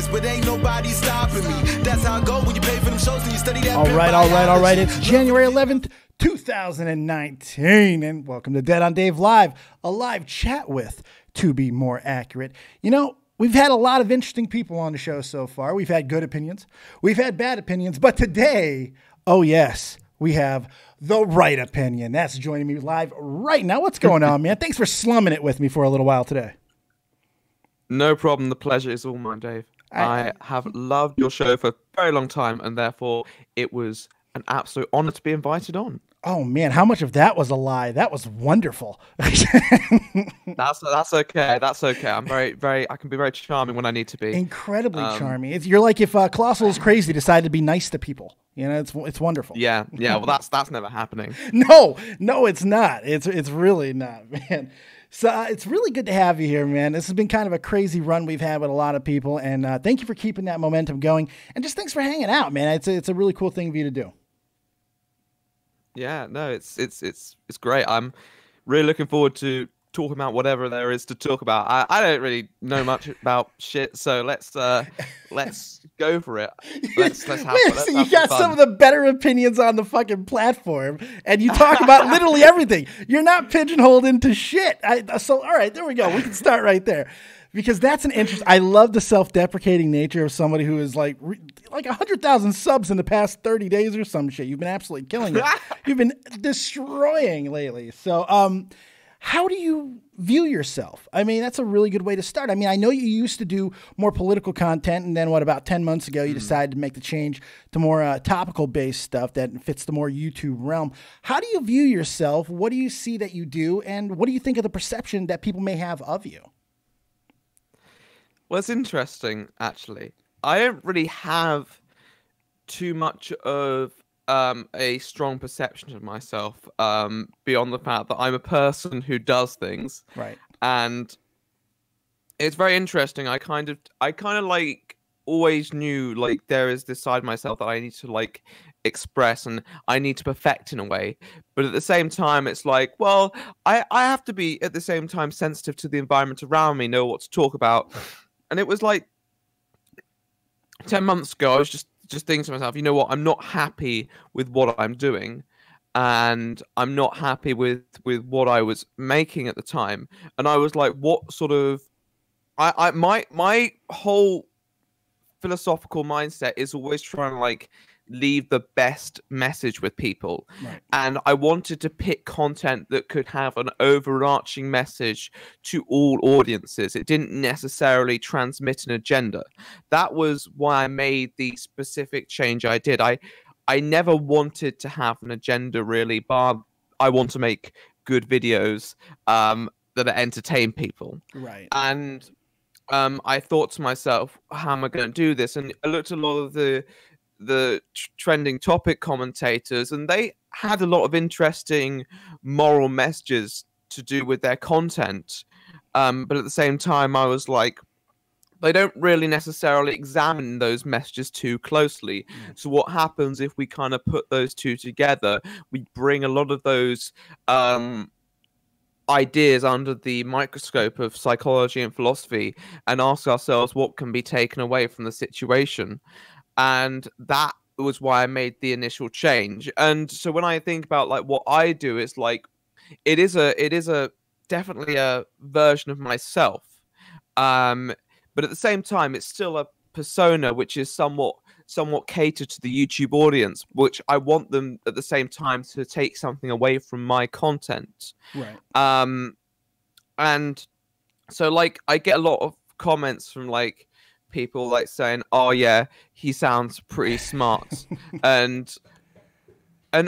years, but ain't nobody stopping me. That's how I go when you pay for them shows and you study that. All right. It's January 11th, 2019, and welcome to Dead on Dave Live, a live chat with, to be more accurate. You know, we've had a lot of interesting people on the show so far. We've had good opinions. We've had bad opinions. But today, oh yes, we have the right opinion. That's joining me live right now. What's going on, man? Thanks for slumming it with me for a little while today. No problem. The pleasure is all mine, Dave. I have loved your show for a very long time, and therefore it was an absolute honor to be invited on. Oh man, how much of that was a lie? That was wonderful. That's okay. That's okay. I'm I can be very charming when I need to be. Incredibly charming. You're like if Colossal's Crazy decided to be nice to people. You know, it's wonderful. Yeah. Well, that's never happening. No, it's not. It's really not, man. So it's really good to have you here, man. This has been kind of a crazy run we've had with a lot of people, and thank you for keeping that momentum going. And just thanks for hanging out, man. It's a really cool thing for you to do. Yeah, no, it's great. I'm really looking forward to talking about whatever there is to talk about. I don't really know much about shit, so let's go for it. Let's have you got fun. Some of the better opinions on the fucking platform, and you talk about literally everything. You're not pigeonholed into shit. So all right, there we go. We can start right there. Because that's an interest. I love the self-deprecating nature of somebody who is like 100,000 subs in the past 30 days or some shit. You've been absolutely killing it. You've been destroying lately. So, how do you view yourself? I mean, that's a really good way to start. I mean, I know you used to do more political content, and then about 10 months ago, you decided to make the change to more topical-based stuff that fits the more YouTube realm. How do you view yourself? What do you see that you do? And what do you think of the perception that people may have of you? Well, it's interesting, actually. I don't really have too much of a strong perception of myself beyond the fact that I'm a person who does things. Right. And it's very interesting. I kind of like always knew like there is this side of myself that I need to like express and I need to perfect in a way. But at the same time, it's like, well, I have to be at the same time sensitive to the environment around me, know what to talk about. And it was like 10 months ago, I was just thinking to myself, you know what? I'm not happy with what I'm doing. And I'm not happy with what I was making at the time. And I was like, what sort of... My whole philosophical mindset is always trying to like leave the best message with people. Right. And I wanted to pick content that could have an overarching message to all audiences. It didn't necessarily transmit an agenda. That was why I made the specific change I did. I never wanted to have an agenda really, but I want to make good videos that entertain people. Right. And I thought to myself, how am I going to do this? And I looked at a lot of the trending topic commentators, and they had a lot of interesting moral messages to do with their content. But at the same time, I was like, they don't really necessarily examine those messages too closely. So what happens if we kind of put those two together? We bring a lot of those ideas under the microscope of psychology and philosophy and ask ourselves what can be taken away from the situation. And that was why I made the initial change. And so when I think about like what I do, it's like it is a definitely a version of myself. But at the same time, it's still a persona which is somewhat catered to the YouTube audience, which I want them at the same time to take something away from my content. Right. And so like I get a lot of comments from like people like saying, oh yeah, he sounds pretty smart. and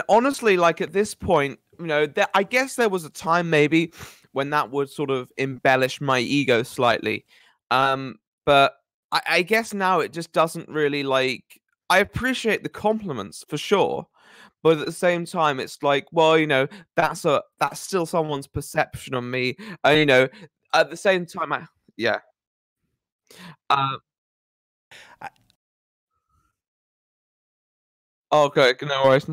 honestly, like at this point, you know, I guess there was a time maybe when that would sort of embellish my ego slightly. But I guess now it just doesn't really like, I appreciate the compliments for sure. But at the same time, it's like, well, you know, that's still someone's perception of me. And, you know, at the same time, yeah. Okay, no worries.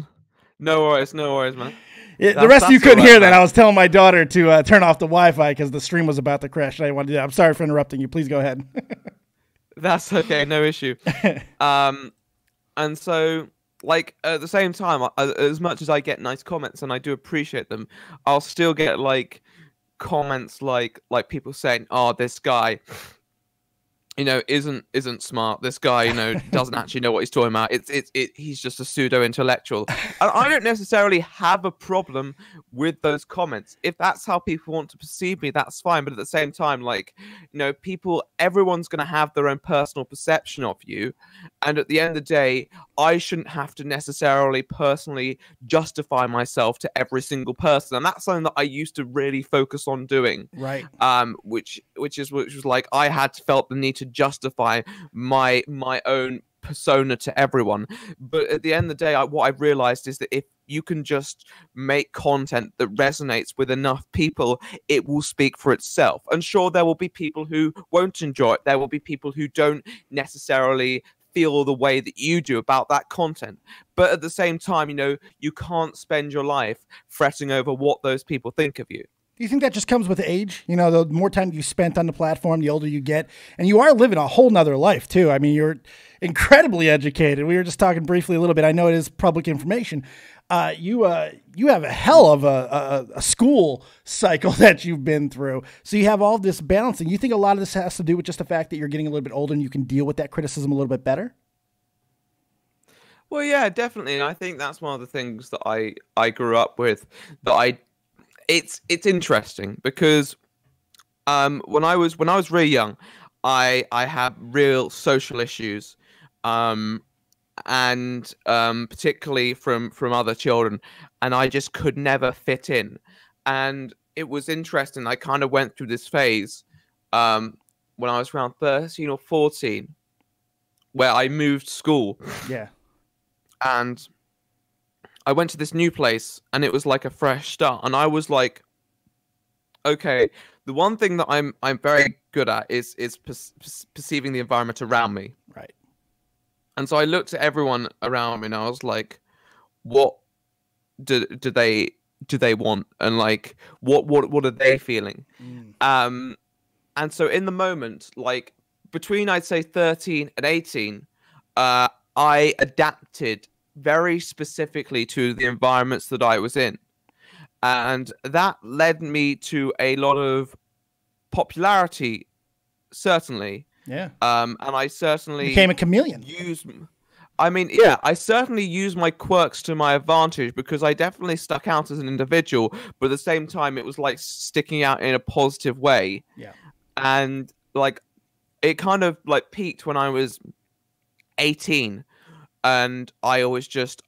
No worries, man. Yeah, the rest of you couldn't hear that. I was telling my daughter to turn off the Wi-Fi because the stream was about to crash. I'm sorry for interrupting you. Please go ahead. That's okay, no issue. And so, like, at the same time, as much as I get nice comments and I do appreciate them, I'll still get like comments like people saying, "Oh, this guy, you know, isn't smart. This guy, you know, doesn't actually know what he's talking about. He's just a pseudo intellectual." And I don't necessarily have a problem with those comments. If that's how people want to perceive me, that's fine. But at the same time, like, you know, everyone's going to have their own personal perception of you. And at the end of the day, I shouldn't have to necessarily personally justify myself to every single person. And that's something that I used to really focus on doing. Right. Which was like, I had felt the need to justify my own persona to everyone. But at the end of the day, what I've realized is that if you can just make content that resonates with enough people, it will speak for itself. And sure, there will be people who won't enjoy it. There will be people who don't necessarily feel the way that you do about that content. But at the same time, you know, you can't spend your life fretting over what those people think of you. Do you think that just comes with age? You know, the more time you spent on the platform, the older you get, and you are living a whole nother life too. I mean, you're incredibly educated. We were just talking briefly a little bit. I know it is public information. You have a hell of a school cycle that you've been through. So you have all this balancing. You think a lot of this has to do with just the fact that you're getting a little bit older and you can deal with that criticism a little bit better? Well, yeah, definitely. And I think that's one of the things that I grew up with, that it's interesting because when I was really young, I had real social issues, and particularly from other children, and I just could never fit in. And it was interesting. I kind of went through this phase when I was around 13 or 14, where I moved school. Yeah. And I went to this new place, and it was like a fresh start. And I was like, okay, the one thing that I'm very good at is perceiving the environment around me. Right. And so I looked at everyone around me, and I was like, what do they want? And like, what are they feeling? And so in the moment, like between, I'd say 13 and 18, I adapted very specifically to the environments that I was in. And that led me to a lot of popularity, certainly. Yeah. And I certainly became a chameleon. I certainly used my quirks to my advantage, because I definitely stuck out as an individual, but at the same time, it was like sticking out in a positive way. Yeah. And like, it kind of like peaked when I was 18, and I was just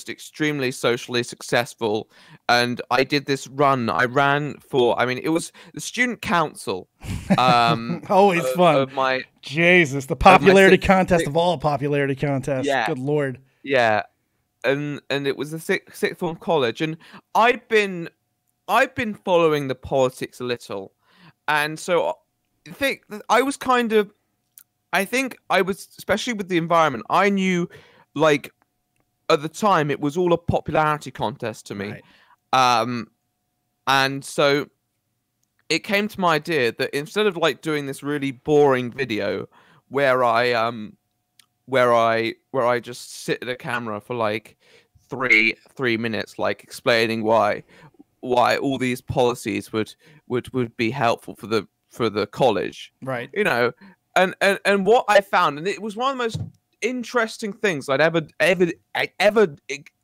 extremely socially successful. And I did this run. I ran for, it was the student council. Always fun. Jesus, the popularity contest of all popularity contests. Yeah. Good Lord. Yeah. And it was the sixth form college. And I've been following the politics a little. And so I think I was, especially with the environment, I knew, like, at the time, it was all a popularity contest to me. Right. And so it came to my idea that instead of like doing this really boring video where I just sit at a camera for like three minutes, like explaining why all these policies would be helpful for the college. Right. You know, and what I found, and it was one of the most interesting things I'd ever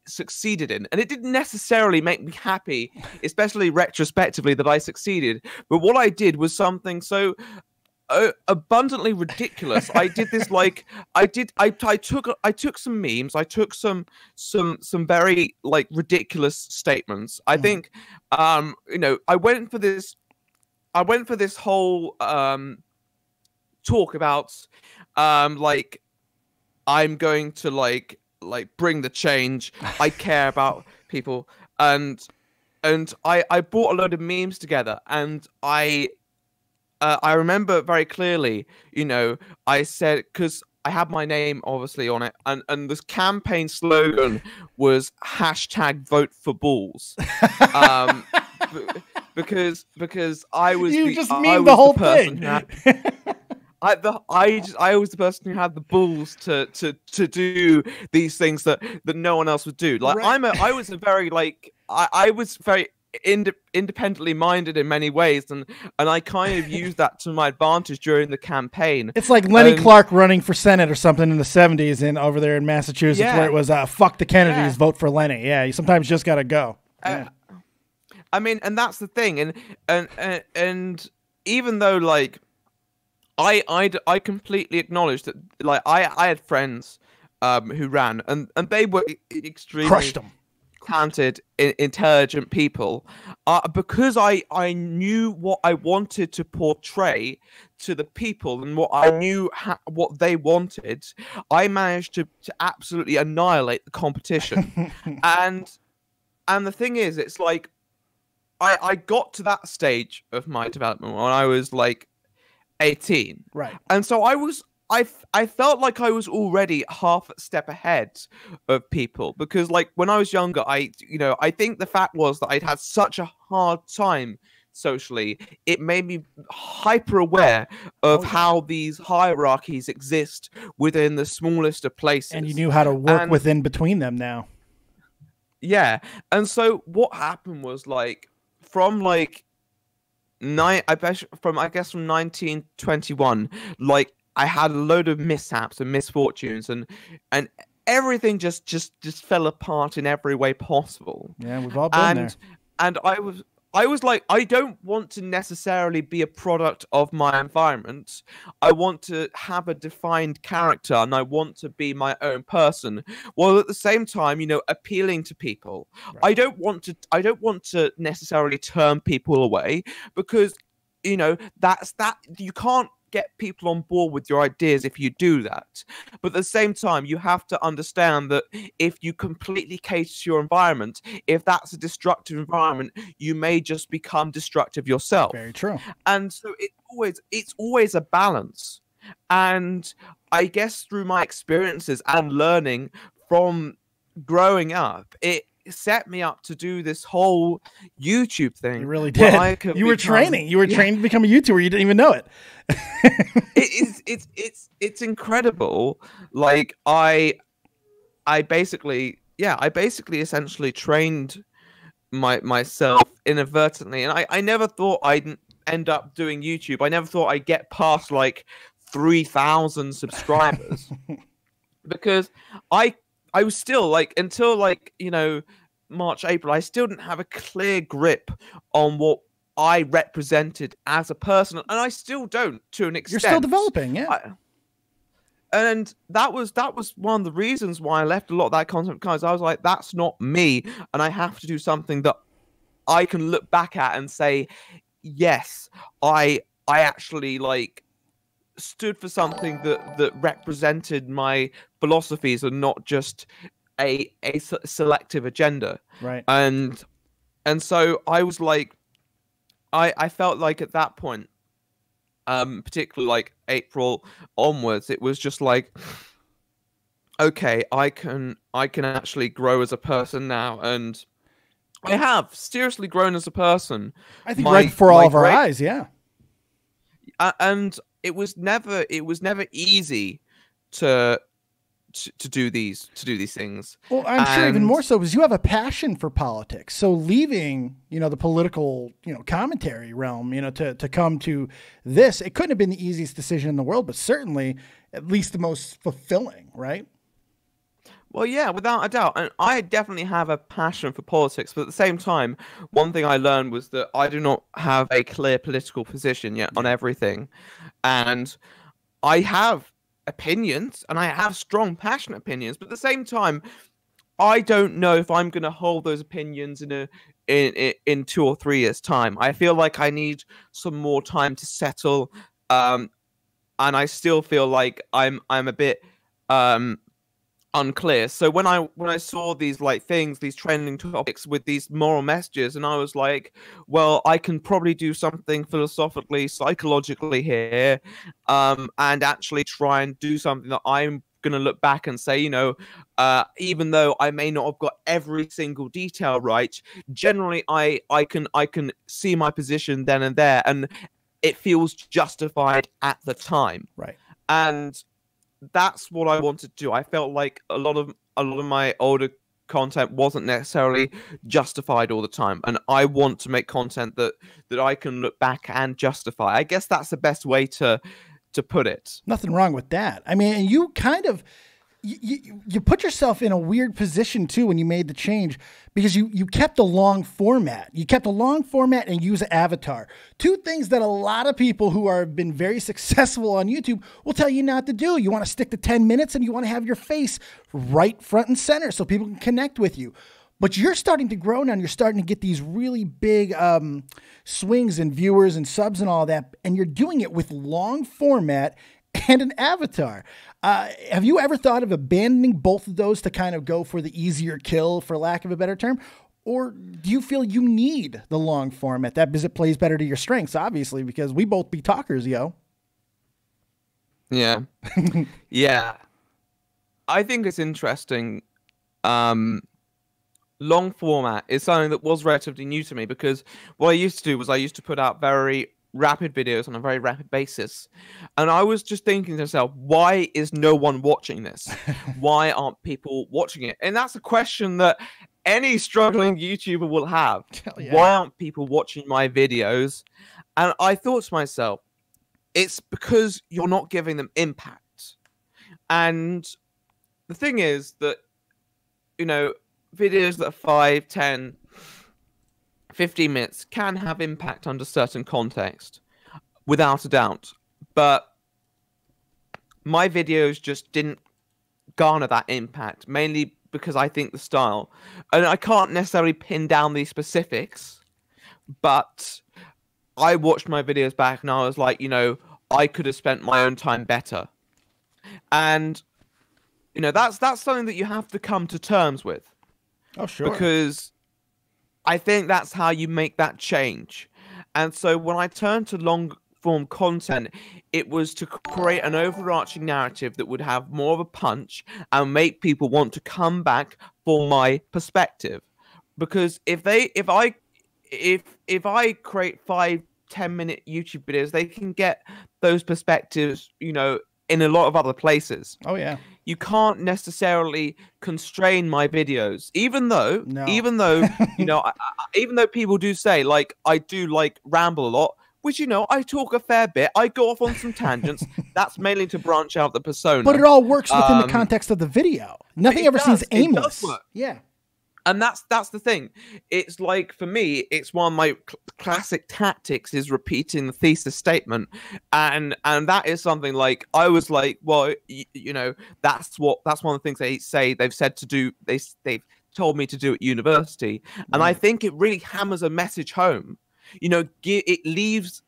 succeeded in, and it didn't necessarily make me happy, especially retrospectively, that I succeeded. But what I did was something so abundantly ridiculous. I did this like I took some memes, I took some very like ridiculous statements. I think you know, I went for this whole talk about like, I'm going to like bring the change. I care about people, and I brought a load of memes together, and I remember very clearly, you know, I said, because I had my name obviously on it, and this campaign slogan was #VoteForBalls. Because I was the whole thing. I was the person who had the balls to do these things that no one else would do. Like I was a very like I was very independently minded in many ways, and I kind of used that to my advantage during the campaign. It's like Lenny Clark running for Senate or something in the 70s in over there in Massachusetts, where it was fuck the Kennedys, vote for Lenny. Yeah, you sometimes just gotta go. I mean, and that's the thing, and even though like I completely acknowledge that like I had friends who ran, and they were extremely crushed them. Talented, intelligent people, because I knew what I wanted to portray to the people and what I knew what they wanted. I managed to absolutely annihilate the competition. and the thing is, it's like I got to that stage of my development when I was like 18, right? And so I felt like I was already half a step ahead of people, because like when I was younger, I think the fact was that I'd had such a hard time socially. It made me hyper aware of how these hierarchies exist within the smallest of places. And you knew how to work within between them now. Yeah. And so what happened was like from like I guess from 1921, like I had a load of mishaps and misfortunes, and everything just fell apart in every way possible. Yeah, we've all been there. And I was like, I don't want to necessarily be a product of my environment. I want to have a defined character, and I want to be my own person, while at the same time, appealing to people. Right. I don't want to necessarily turn people away, because that's that you can't get people on board with your ideas if you do that. But at the same time, you have to understand that if you completely cater to your environment, if that's a destructive environment, you may just become destructive yourself. Very true. And so it's always a balance. And I guess through my experiences and learning from growing up, it set me up to do this whole YouTube thing. You really did. You were training. You were trained to become a YouTuber. You didn't even know it. It's incredible. Like I basically essentially trained myself inadvertently, and I never thought I'd end up doing YouTube. I never thought I'd get past like 3,000 subscribers because I was still like, until like, March, April, I still didn't have a clear grip on what I represented as a person. And I still don't, to an extent. You're still developing, yeah. And that was one of the reasons why I left a lot of that content, because I was like, that's not me. And I have to do something that I can look back at and say, yes, I actually like stood for something that represented my philosophies and not just a selective agenda. Right. And so I was like, I felt like at that point, particularly like April onwards, it was just like, okay, I can actually grow as a person now. And I have seriously grown as a person. I think right before all of our eyes. Yeah. And it was never easy to do these things. Well, I'm sure even more so because you have a passion for politics. So leaving, the political, commentary realm, to come to this, it couldn't have been the easiest decision in the world, but certainly at least the most fulfilling, right? Well, yeah, without a doubt. And I definitely have a passion for politics, but at the same time, one thing I learned was that I do not have a clear political position yet on everything. And I have opinions, and I have strong, passionate opinions, but at the same time, I don't know if I'm going to hold those opinions in 2 or 3 years' time. I feel like I need some more time to settle, and I still feel like I'm a bit unclear. So when I saw these these trending topics with these moral messages, and I was like, well, I can probably do something philosophically, psychologically here, and actually try and do something that I'm gonna look back and say, even though I may not have got every single detail right, generally I can see my position then and there, and it feels justified at the time. Right. And that's what I wanted to do. I felt like a lot of my older content wasn't necessarily justified all the time, and I want to make content that I can look back and justify. I guess that's the best way to put it. Nothing wrong with that. I mean, you kind of you put yourself in a weird position too when you made the change, because you kept a long format. You kept a long format and use an avatar. Two things that a lot of people who have been very successful on YouTube will tell you not to do. You want to stick to 10 minutes and you want to have your face right front and center so people can connect with you. But you're starting to grow now, and you're starting to get these really big swings in viewers and subs and all that, and you're doing it with long format and an avatar. Have you ever thought of abandoning both of those to kind of go for the easier kill, for lack of a better term? Or do you feel you need the long format that because it plays better to your strengths, obviously, because we both be talkers, yo. Yeah. Yeah. I think it's interesting. Long format is something that was relatively new to me, because what I used to do was I used to put out very rapid videos on a very rapid basis, and I was just thinking to myself, why is no one watching this? Why aren't people watching it? And that's a question that any struggling YouTuber will have. Yeah. Why aren't people watching my videos? And I thought to myself, it's because you're not giving them impact. And the thing is that, you know, videos that are 5, 10, 15 minutes can have impact under certain context, without a doubt. But my videos just didn't garner that impact, mainly because I think the style, and I can't necessarily pin down these specifics, but I watched my videos back and I was like, you know, I could have spent my own time better. And, you know, that's something that you have to come to terms with. Oh, sure. Because I think that's how you make that change. And so when I turned to long form content, it was to create an overarching narrative that would have more of a punch and make people want to come back for my perspective. Because if I create 5-10 minute YouTube videos, they can get those perspectives, you know, in a lot of other places. Oh yeah. You can't necessarily constrain my videos, even though, you know, even though people do say, like, I do like ramble a lot, which, you know, I talk a fair bit. I go off on some tangents. That's mainly to branch out the persona. But it all works within the context of the video. Nothing ever seems aimless. It does work. Yeah. And that's the thing. It's like, for me, it's one of my classic tactics is repeating the thesis statement, and that is something like I was like, well, you know, that's one of the things they've said to do. They've told me to do at university, and I think it really hammers a message home. You know, it leaves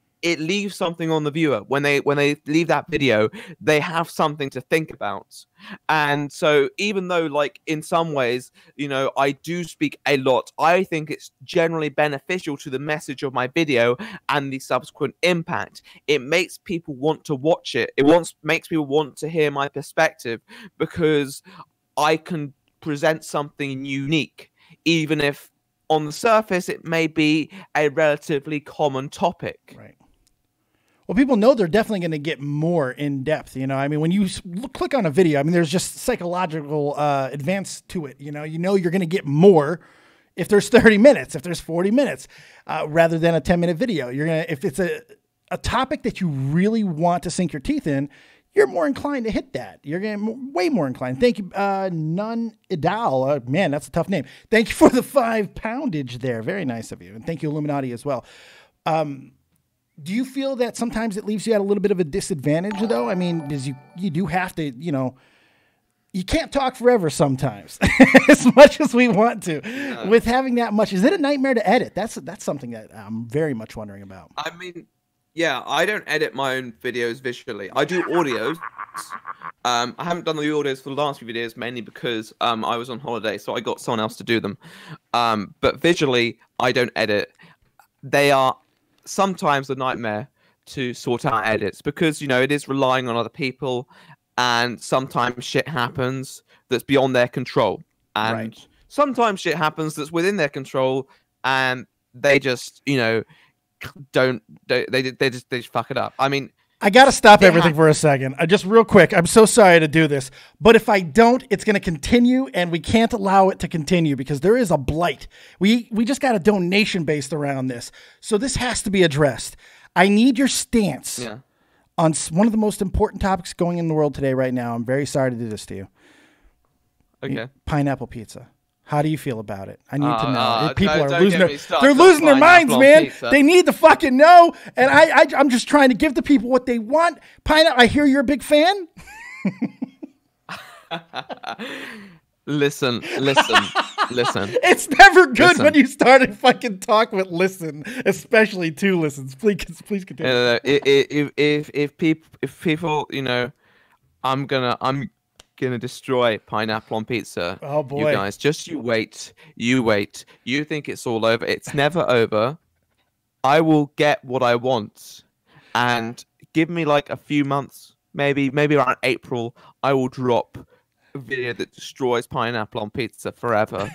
something on the viewer when they leave that video. They have something to think about. And so even though, like, in some ways, you know, I do speak a lot, I think it's generally beneficial to the message of my video and the subsequent impact. It makes people want to watch it. Makes people want to hear my perspective, because I can present something unique, even if on the surface it may be a relatively common topic. Right. Well, people know they're definitely going to get more in depth. You know, I mean, when you click on a video, I mean, there's just psychological advance to it. You know, you're going to get more if there's 30 minutes, if there's 40 minutes, rather than a 10-minute video. You're going to, if it's a topic that you really want to sink your teeth in, you're more inclined to hit that. You're getting way more inclined. Thank you, Nun Idal. Man, that's a tough name. Thank you for the 5 poundage there. Very nice of you. And thank you, Illuminati, as well. Do you feel that sometimes it leaves you at a little bit of a disadvantage, though? I mean, because you do have to, you know, you can't talk forever sometimes, as much as we want to. With having that much, is it a nightmare to edit? That's something that I'm very much wondering about. I mean, yeah, I don't edit my own videos visually. I do audios. I haven't done the audios for the last few videos, mainly because I was on holiday, so I got someone else to do them. But visually, I don't edit. They are sometimes a nightmare to sort out edits, because, you know, it is relying on other people, and sometimes shit happens that's beyond their control, and sometimes shit happens that's within their control, and they just, you know, they just fuck it up. I mean, I got to stop everything for a second. Just real quick. I'm so sorry to do this, but if I don't, it's going to continue, and we can't allow it to continue because there is a blight. We just got a donation based around this. So this has to be addressed. I need your stance on one of the most important topics going in the world today right now. I'm very sorry to do this to you. Okay. Pineapple pizza. How do you feel about it? I need to know. People are losing they're losing their minds, man. Pizza. They need to fucking know. And I'm just trying to give the people what they want. Pineapple. I hear you're a big fan. Listen. It's never good when you start a fucking talk with listen, especially two listens. Please continue. If people, you know, I'm gonna destroy pineapple on pizza. Oh boy, you guys, just you wait. You think it's all over? It's never over. I will get what I want, and give me like a few months, maybe around April. I will drop a video that destroys pineapple on pizza forever,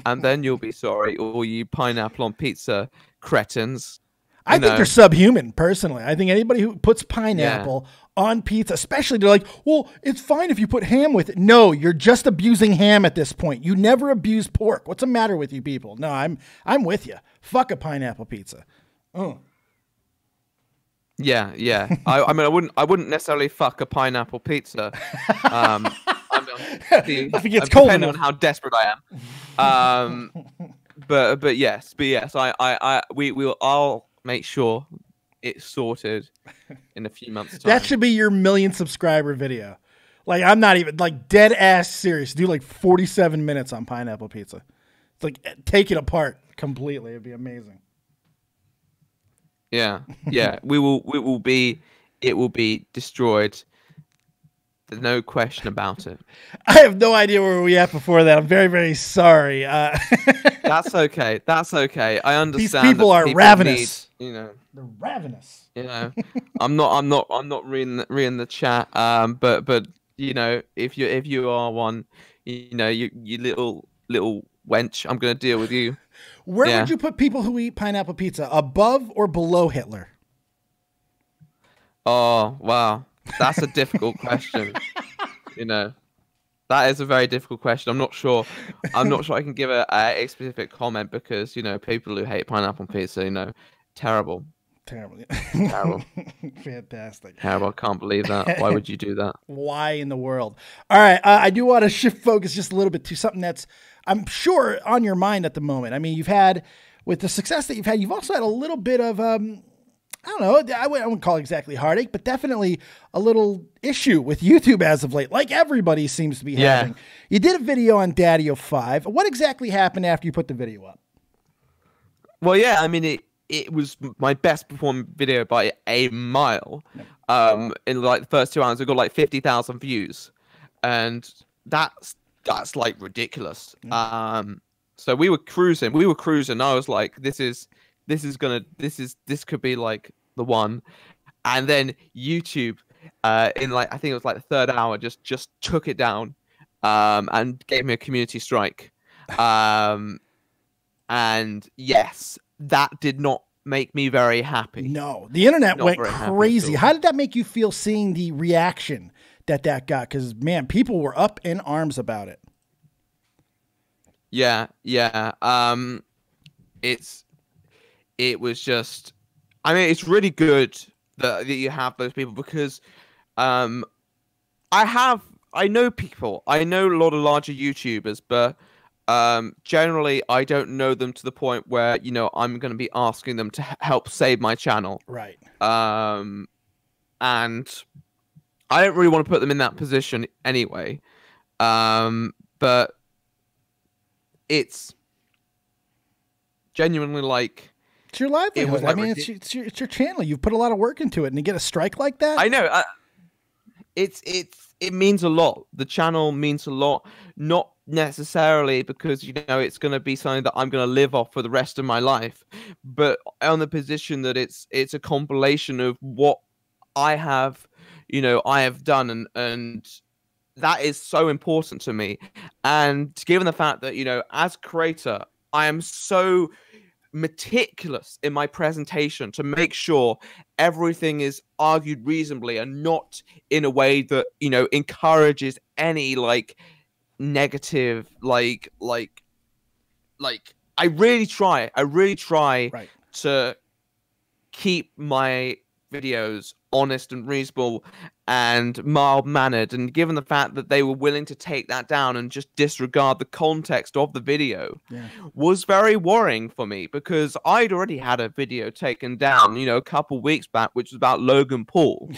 and then you'll be sorry, all you pineapple on pizza cretins. I think they're subhuman, personally. I think anybody who puts pineapple on pizza, especially, they're like, well, it's fine if you put ham with it. No, you're just abusing ham at this point. You never abuse pork. What's the matter with you people? No, I'm with you. Fuck a pineapple pizza. Oh. Yeah. I mean, I wouldn't necessarily fuck a pineapple pizza. If it gets cold depending on how desperate I am. But yes, I'll make sure it's sorted in a few months' time. That should be your 1 million subscriber video. Like, I'm not even like dead ass serious. Do like 47 minutes on pineapple pizza. It's like take it apart completely. It'd be amazing. Yeah. It will be destroyed. There's no question about it. I have no idea where we at before that. I'm very, very sorry. That's okay. I understand. These people are ravenous. They're ravenous. I'm not reading the chat. But if you are one, you little wench, I'm gonna deal with you. Where would you put people who eat pineapple pizza? Above or below Hitler? Oh wow. That's a difficult question. That is a very difficult question. I'm not sure I can give a specific comment because, people who hate pineapple pizza, terrible. Fantastic. Terrible. I can't believe that. Why would you do that? Why in the world? All right. I do want to shift focus just a little bit to something that's, I'm sure, on your mind at the moment. I mean, with the success that you've had, you've also had a little bit of, I don't know, I wouldn't call it exactly heartache, but definitely a little issue with YouTube as of late, like everybody seems to be having. You did a video on DaddyOFive. What exactly happened after you put the video up? Well, yeah, I mean, it was my best performing video by a mile. In like the first 2 hours, it got like 50,000 views, and that's like ridiculous. So we were cruising. I was like, this could be like the one. And then YouTube, in like, I think it was like the third hour, just took it down, and gave me a community strike. And yes, that did not make me very happy. No, the internet went crazy. How did that make you feel seeing the reaction that got? Because man, people were up in arms about it. Yeah. It was just, I mean, it's really good that you have those people because, I know people, I know a lot of larger YouTubers, but generally I don't know them to the point where, I'm going to be asking them to help save my channel. Right. And I don't really want to put them in that position anyway. But it's genuinely like, it's your livelihood. Like, I mean, it's your channel. You've put a lot of work into it, and to get a strike like that. I know. It means a lot. The channel means a lot. Not necessarily because it's going to be something that I'm going to live off for the rest of my life, but on the position that it's a compilation of what I have, I have done, and that is so important to me. And given the fact that as creator, I am so meticulous in my presentation to make sure everything is argued reasonably and not in a way that, you know, encourages any like negative I really try Right. to keep my videos honest and reasonable and mild-mannered, and given the fact that they were willing to take that down and just disregard the context of the video was very worrying for me, because I'd already had a video taken down, you know, a couple weeks back, which was about Logan Paul.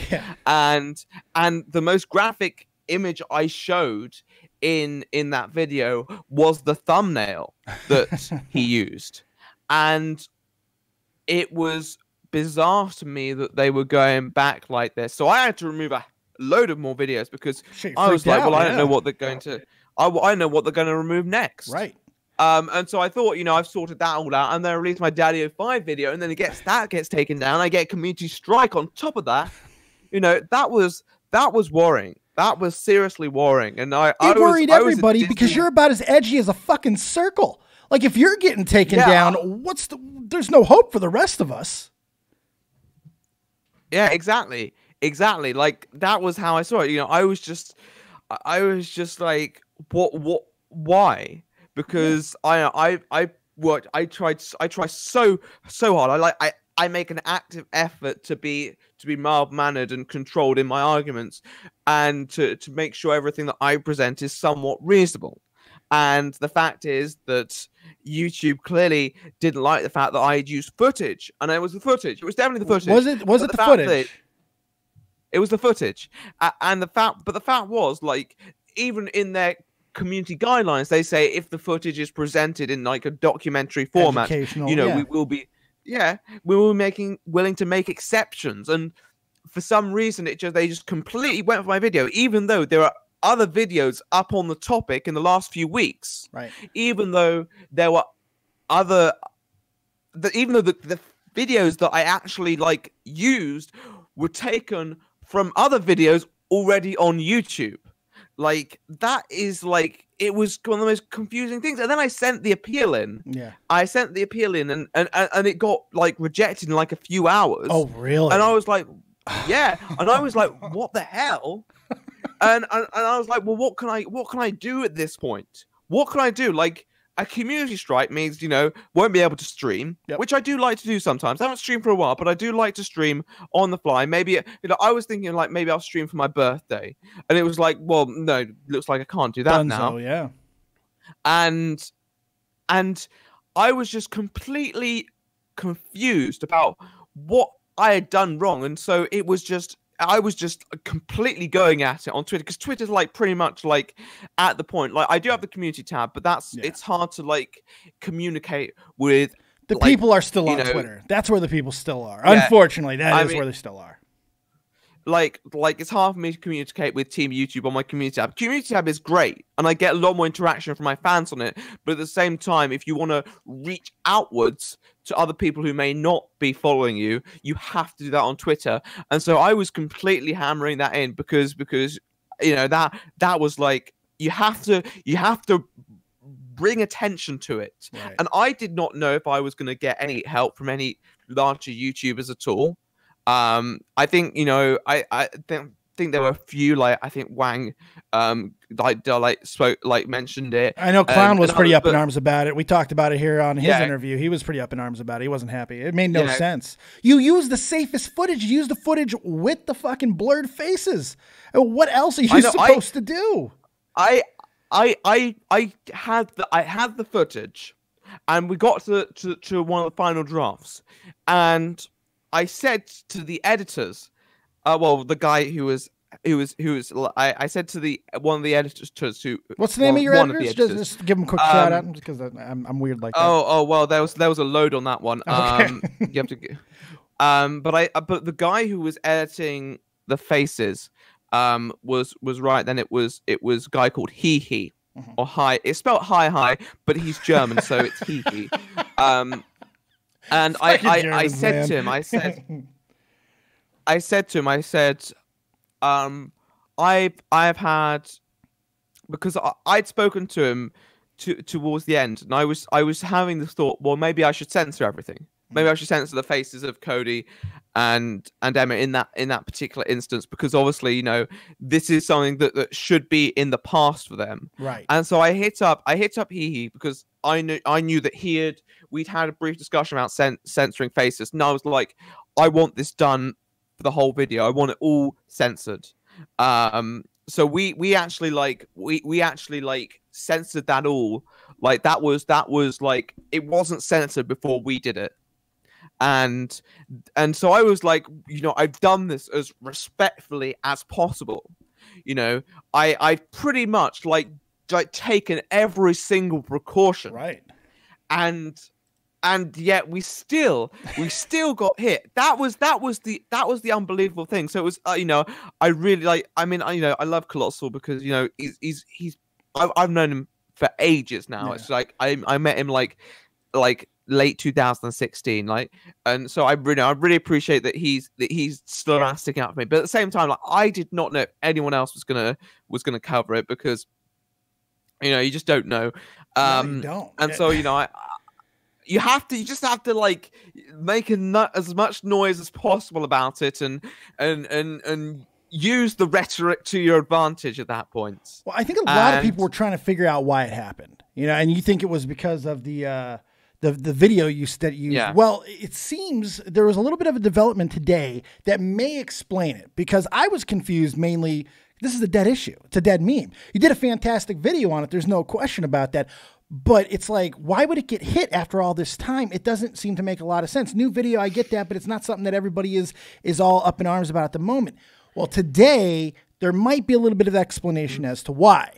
And the most graphic image I showed in that video was the thumbnail that he used, and it was bizarre to me that they were going back like this. So I had to remove a load of more videos because I was like, well, I don't know what they're going to I know what they're going to remove next. Right. And so I thought, you know, I've sorted that all out, and then I released my DaddyOFive video, and then that gets taken down. I get a community strike on top of that. You know, that was worrying. That was seriously worrying. And I worried everybody because you're about as edgy as a fucking circle. Like, if you're getting taken down, there's no hope for the rest of us. Yeah, exactly. Like, that was how I saw it. You know, I was just like, why? Because I tried so hard. I make an active effort to be mild-mannered and controlled in my arguments, and to make sure everything that I present is somewhat reasonable. And the fact is that YouTube clearly didn't like the fact that I had used footage, and it was the footage. It was definitely the footage. Was it the footage? It was the footage, and the fact was, like, even in their community guidelines, they say if the footage is presented in like a documentary format, you know, we will be willing to make exceptions. And for some reason, they just completely went for my video, even though there are other videos up on the topic in the last few weeks. Right. Even though there were the videos that I actually like used were taken from other videos already on YouTube. Like, that is like, it was one of the most confusing things. And then I sent the appeal in. Yeah. I sent the appeal in, and it got like rejected in like a few hours. Oh, really? And I was like, yeah. And I was like, what the hell? And I was like, well, what can I do at this point? What can I do? Like, a community strike means, you know, won't be able to stream, which I do like to do sometimes. I haven't streamed for a while, but I do like to stream on the fly. Maybe, you know, I was thinking like maybe I'll stream for my birthday, and it was like, well, no, looks like I can't do that now. Yeah. And I was just completely confused about what I had done wrong, and so I was just completely going at it on Twitter, because Twitter's like pretty much like at the point. Like, I do have the community tab, but it's hard to like communicate with. The people are still on Twitter. That's where the people still are. Yeah. Unfortunately, that is where they still are. Like it's hard for me to communicate with Team YouTube on my community tab. Community tab is great, and I get a lot more interaction from my fans on it. But at the same time, if you want to reach outwards to other people who may not be following you, you have to do that on Twitter. And so I was completely hammering that in because you know, that was like, you have to bring attention to it. Right. And I did not know if I was going to get any help from any larger YouTubers at all. I think, you know, I think there were a few, like, I think Wang mentioned it. I know Clown was pretty up in arms about it. We talked about it here on his interview. He was pretty up in arms about it. He wasn't happy. It made no sense. You use the safest footage. You use the footage with the fucking blurred faces. What else are you supposed to do? I had the footage, and we got to one of the final drafts, and I said to the editors, the guy I said to one of the editors who. What's the name of your editors? Just give them a quick shout out, because I'm weird like that. Oh well, there was a load on that one. Okay. You have to. But the guy who was editing the faces, was right. Then it was a guy called He or Hi. It's spelled hi, but he's German, so it's He. And I said to him, I said, I've had, because I'd spoken to him towards the end, and I was having the thought, well, maybe I should censor everything. Maybe I should censor the faces of Cody and Emma in that particular instance, because obviously, you know, this is something that should be in the past for them. Right. And so I hit up Hee because I knew that we'd had a brief discussion about censoring faces, and I was like, I want this done for the whole video. I want it all censored. So we actually censored that all. Like that was like, it wasn't censored before we did it. And so I was like, you know, I've done this as respectfully as possible. You know, I've pretty much like taken every single precaution. Right. And yet we still got hit. That was the unbelievable thing. So it was, you know, I really like, I mean, you know, I love Colossal because, you know, I've known him for ages now. Yeah. It's like I met him like late 2016, like, and so I really appreciate that he's still sticking out for me. But at the same time, like, I did not know if anyone else was gonna cover it, because, you know, you just don't know. No, you don't. And so, you know, you just have to like make as much noise as possible about it, and use the rhetoric to your advantage at that point. Well, I think a lot of people were trying to figure out why it happened, you know, and you think it was because of the video you used. Yeah. Well, it seems there was a little bit of a development today that may explain it, because I was confused mainly. This is a dead issue. It's a dead meme. You did a fantastic video on it. There's no question about that. But it's like, why would it get hit after all this time? It doesn't seem to make a lot of sense. New video, I get that, but it's not something that everybody is all up in arms about at the moment. Well, today, there might be a little bit of explanation as to why.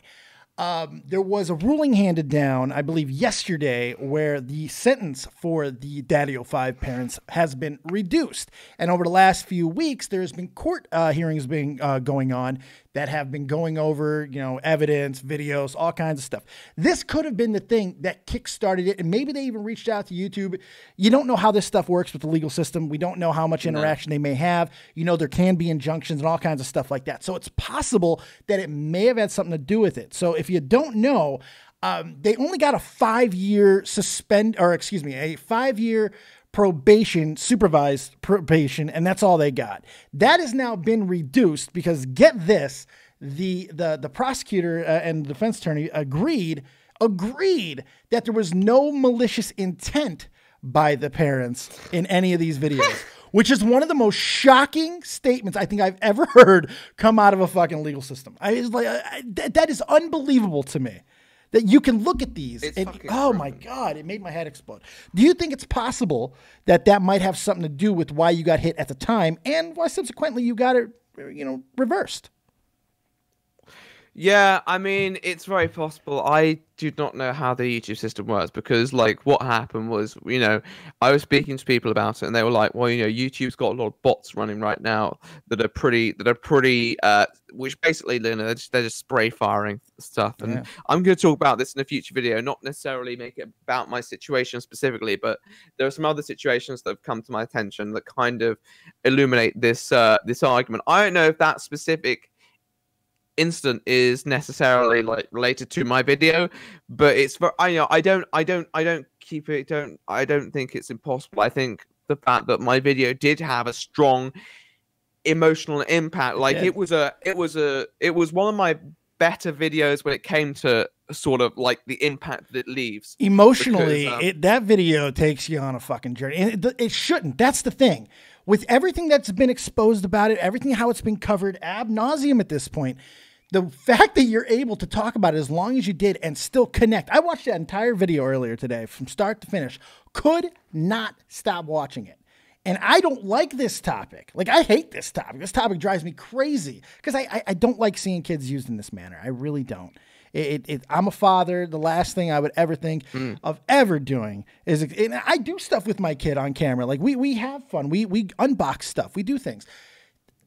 There was a ruling handed down, I believe yesterday, where the sentence for the DaddyOFive parents has been reduced. And over the last few weeks, there's been court hearings going on that have been going over, you know, evidence, videos, all kinds of stuff. This could have been the thing that kickstarted it, and maybe they even reached out to YouTube. You don't know how this stuff works with the legal system. We don't know how much interaction they may have. You know, there can be injunctions and all kinds of stuff like that. So it's possible that it may have had something to do with it. So if you don't know, they only got a 5-year a 5-year probation, supervised probation, and that's all they got. That has now been reduced because, get this, the prosecutor and the defense attorney agreed that there was no malicious intent by the parents in any of these videos, which is one of the most shocking statements I think I've ever heard come out of a fucking legal system. That is unbelievable to me. That you can look at these and, oh my God, it made my head explode. Do you think it's possible that might have something to do with why you got hit at the time and why subsequently you got it, you know, reversed? Yeah, I mean, it's very possible. I do not know how the YouTube system works, because, like, what happened was, you know, I was speaking to people about it, and they were like, well, you know, YouTube's got a lot of bots running right now that are pretty, which basically, you know, they're just spray firing stuff. And yeah. I'm going to talk about this in a future video, not necessarily make it about my situation specifically, but there are some other situations that have come to my attention that kind of illuminate this argument. I don't know if that specific incident is necessarily like related to my video, but it's for, I don't think it's impossible. I think the fact that my video did have a strong emotional impact, like it was one of my better videos when it came to sort of like the impact that it leaves emotionally, because, that video takes you on a fucking journey, and it shouldn't. That's the thing with everything that's been exposed about it, everything how it's been covered ad nauseum at this point. The fact that you're able to talk about it as long as you did and still connect. I watched that entire video earlier today from start to finish. Could not stop watching it. And I don't like this topic. Like, I hate this topic. This topic drives me crazy because I don't like seeing kids used in this manner. I really don't. I'm a father. The last thing I would ever think of ever doing is, and I do stuff with my kid on camera. Like, we have fun. We unbox stuff. We do things.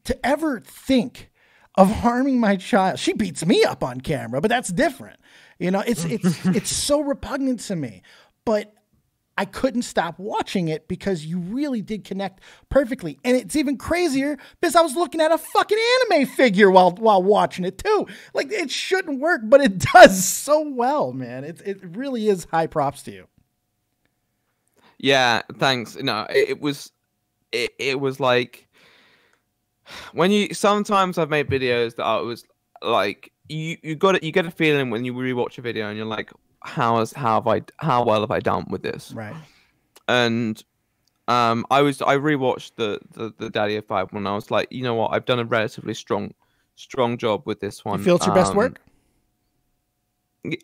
To ever think of harming my child. She beats me up on camera, but that's different. You know, it's so repugnant to me. But I couldn't stop watching it because you really did connect perfectly. And it's even crazier because I was looking at a fucking anime figure while watching it too. Like, it shouldn't work, but it does so well, man. It really is high props to you. Yeah, thanks. No, it was like when sometimes I've made videos that I was like, you get a feeling when you rewatch a video and you're like, how well have I done with this? Right. And I rewatched the DaddyOFive when I was like, you know what, I've done a relatively strong job with this one. You feel it's your best work?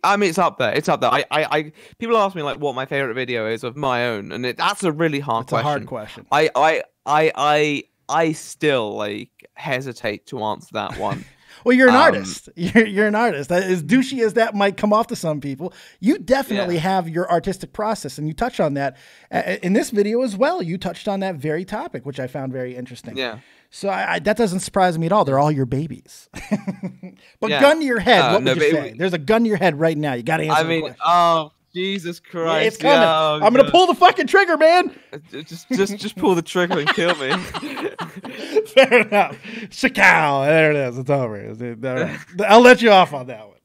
I mean, it's up there. It's up there. I people ask me like what my favorite video is of my own, and that's a really hard question. It's a hard question. I still like hesitate to answer that one. Well, you're an artist. You're an artist. As douchey as that might come off to some people, you definitely have your artistic process, and you touch on that in this video as well. You touched on that very topic, which I found very interesting. Yeah. So that doesn't surprise me at all. They're all your babies. But gun to your head. What would you say? There's a gun to your head right now. You got to answer the question. Oh, Jesus Christ. Yeah, it's coming. I'm going to pull the fucking trigger, man. Just pull the trigger and kill me. Fair enough. Shakaw. There it is. It's over. I'll let you off on that one.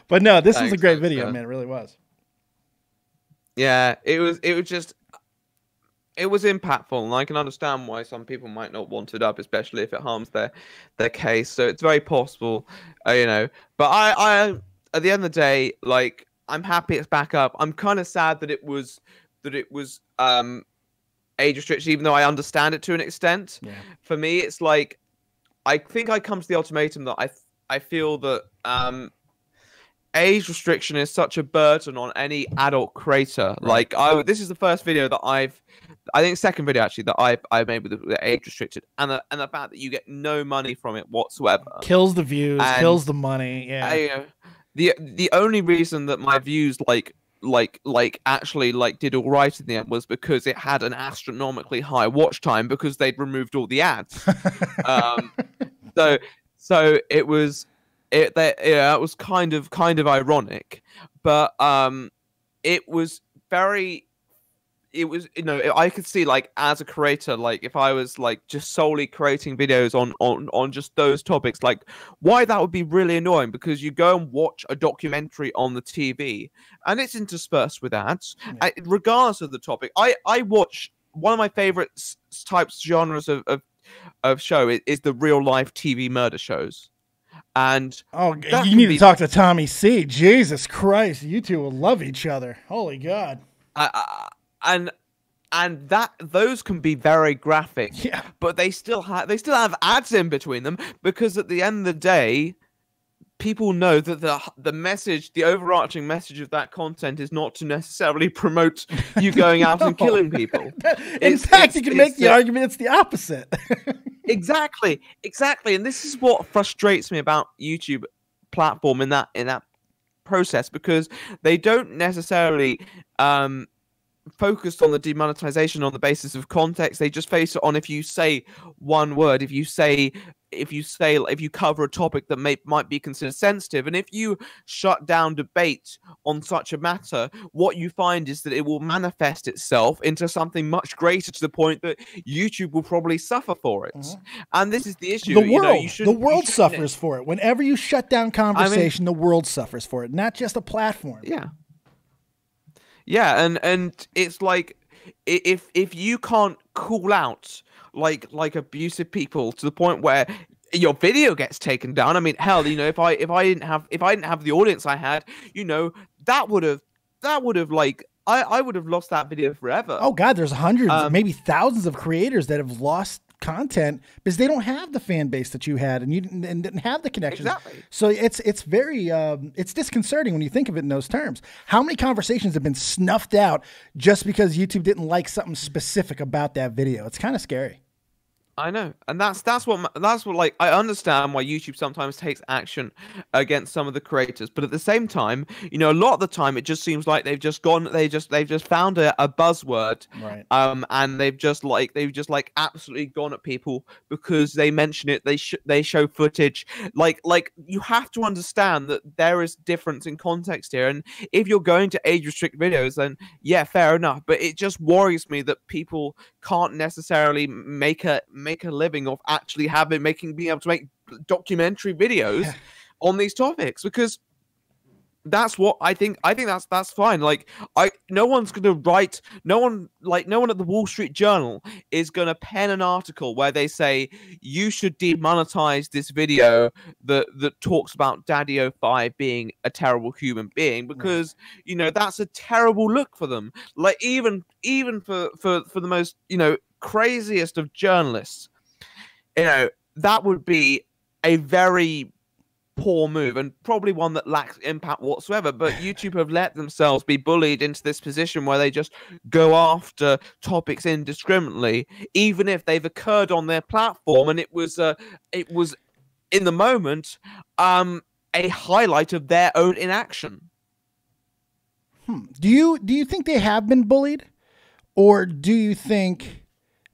But no, this was a great video, man. It really was. Yeah, it was impactful, and I can understand why some people might not want it up, especially if it harms their case. So it's very possible, But I at the end of the day, like, I'm happy it's back up. I'm kind of sad that it was age restricted, even though I understand it to an extent. Yeah. For me, it's like, I think I come to the ultimatum that I feel that age restriction is such a burden on any adult creator. Right. Like, this is the first video that I think second video actually that I made with the age restricted, and the fact that you get no money from it whatsoever kills the views, kills the money. Yeah. The only reason that my views actually did all right in the end was because it had an astronomically high watch time because they'd removed all the ads. So it was it was kind of ironic, but it was I could see, like, as a creator, like, if I was like just solely creating videos on just those topics, like, why that would be really annoying, because you go and watch a documentary on the TV and it's interspersed with ads, regardless of the topic. I watch one of my favorite genres of show is the real life TV murder shows. And you need to talk to Tommy C. Jesus Christ, you two will love each other. Holy God. And those can be very graphic, but they still have ads in between them, because at the end of the day, people know that the message, the overarching message of that content is not to necessarily promote you going out and killing people. In fact, you can make the argument it's the opposite. Exactly, and this is what frustrates me about YouTube platform in that process, because they don't necessarily focused on the demonetization on the basis of context. They just face it on if you say one word, if you cover a topic that might be considered sensitive, and if you shut down debate on such a matter, what you find is that it will manifest itself into something much greater, to the point that YouTube will probably suffer for it. And this is the issue. The world suffers for it. Whenever you shut down conversation, the world suffers for it, not just a platform. Yeah, and it's like, if you can't call out like abusive people to the point where your video gets taken down. I mean, hell, if I didn't have the audience I had, that would have I would have lost that video forever. Oh God, there's hundreds, maybe thousands of creators that have lost content because they don't have the fan base that you had, and you didn't have the connections. Exactly. So it's very it's disconcerting when you think of it in those terms. How many conversations have been snuffed out just because YouTube didn't like something specific about that video? It's kind of scary. I know, and that's what like I understand why YouTube sometimes takes action against some of the creators, but at the same time, you know, a lot of the time it just seems like they've just found a buzzword, Right. and they've just like absolutely gone at people because they mention it, they show footage, like you have to understand that there is difference in context here, and if you're going to age restrict videos, then yeah, fair enough, but it just worries me that people can't necessarily make a living of actually being able to make documentary videos on these topics, because that's what I think that's fine. Like no one at the Wall Street Journal is gonna pen an article where they say you should demonetize this video that talks about DaddyOFive being a terrible human being, because you know that's a terrible look for them. Like even for the most, you know, craziest of journalists, you know, that would be a very poor move and probably one that lacks impact whatsoever. But YouTube have let themselves be bullied into this position where they just go after topics indiscriminately, even if they've occurred on their platform and it was in the moment a highlight of their own inaction. Do you think they have been bullied, or do you think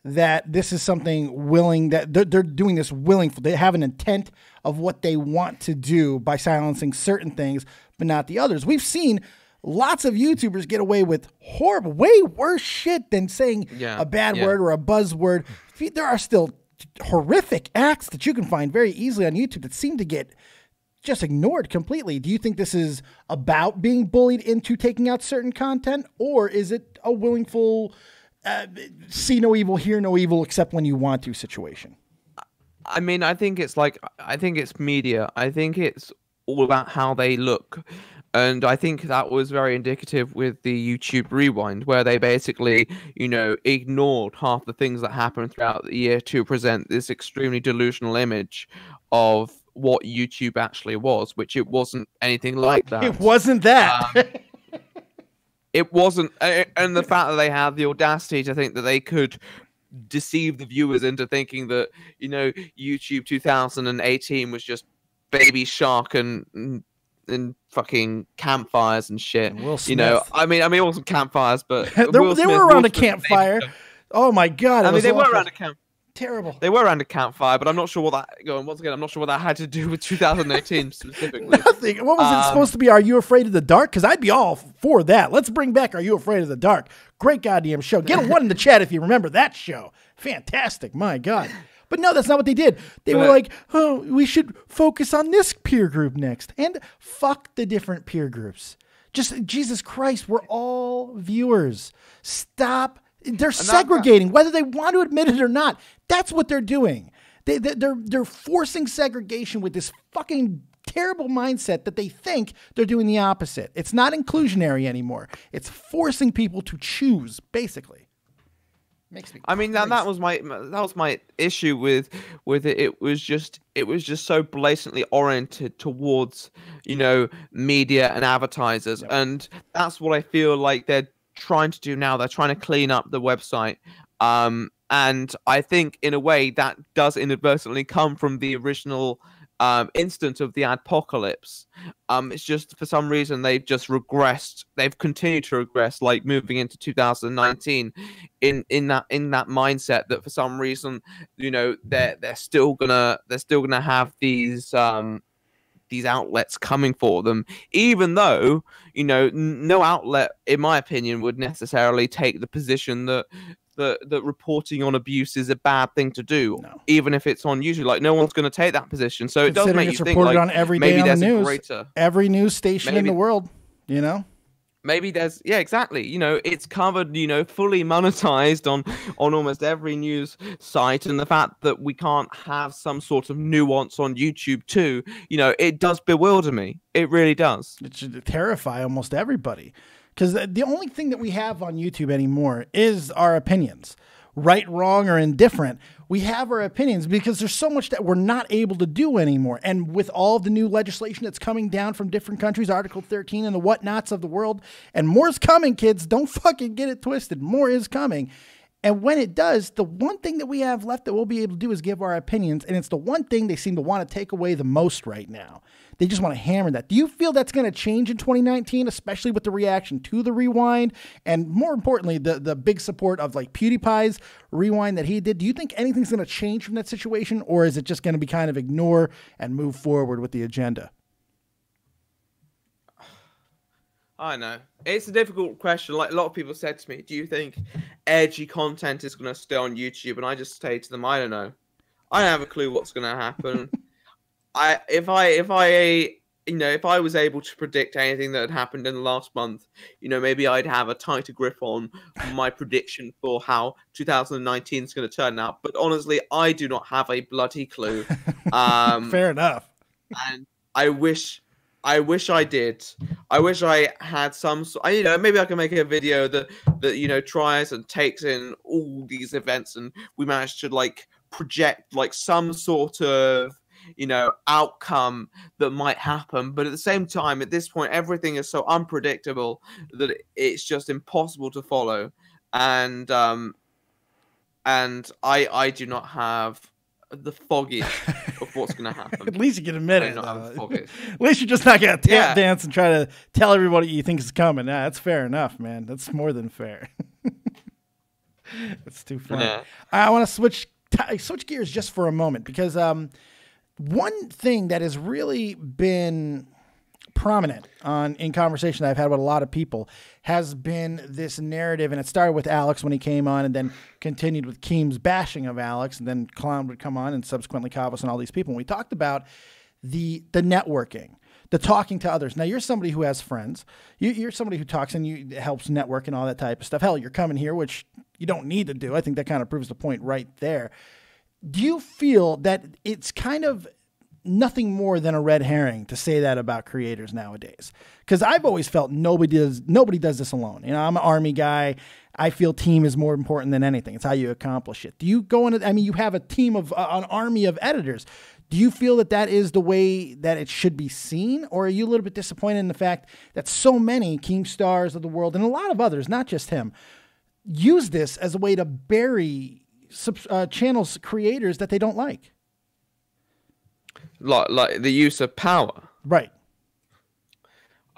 that this is something willing, that they're doing this willing, they have an intent of what they want to do by silencing certain things, but not the others? We've seen lots of YouTubers get away with horrible, way worse shit than saying a bad word or a buzzword. There are still horrific acts that you can find very easily on YouTube that seem to get just ignored completely. Do you think this is about being bullied into taking out certain content, or is it a willful see no evil, hear no evil, except when you want to situation? I mean, I think it's media. I think it's all about how they look. And I think that was very indicative with the YouTube Rewind, where they basically, you know, ignored half the things that happened throughout the year to present this extremely delusional image of what YouTube actually was, which it wasn't anything like that. It wasn't that. It wasn't, and the fact that they had the audacity to think that they could deceive the viewers into thinking that, you know, YouTube 2018 was just Baby Shark and fucking campfires and shit. And Will Smith. You know, I mean, it wasn't campfires, but they were around a campfire. Oh my god! I mean, they were around a camp. Terrible. They were around a campfire, but I'm not sure what that. Once again, I'm not sure what that had to do with 2018 specifically. Nothing. What was it supposed to be? Are You Afraid of the Dark? Because I'd be all for that. Let's bring back Are You Afraid of the Dark? Great goddamn show. Get a one in the chat if you remember that show. Fantastic. My god. But no, that's not what they did. They were like, oh, we should focus on this peer group next. And fuck the different peer groups. Just, Jesus Christ, we're all viewers. Stop. They're segregating, whether they want to admit it or not. That's what they're doing. They're forcing segregation with this fucking terrible mindset that they think they're doing the opposite. It's not inclusionary anymore. It's forcing people to choose, basically. Makes me crazy. I mean, that was my issue with it. It was just so blatantly oriented towards, you know, media and advertisers, and that's what I feel like they're trying to do now. They're trying to clean up the website, and I think in a way that does inadvertently come from the original instance of the adpocalypse. It's just for some reason they've just regressed. They've continued to regress, like moving into 2019, in that mindset that for some reason, you know, they're still gonna have these outlets coming for them, even though, you know, no outlet, in my opinion, would necessarily take the position that reporting on abuse is a bad thing to do, even if it's on YouTube. Like, no one's going to take that position. So it does make you think, like, on every day maybe on there's the news, a greater, every news station in the world, you know. Maybe there's, yeah, exactly. You know, it's covered, you know, fully monetized on almost every news site. And the fact that we can't have some sort of nuance on YouTube too, you know, it does bewilder me. It really does. It should terrify almost everybody. Because the only thing that we have on YouTube anymore is our opinions. Right, wrong, or indifferent. We have our opinions because there's so much that we're not able to do anymore. And with all the new legislation that's coming down from different countries, Article 13 and the whatnots of the world, and more is coming, kids. Don't fucking get it twisted. More is coming. And when it does, the one thing that we have left that we'll be able to do is give our opinions. And it's the one thing they seem to want to take away the most right now. They just want to hammer that. Do you feel that's going to change in 2019, especially with the reaction to the rewind? And more importantly, the big support of like PewDiePie's rewind that he did. Do you think anything's going to change from that situation? Or is it just going to be kind of ignore and move forward with the agenda? I know. It's a difficult question. Like a lot of people said to me, do you think edgy content is going to stay on YouTube? And I just say to them, I don't know. I don't have a clue what's going to happen. If I was able to predict anything that had happened in the last month, maybe I'd have a tighter grip on my prediction for how 2019 is going to turn out. But honestly, I do not have a bloody clue. Fair enough. And I wish I did. I wish I had some. Maybe I can make a video that tries and takes in all these events, and we manage to like project like some sort of outcome that might happen. But at the same time, at this point, everything is so unpredictable that it's just impossible to follow. And I do not have the foggiest of what's going to happen. At least you can admit it. At least you're just not going to tap dance and try to tell everybody you think is coming. Nah, that's fair enough, man. That's more than fair. It's too funny. Yeah. I want to switch gears just for a moment because one thing that has really been prominent in conversation that I've had with a lot of people has been this narrative, and it started with Alex when he came on and then continued with Keem's bashing of Alex, and then Clown would come on and subsequently Kavos and all these people. And we talked about the networking, the talking to others. Now, you're somebody who has friends. You're somebody who talks and you helps network and all that type of stuff. Hell, you're coming here, which you don't need to do. I think that kind of proves the point right there. Do you feel that it's kind of nothing more than a red herring to say that about creators nowadays? Because I've always felt nobody does this alone. I'm an Army guy. I feel team is more important than anything. It's how you accomplish it. Do you go into? I mean, you have a team of an army of editors. Do you feel that is the way that it should be seen, or are you a little bit disappointed in the fact that so many Keemstars of the world and a lot of others, not just him, use this as a way to bury channels creators that they don't like? Like the use of power, right?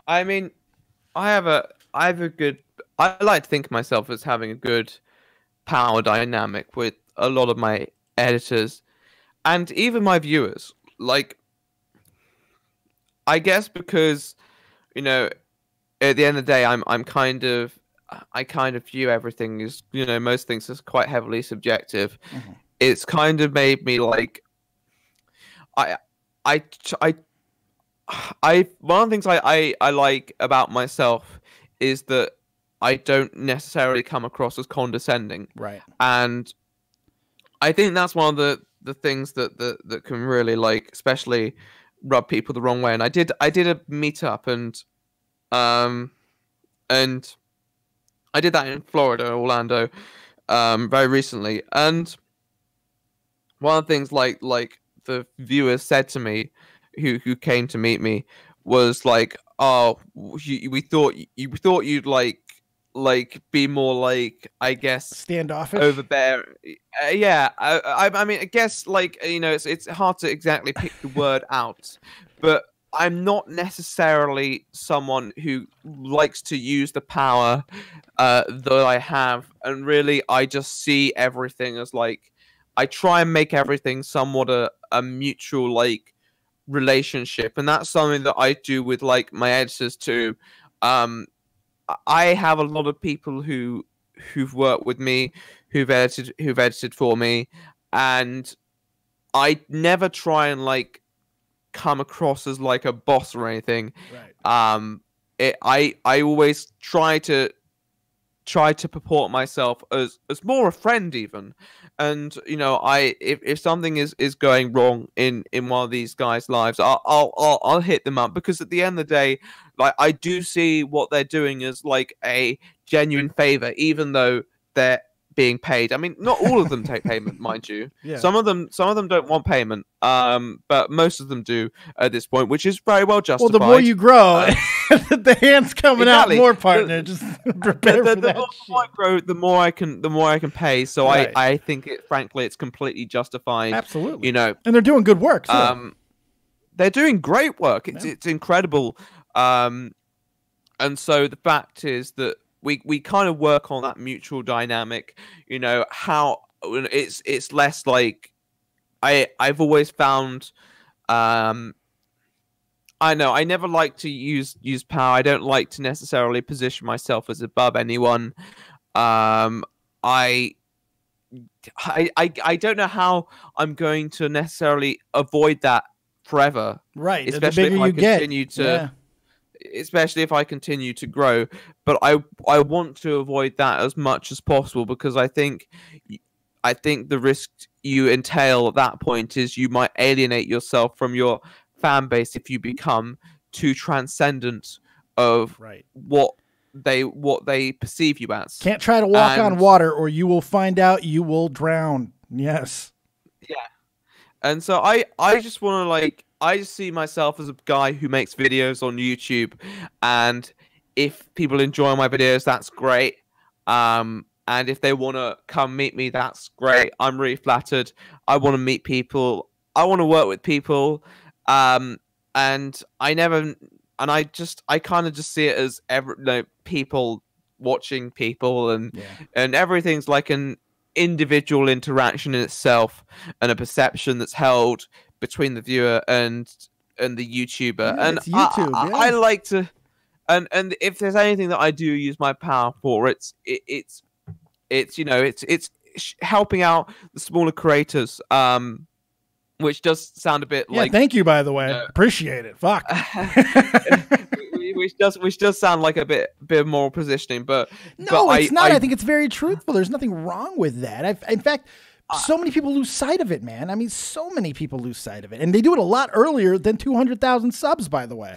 I mean, I like to think of myself as having a good power dynamic with a lot of my editors and even my viewers. Like, I guess because at the end of the day, I kind of view everything as most things as quite heavily subjective. Mm-hmm. It's kind of made me like. One of the things I like about myself is that I don't necessarily come across as condescending. Right. And I think that's one of the things that can really like especially rub people the wrong way. And I did a meetup and I did that in Florida, Orlando, very recently. And one of the things like the viewers said to me who came to meet me was like, oh, we thought you'd like be more like, I guess, standoffish, overbearing. Yeah, I mean, I guess like it's hard to exactly pick the word out, but I'm not necessarily someone who likes to use the power that I have, and really I just see everything as like I try and make everything somewhat a mutual like relationship, and that's something that I do with like my editors too. I have a lot of people who've worked with me, who've edited for me, and I never try and like come across as like a boss or anything. Right. I always try to purport myself as more a friend even. And if something is going wrong in one of these guys' lives, I'll hit them up, because at the end of the day, like I do see what they're doing as like a genuine favor, even though being paid. I mean, not all of them take payment, mind you. Yeah. Some of them don't want payment. But most of them do at this point, which is very well justified. Well, the more you grow, the hand's coming out more, partner. Just prepare for that. The more I grow, the more I can pay. So Right. I think frankly, it's completely justified. Absolutely. You know, and they're doing good work too. They're doing great work. It's incredible. And so the fact is that we kind of work on that mutual dynamic, you know, how it's less like I've always found I know I never like to use power. I don't like to necessarily position myself as above anyone. I don't know how I'm going to necessarily avoid that forever. Right. Especially if I continue to Yeah. Especially if I continue to grow, but I want to avoid that as much as possible, because I think the risk you entail at that point is you might alienate yourself from your fan base if you become too transcendent of what they perceive you as. Can't try to walk on water, or you will find out you will drown. Yes. Yeah. And so I just want to I just see myself as a guy who makes videos on YouTube, and if people enjoy my videos, that's great. And if they want to come meet me, that's great. I'm really flattered. I want to meet people. I want to work with people. And I kind of just see it as people watching people, and everything's like an individual interaction in itself, and a perception that's held between the viewer and the YouTuber. Yeah, and it's YouTube, I like to, and if there's anything that I do use my power for, it's helping out the smaller creators, which does sound a bit like, thank you, by the way. Appreciate it. Fuck. which does sound like a bit more positioning, but no, it's not. I think it's very truthful. There's nothing wrong with that. In fact, so many people lose sight of it, man. I mean, so many people lose sight of it, and they do it a lot earlier than 200,000 subs, by the way.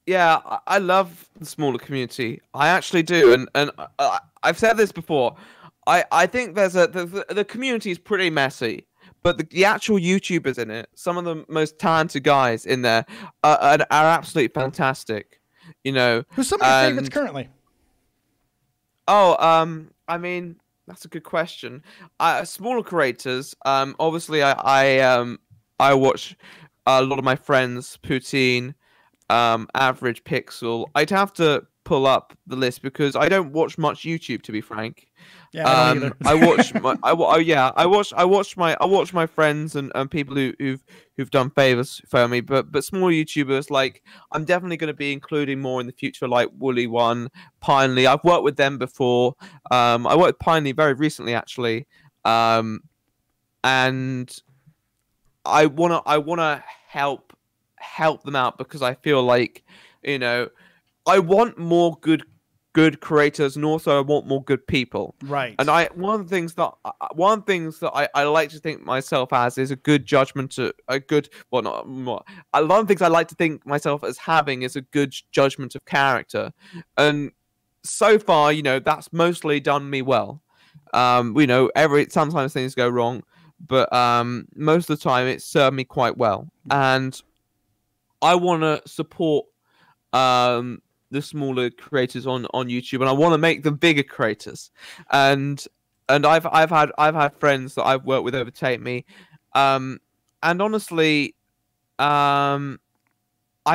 Yeah, I love the smaller community. I actually do, and I've said this before. I think the community is pretty messy, but the actual YouTubers in it, some of the most talented guys in there, are absolutely fantastic. You know, who's some of your favorites currently? Oh, I mean, that's a good question. Smaller creators. Obviously, I watch a lot of my friends, Poutine, Average Pixel. I'd have to pull up the list because I don't watch much YouTube, to be frank. Yeah, I watch my friends and people who've done favors for me, but small YouTubers, like, I'm definitely going to be including more in the future, like Woolly One, Pinely. I've worked with them before. I worked with Pinely very recently, actually, and I wanna help them out because I feel like, you know, I want more good creators, and also I want more good people. Right. And one of the things that I like to think myself as is a good judgment to a good a lot of things I like to think myself as having is a good judgment of character. And so far, you know, that's mostly done me well. You know, sometimes things go wrong, but most of the time it's served me quite well. And I want to support the smaller creators on YouTube, and I want to make them bigger creators. And I've had friends that I've worked with overtake me, and honestly, I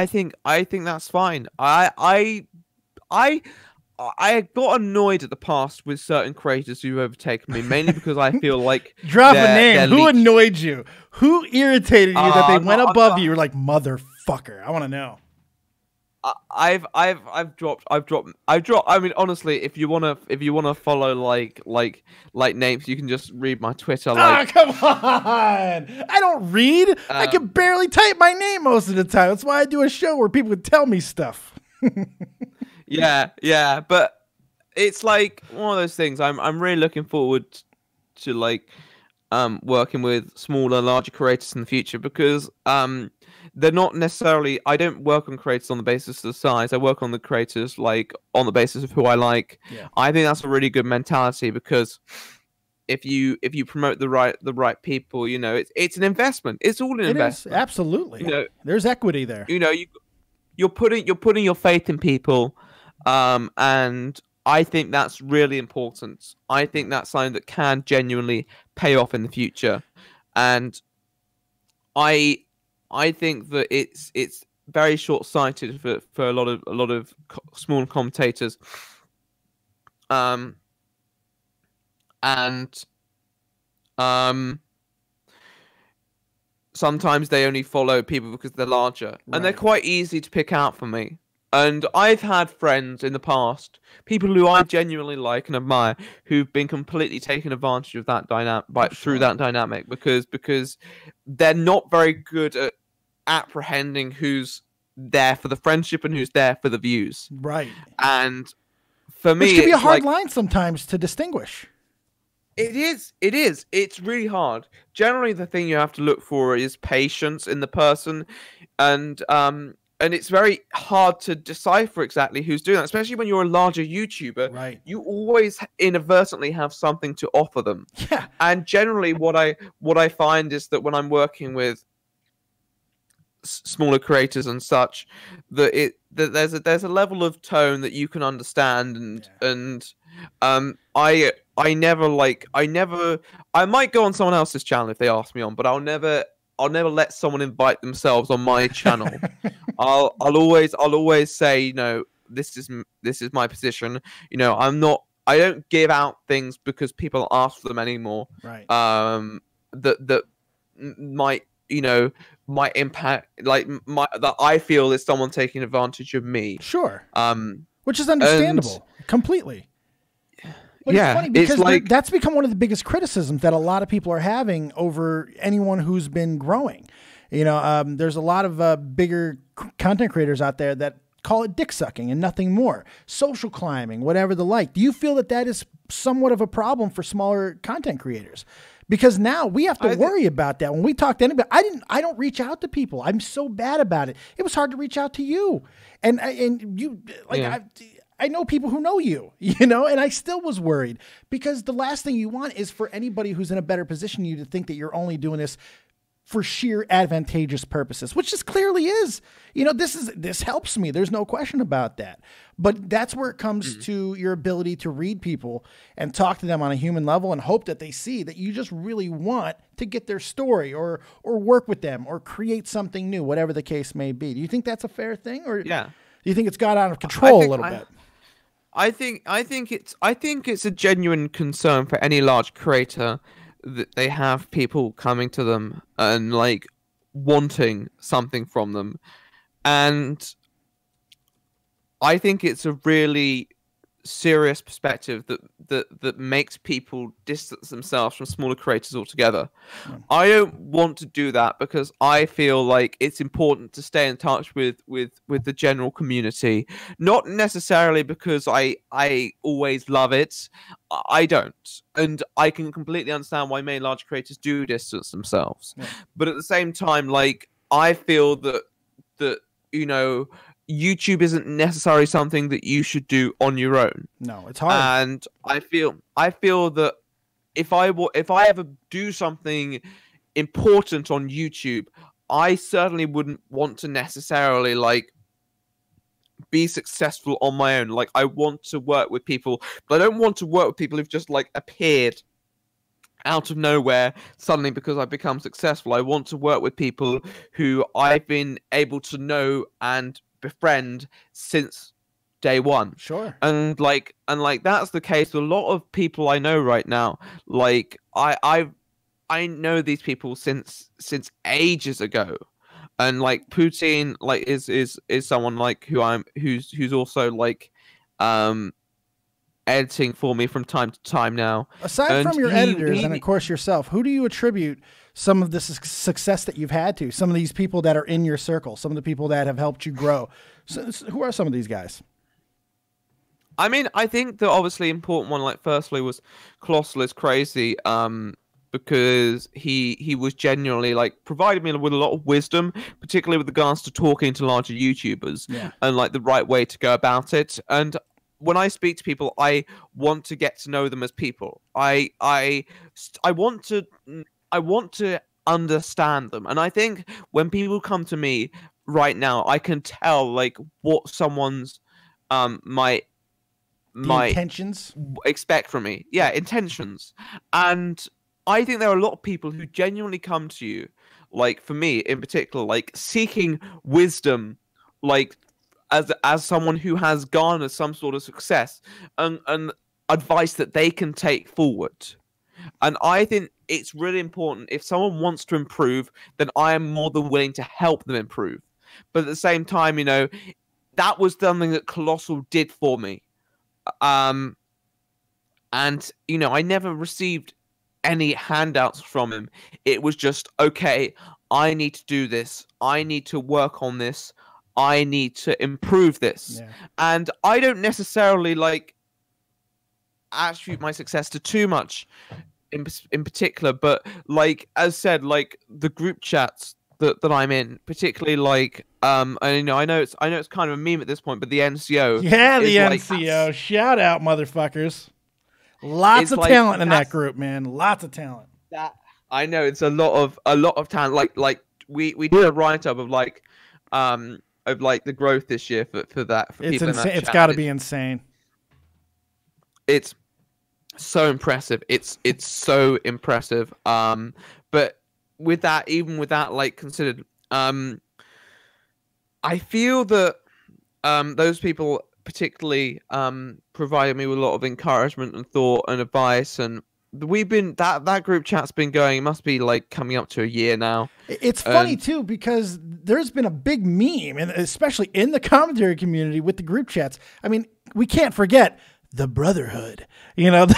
think that's fine. I got annoyed at the past with certain creators who overtaken me, mainly because I feel like drop a name. Who annoyed you? Who irritated you that they went above you? You're like, motherfucker. I want to know. I've dropped. I mean, honestly, if you wanna follow like names, you can just read my Twitter. Like, come on! I don't read. I can barely type my name most of the time. That's why I do a show where people would tell me stuff. yeah, but it's like one of those things. I'm really looking forward to, like, working with smaller, larger creators in the future, because they're not necessarily. I don't work on creators on the basis of size. I work on the creators like on the basis of who I like. Yeah. I think that's a really good mentality, because if you promote the right people, you know, it's an investment. It's all an investment. Absolutely. You know, there's equity there. You know, you're putting your faith in people, and I think that's really important. I think that's something that can genuinely pay off in the future, and I think that it's very short-sighted for a lot of small commentators, and sometimes they only follow people because they're larger, and they're quite easy to pick out for me. And I've had friends in the past, people who I genuinely like and admire, who've been completely taken advantage of that dynamic through that dynamic, because they're not very good at apprehending who's there for the friendship and who's there for the views. Right. And for me, which can be a hard line sometimes to distinguish. It is. It's really hard. Generally, the thing you have to look for is patience in the person, and it's very hard to decipher exactly who's doing that, especially when you're a larger YouTuber. Right. You always inadvertently have something to offer them. Yeah. And generally, what I find is that when I'm working with smaller creators and such, that there's a level of tone that you can understand, and I might go on someone else's channel if they ask me on, but I'll never let someone invite themselves on my channel. I'll always say, you know, this is my position. You know, I don't give out things because people ask for them anymore. Right. That might impact, like, that I feel is someone taking advantage of me. Sure. Which is understandable completely. But it's funny because that's become one of the biggest criticisms that a lot of people are having over anyone who's been growing. You know, there's a lot of bigger content creators out there that call it dick sucking and nothing more. Social climbing, whatever the like. Do you feel that that is somewhat of a problem for smaller content creators? Because now we have to worry about that. When we talk to anybody, I don't reach out to people. I'm so bad about it. It was hard to reach out to you, and you like. Yeah. I know people who know you, you know, and I still was worried, because the last thing you want is for anybody who's in a better position than you to think that you're only doing this for sheer advantageous purposes, which this clearly is. You know, this helps me. There's no question about that. But that's where it comes to your ability to read people and talk to them on a human level and hope that they see that you just really want to get their story or work with them or create something new, whatever the case may be. Do you think that's a fair thing, or do you think it's got out of control a little bit? I think it's a genuine concern for any large creator that they have people coming to them and like wanting something from them, and I think it's a really serious perspective that makes people distance themselves from smaller creators altogether. I don't want to do that, because I feel like it's important to stay in touch with the general community, not necessarily because I always love it. I don't, and I can completely understand why many large creators do distance themselves. But at the same time, like, I feel that you know, YouTube isn't necessarily something that you should do on your own. No, it's hard. And I feel that if I ever do something important on YouTube, I certainly wouldn't want to necessarily like be successful on my own. Like, I want to work with people, but I don't want to work with people who've just like appeared out of nowhere suddenly because I've become successful. I want to work with people who I've been able to know and befriend since day one. Sure. And that's the case with a lot of people I know right now. Like, I know these people since ages ago, and like Poutine like is someone like who's also like editing for me from time to time now. Aside from your editors and of course yourself, who do you attribute some of the success that you've had to? Some of these people that are in your circle, some of the people that have helped you grow. So who are some of these guys? I mean, I think the obviously important one, like, firstly was Colossal is Crazy. because he was genuinely like provided me with a lot of wisdom, particularly with regards to talking to larger YouTubers and like the right way to go about it. And when I speak to people, I want to get to know them as people. I want to understand them. And I think when people come to me right now, I can tell like what someone's might intentions expect from me. Yeah, intentions. And I think there are a lot of people who genuinely come to you, like for me in particular, like seeking wisdom, like as someone who has garnered some sort of success and advice that they can take forward. And I think it's really important, if someone wants to improve, then I am more than willing to help them improve. But at the same time, you know, that was something that Colossal did for me. And, you know, I never received any handouts from him. It was just, okay, I need to do this. I need to work on this. I need to improve this. Yeah. And I don't necessarily like attribute my success to too much in particular, but like as said, like the group chats that I'm in, particularly like and, you know, I know it's kind of a meme at this point, but the NCO, the NCO, like, shout out motherfuckers, lots of like, talent in that group, man, lots of talent. That I know, it's a lot of talent. Like we did a write up of like the growth this year for that. For it's people insane. In that it's chat. Got to be insane. It's so impressive. It's so impressive. But with that, even with that, like considered, I feel that those people particularly provided me with a lot of encouragement and thought and advice, and we've been that group chat's been going. It must be like coming up to a year now. It's funny too, because there's been a big meme, and especially in the commentary community with the group chats. I mean, we can't forget the Brotherhood, you know. The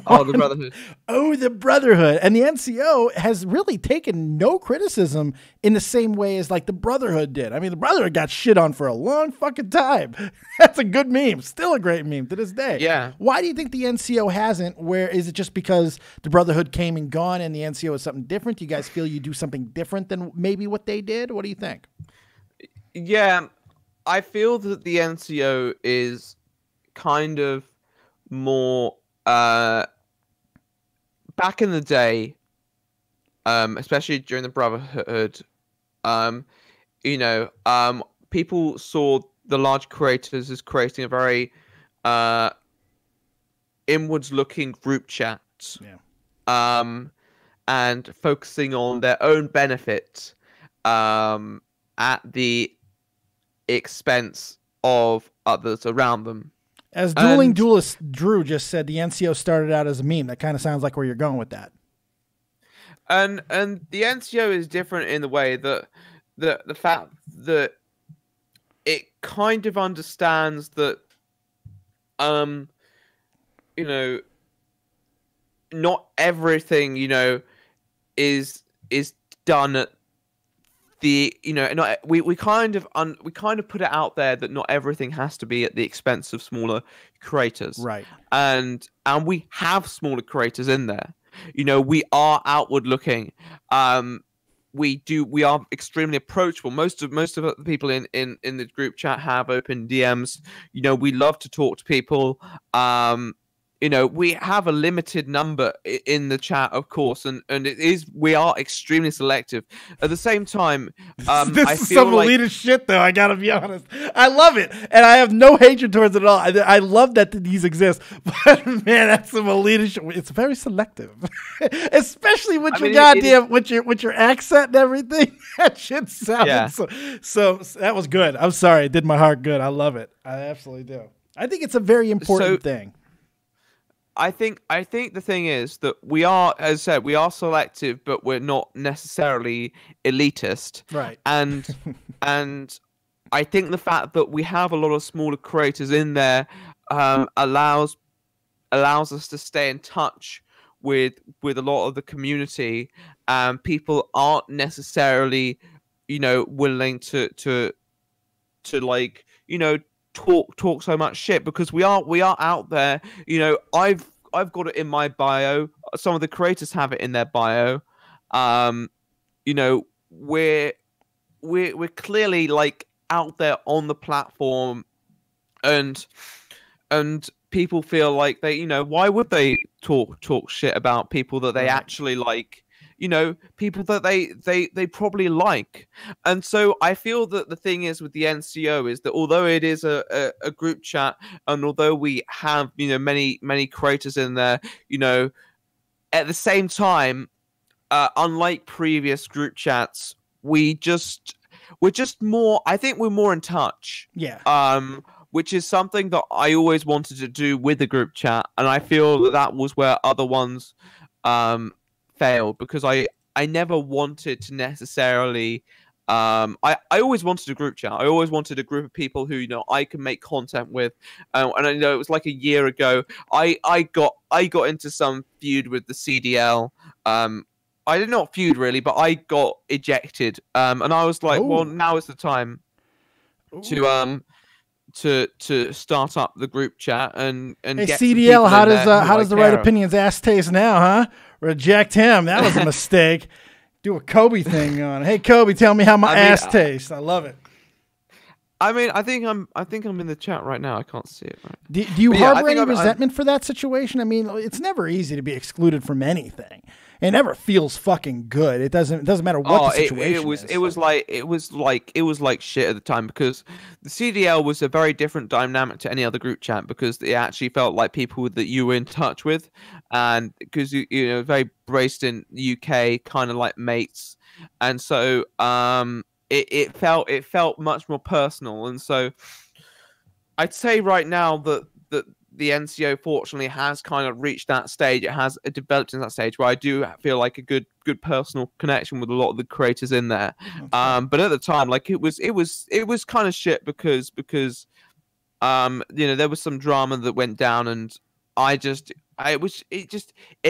Brotherhood. Oh, the Brotherhood. And the NCO has really taken no criticism in the same way as like the Brotherhood did. I mean, the Brotherhood got shit on for a long fucking time. That's a good meme. Still a great meme to this day. Yeah. Why do you think the NCO hasn't? Where is it just because the Brotherhood came and gone and the NCO is something different? Do you guys feel you do something different than maybe what they did? What do you think? Yeah, I feel that the NCO is kind of more back in the day, especially during the Brotherhood, you know, people saw the large creators as creating a very inwards looking group chat, and focusing on their own benefit at the expense of others around them. As Dueling Duelist Drew just said, the NCO started out as a meme. That kind of sounds like where you're going with that. And the NCO is different in the way that the fact that it kind of understands that, you know, not everything, you know, is done at the, you know, not, we kind of put it out there that not everything has to be at the expense of smaller creators, right? And we have smaller creators in there. You know, we are outward looking. We are extremely approachable. Most of the people in the group chat have open DMs. You know, we love to talk to people. You know, we have a limited number in the chat, of course, and we are extremely selective. At the same time, this is some elitist shit, though. I gotta be honest. I love it, and I have no hatred towards it at all. I love that these exist, but man, that's some elitist shit. It's very selective, especially with your goddamn with your accent and everything. That shit sounded so. That was good. I'm sorry, it did my heart good. I love it. I absolutely do. I think it's a very important thing. I think the thing is that we are, as I said, we are selective, but we're not necessarily elitist. Right. And I think the fact that we have a lot of smaller creators in there allows us to stay in touch with a lot of the community. People aren't necessarily, you know, willing to like, you know, talk so much shit, because we are out there. You know, I've got it in my bio. some of the creators have it in their bio. You know, we're clearly like out there on the platform, and people feel like they, you know, why would they talk shit about people that they actually like, you know, people that they probably like. And so I feel that the thing is with the NCO is that although it is a group chat, and although we have, you know, many creators in there, you know, at the same time, unlike previous group chats, we're just more, I think we're more in touch. Yeah. Which is something that I always wanted to do with the group chat, and I feel that was where other ones failed, because I never wanted to necessarily I always wanted a group chat. I always wanted a group of people who, you know, I can make content with, and I know it was like a year ago I got into some feud with the CDL. I did not feud really, but I got ejected, and I was like, well, now is the time to start up the group chat and hey, get CDL, how does the Right Opinions ass taste now, huh? Reject him. That was a mistake. Do a Kobe thing on. Hey Kobe, tell me how my ass tastes. I love it. I mean, I think I'm in the chat right now. I can't see it. Right. Do you harbor any resentment for that situation? I mean, it's never easy to be excluded from anything. It never feels fucking good. It doesn't matter what the situation is. It was like shit at the time, because the CDL was a very different dynamic to any other group chat, because it actually felt like people that you were in touch with, and because you know, very braced in the UK, kind of like mates, and so it felt much more personal. And so I'd say right now that the NCO fortunately has kind of reached that stage. It has developed in that stage where I do feel like a good personal connection with a lot of the creators in there. But at the time, like it was kind of shit because you know, there was some drama that went down, and it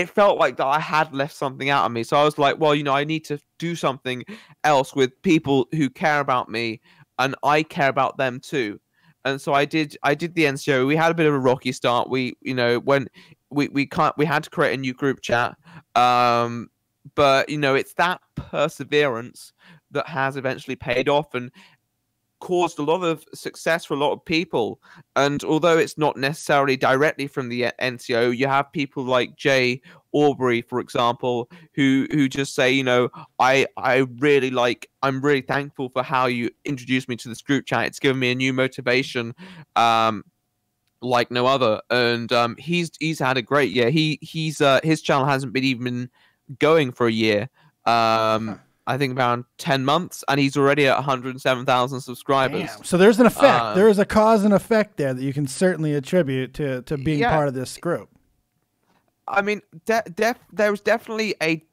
felt like that I had left something out of me. So I was like, well, you know, I need to do something else with people who care about me, and I care about them too. And so I did the NCO. We had a bit of a rocky start. We, you know, when we had to create a new group chat. But you know, it's that perseverance that has eventually paid off and caused a lot of success for a lot of people. And although it's not necessarily directly from the NCO, you have people like Jay Aubrey, for example, who just say, you know, I'm really thankful for how you introduced me to this group chat. It's given me a new motivation like no other. And he's had a great year. His channel hasn't been even going for a year. I think around 10 months, and he's already at 107,000 subscribers. Damn. So there's an effect. There is a cause and effect there that you can certainly attribute to being part of this group. I mean, there was definitely a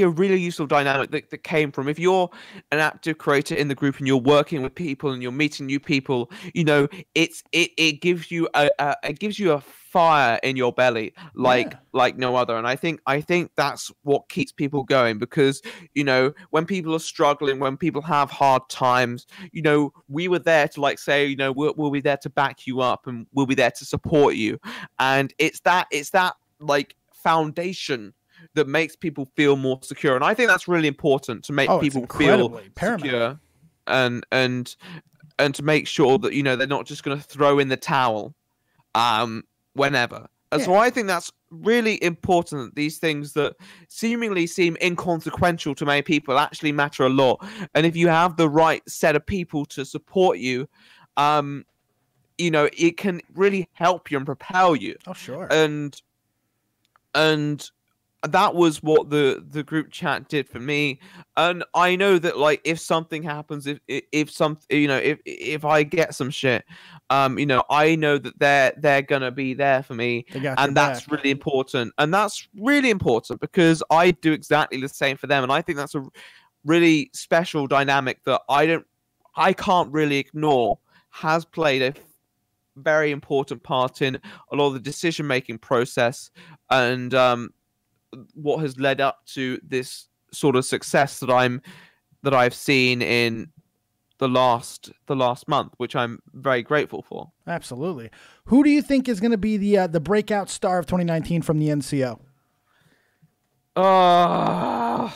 really useful dynamic that came from, if you're an active creator in the group and you're working with people and you're meeting new people, you know, it gives you a fire in your belly like no other. And I think that's what keeps people going, because, you know, when people are struggling, when people have hard times, you know, we were there to like say, you know, we'll be there to back you up, and we'll be there to support you. And it's that like foundation that makes people feel more secure. And I think that's really important, to make people feel secure, and to make sure that, you know, they're not just going to throw in the towel whenever. And so I think that's really important, that these things that seemingly seem inconsequential to many people actually matter a lot. And if you have the right set of people to support you, you know, it can really help you and propel you. Oh, sure. And that was what the group chat did for me. And I know that, like, if something happens, if I get some shit, you know, I know that they're gonna be there for me, and that's really important. And that's really important because I do exactly the same for them. And I think that's a really special dynamic that I can't really ignore, has played a very important part in a lot of the decision-making process, and what has led up to this sort of success that I've seen in the last month, which I'm very grateful for. Absolutely. Who do you think is going to be the breakout star of 2019 from the NCO? Oh,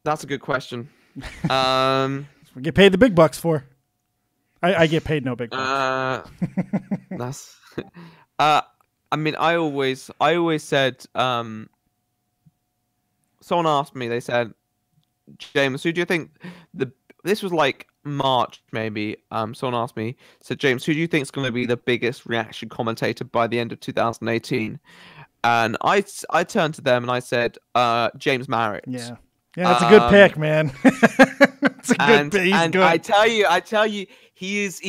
that's a good question. We get paid the big bucks for. I get paid no big bucks. That's. I mean, I always said. Someone asked me. They said, James, who do you think this was like March maybe? Someone asked me, said, James, who do you think is going to be the biggest reaction commentator by the end of 2018? And I turned to them and I said, James Marriott. Yeah, that's a good pick, man. It's a good pick. He's and good. I tell you, he's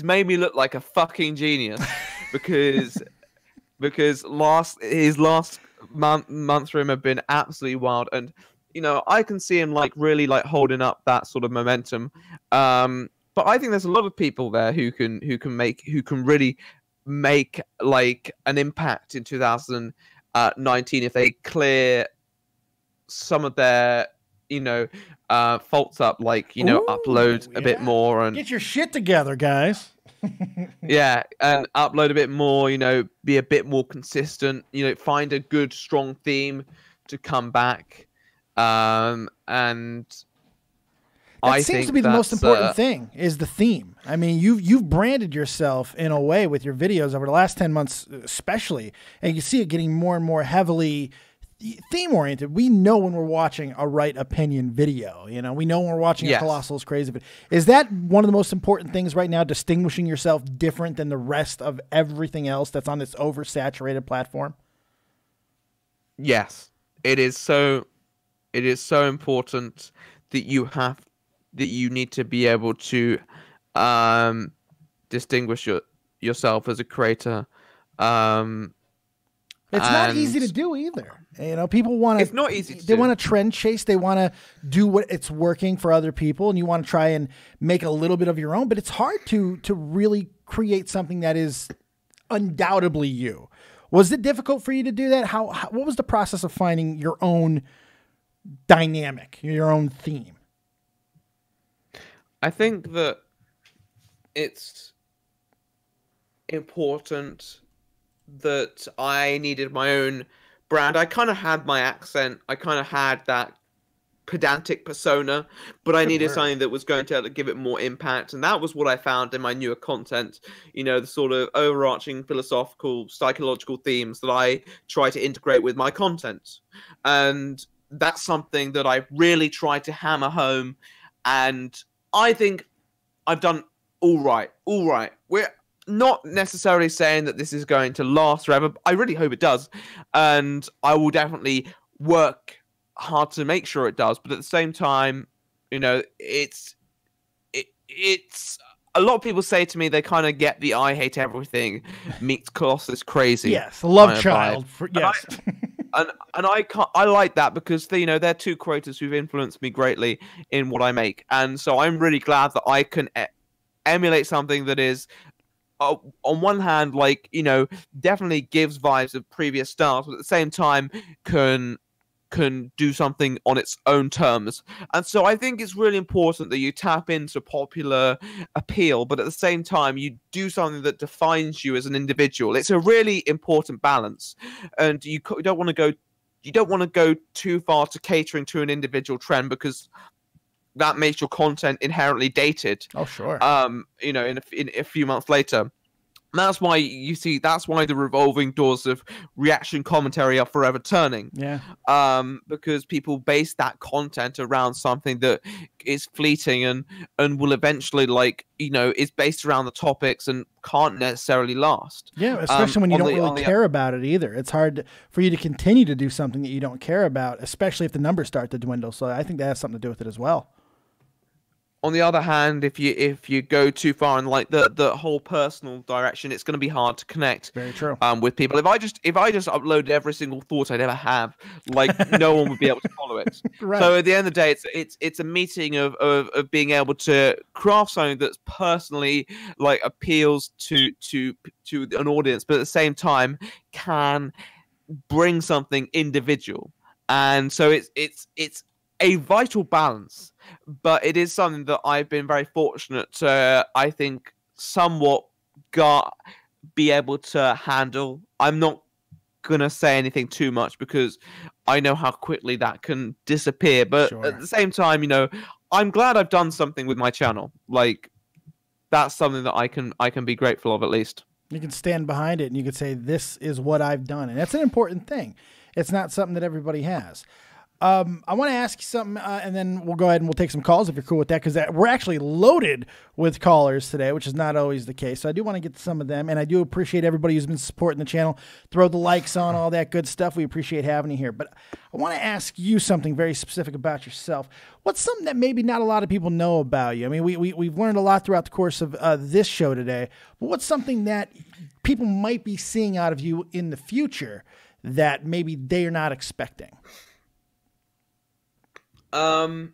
made me look like a fucking genius because his last months for him have been absolutely wild, and I can see him like really like holding up that sort of momentum. But I think there's a lot of people there who can really make like an impact in 2019 if they clear some of their faults up, like upload a bit more and get your shit together, guys. Yeah, and upload a bit more, be a bit more consistent, find a good strong theme to come back. And that seems to be the most important thing is the theme. I mean, you've branded yourself in a way with your videos over the last 10 months especially, and you see it getting more and more heavily theme oriented. We know when we're watching a right opinion video, we know when we're watching a Colossal's Crazy video. Is that one of the most important things right now, distinguishing yourself different than the rest of everything else that's on this oversaturated platform? Yes, it is so important that you need to be able to distinguish yourself as a creator. It's not easy to do either. People want to. It's not easy. They want to trend chase. They want to do what it's working for other people, and you want to try and make a little bit of your own. But it's hard to really create something that is undoubtedly you. Was it difficult for you to do that? What was the process of finding your own dynamic, your own theme? I think that it's important that I needed my own brand. I kind of had my accent. I kind of had that pedantic persona, but I needed something that was going to give it more impact. And that was what I found in my newer content, the sort of overarching philosophical, psychological themes that I try to integrate with my content. And that's something that I really tried to hammer home. And I think I've done all right. We're not necessarily saying that this is going to last forever. I really hope it does. And I will definitely work hard to make sure it does. But at the same time, it's a lot of people say to me, they kind of get the I hate everything meets Colossus Crazy. Yes, a love child. Yes. And I like that because they're two creators who've influenced me greatly in what I make. And so I'm really glad that I can emulate something that is, on one hand, like, definitely gives vibes of previous styles, but at the same time can do something on its own terms. And so I think it's really important that you tap into popular appeal, but at the same time you do something that defines you as an individual. It's a really important balance, and you don't want to go too far to catering to an individual trend, because that makes your content inherently dated. Oh, sure. In a few months later. And that's why that's why the revolving doors of reaction commentary are forever turning. Yeah. Because people base that content around something that is fleeting and will eventually, is based around the topics and can't necessarily last. Yeah, especially when you don't really care about it either. It's hard for you to continue to do something that you don't care about, especially if the numbers start to dwindle. So I think that has something to do with it as well. On the other hand, if you go too far in the whole personal direction, it's going to be hard to connect. Very true. With people. If I just uploaded every single thought I'd ever have, no one would be able to follow it. Right. So at the end of the day, it's a meeting of being able to craft something that's personally appeals to an audience, but at the same time can bring something individual. And so it's a vital balance. But it is something that I've been very fortunate to, I think, somewhat be able to handle. I'm not gonna say anything too much because I know how quickly that can disappear. But at the same time, you know, I'm glad I've done something with my channel. Like, that's something that I can be grateful of, at least. You can stand behind it and you can say, this is what I've done. And that's an important thing. It's not something that everybody has. I want to ask you something, and then we'll go ahead and we'll take some calls if you're cool with that, because we're actually loaded with callers today, which is not always the case. So I do want to get to some of them, and I do appreciate everybody who's been supporting the channel. Throw the likes on, all that good stuff. We appreciate having you here. But I want to ask you something very specific about yourself. What's something that maybe not a lot of people know about you? I mean, we've learned a lot throughout the course of this show today, but what's something that people might be seeing out of you in the future that maybe they are not expecting? That's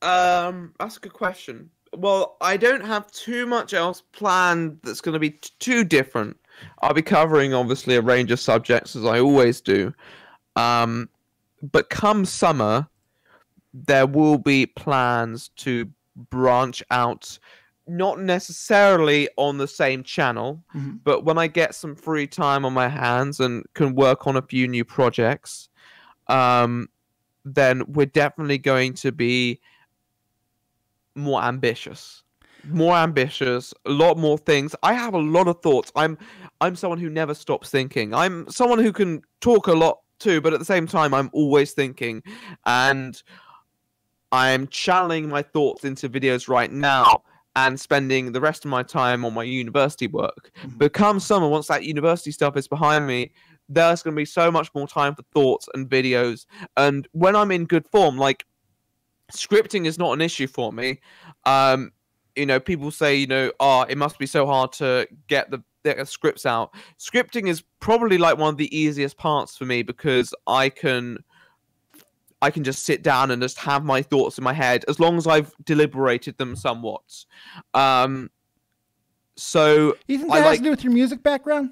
a good question. Well, I don't have too much else planned that's going to be too different. I'll be covering, obviously, a range of subjects, as I always do. But come summer, there will be plans to branch out, not necessarily on the same channel, but when I get some free time on my hands and can work on a few new projects, then we're definitely going to be more ambitious, a lot more things. I have a lot of thoughts. I'm someone who never stops thinking. I'm someone who can talk a lot too, but at the same time, I'm always thinking, and I'm channeling my thoughts into videos right now and spending the rest of my time on my university work. But come summer, once that university stuff is behind me, there's going to be so much more time for thoughts and videos. And when I'm in good form, like, scripting is not an issue for me. You know, people say, you know, it must be so hard to get the scripts out. Scripting is probably like one of the easiest parts for me because I can just sit down and just have my thoughts in my head as long as I've deliberated them somewhat. So you think that has to do with your music background?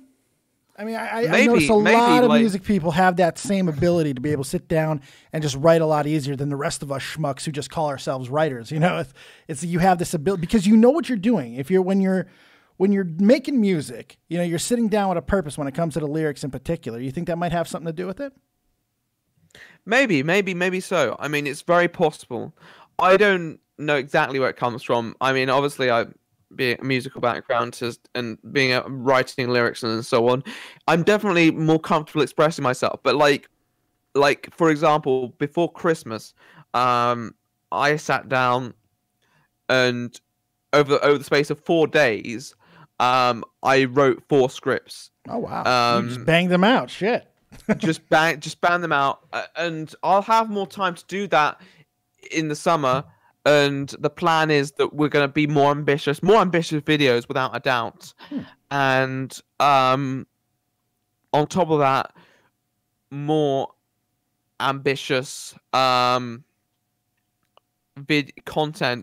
I mean, I notice a lot of music people have that same ability to be able to sit down and just write a lot easier than the rest of us schmucks who just call ourselves writers. You know, it's you have this ability because you know what you're doing. When you're making music, you know, you're sitting down with a purpose when it comes to the lyrics in particular. You think that might have something to do with it? Maybe so. I mean, it's very possible. I don't know exactly where it comes from. I mean, obviously, being a musical background and being writing lyrics and so on, I'm definitely more comfortable expressing myself. But like for example, before Christmas, I sat down and over the space of 4 days, I wrote 4 scripts. Oh wow! You just banged them out. Shit. just bang them out, and I'll have more time to do that in the summer. And the plan is that we're going to be more ambitious videos without a doubt. And on top of that, more ambitious content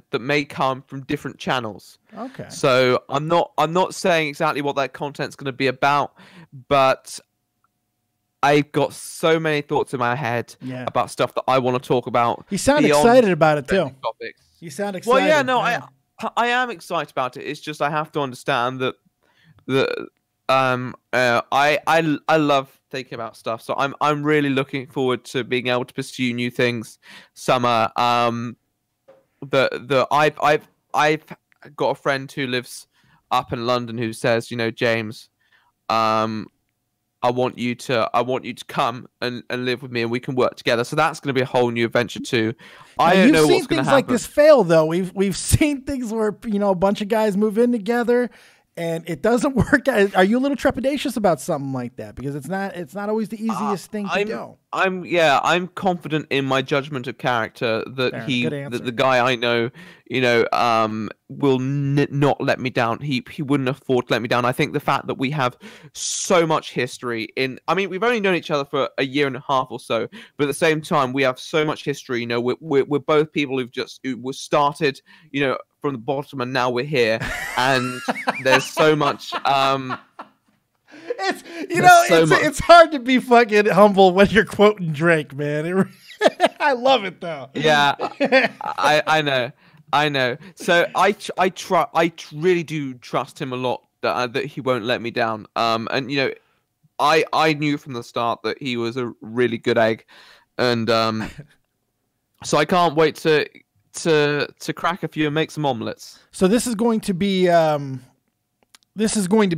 that may come from different channels. Okay. So I'm not saying exactly what that content's going to be about, but I've got so many thoughts in my head about stuff that I want to talk about. You sound excited about it too. Topics. You sound excited. Well, yeah, no, I am excited about it. It's just I have to understand that I love thinking about stuff. So I'm really looking forward to being able to pursue new things summer. I've got a friend who lives up in London who says, you know, James, I want you to come and live with me, and we can work together. So that's going to be a whole new adventure too. I don't know what's going to happen. You've seen things like this fail, though. We've seen things where, you know, a bunch of guys move in together and it doesn't work. Are you a little trepidatious about something like that? Because it's not always the easiest thing to do. I'm confident in my judgment of character that that the guy I know, you know, will not let me down. He wouldn't afford to let me down. I think the fact that we have so much history I mean, we've only known each other for a year and a half or so, but at the same time, we have so much history. You know, we're both people who were started, you know, from the bottom, and now we're here, and there's so much. It's hard to be fucking humble when you're quoting Drake, man. I love it though. Yeah, I know. So I really do trust him a lot that he won't let me down. And you know, I knew from the start that he was a really good egg, and so I can't wait to crack a few and make some omelets. So this is going to be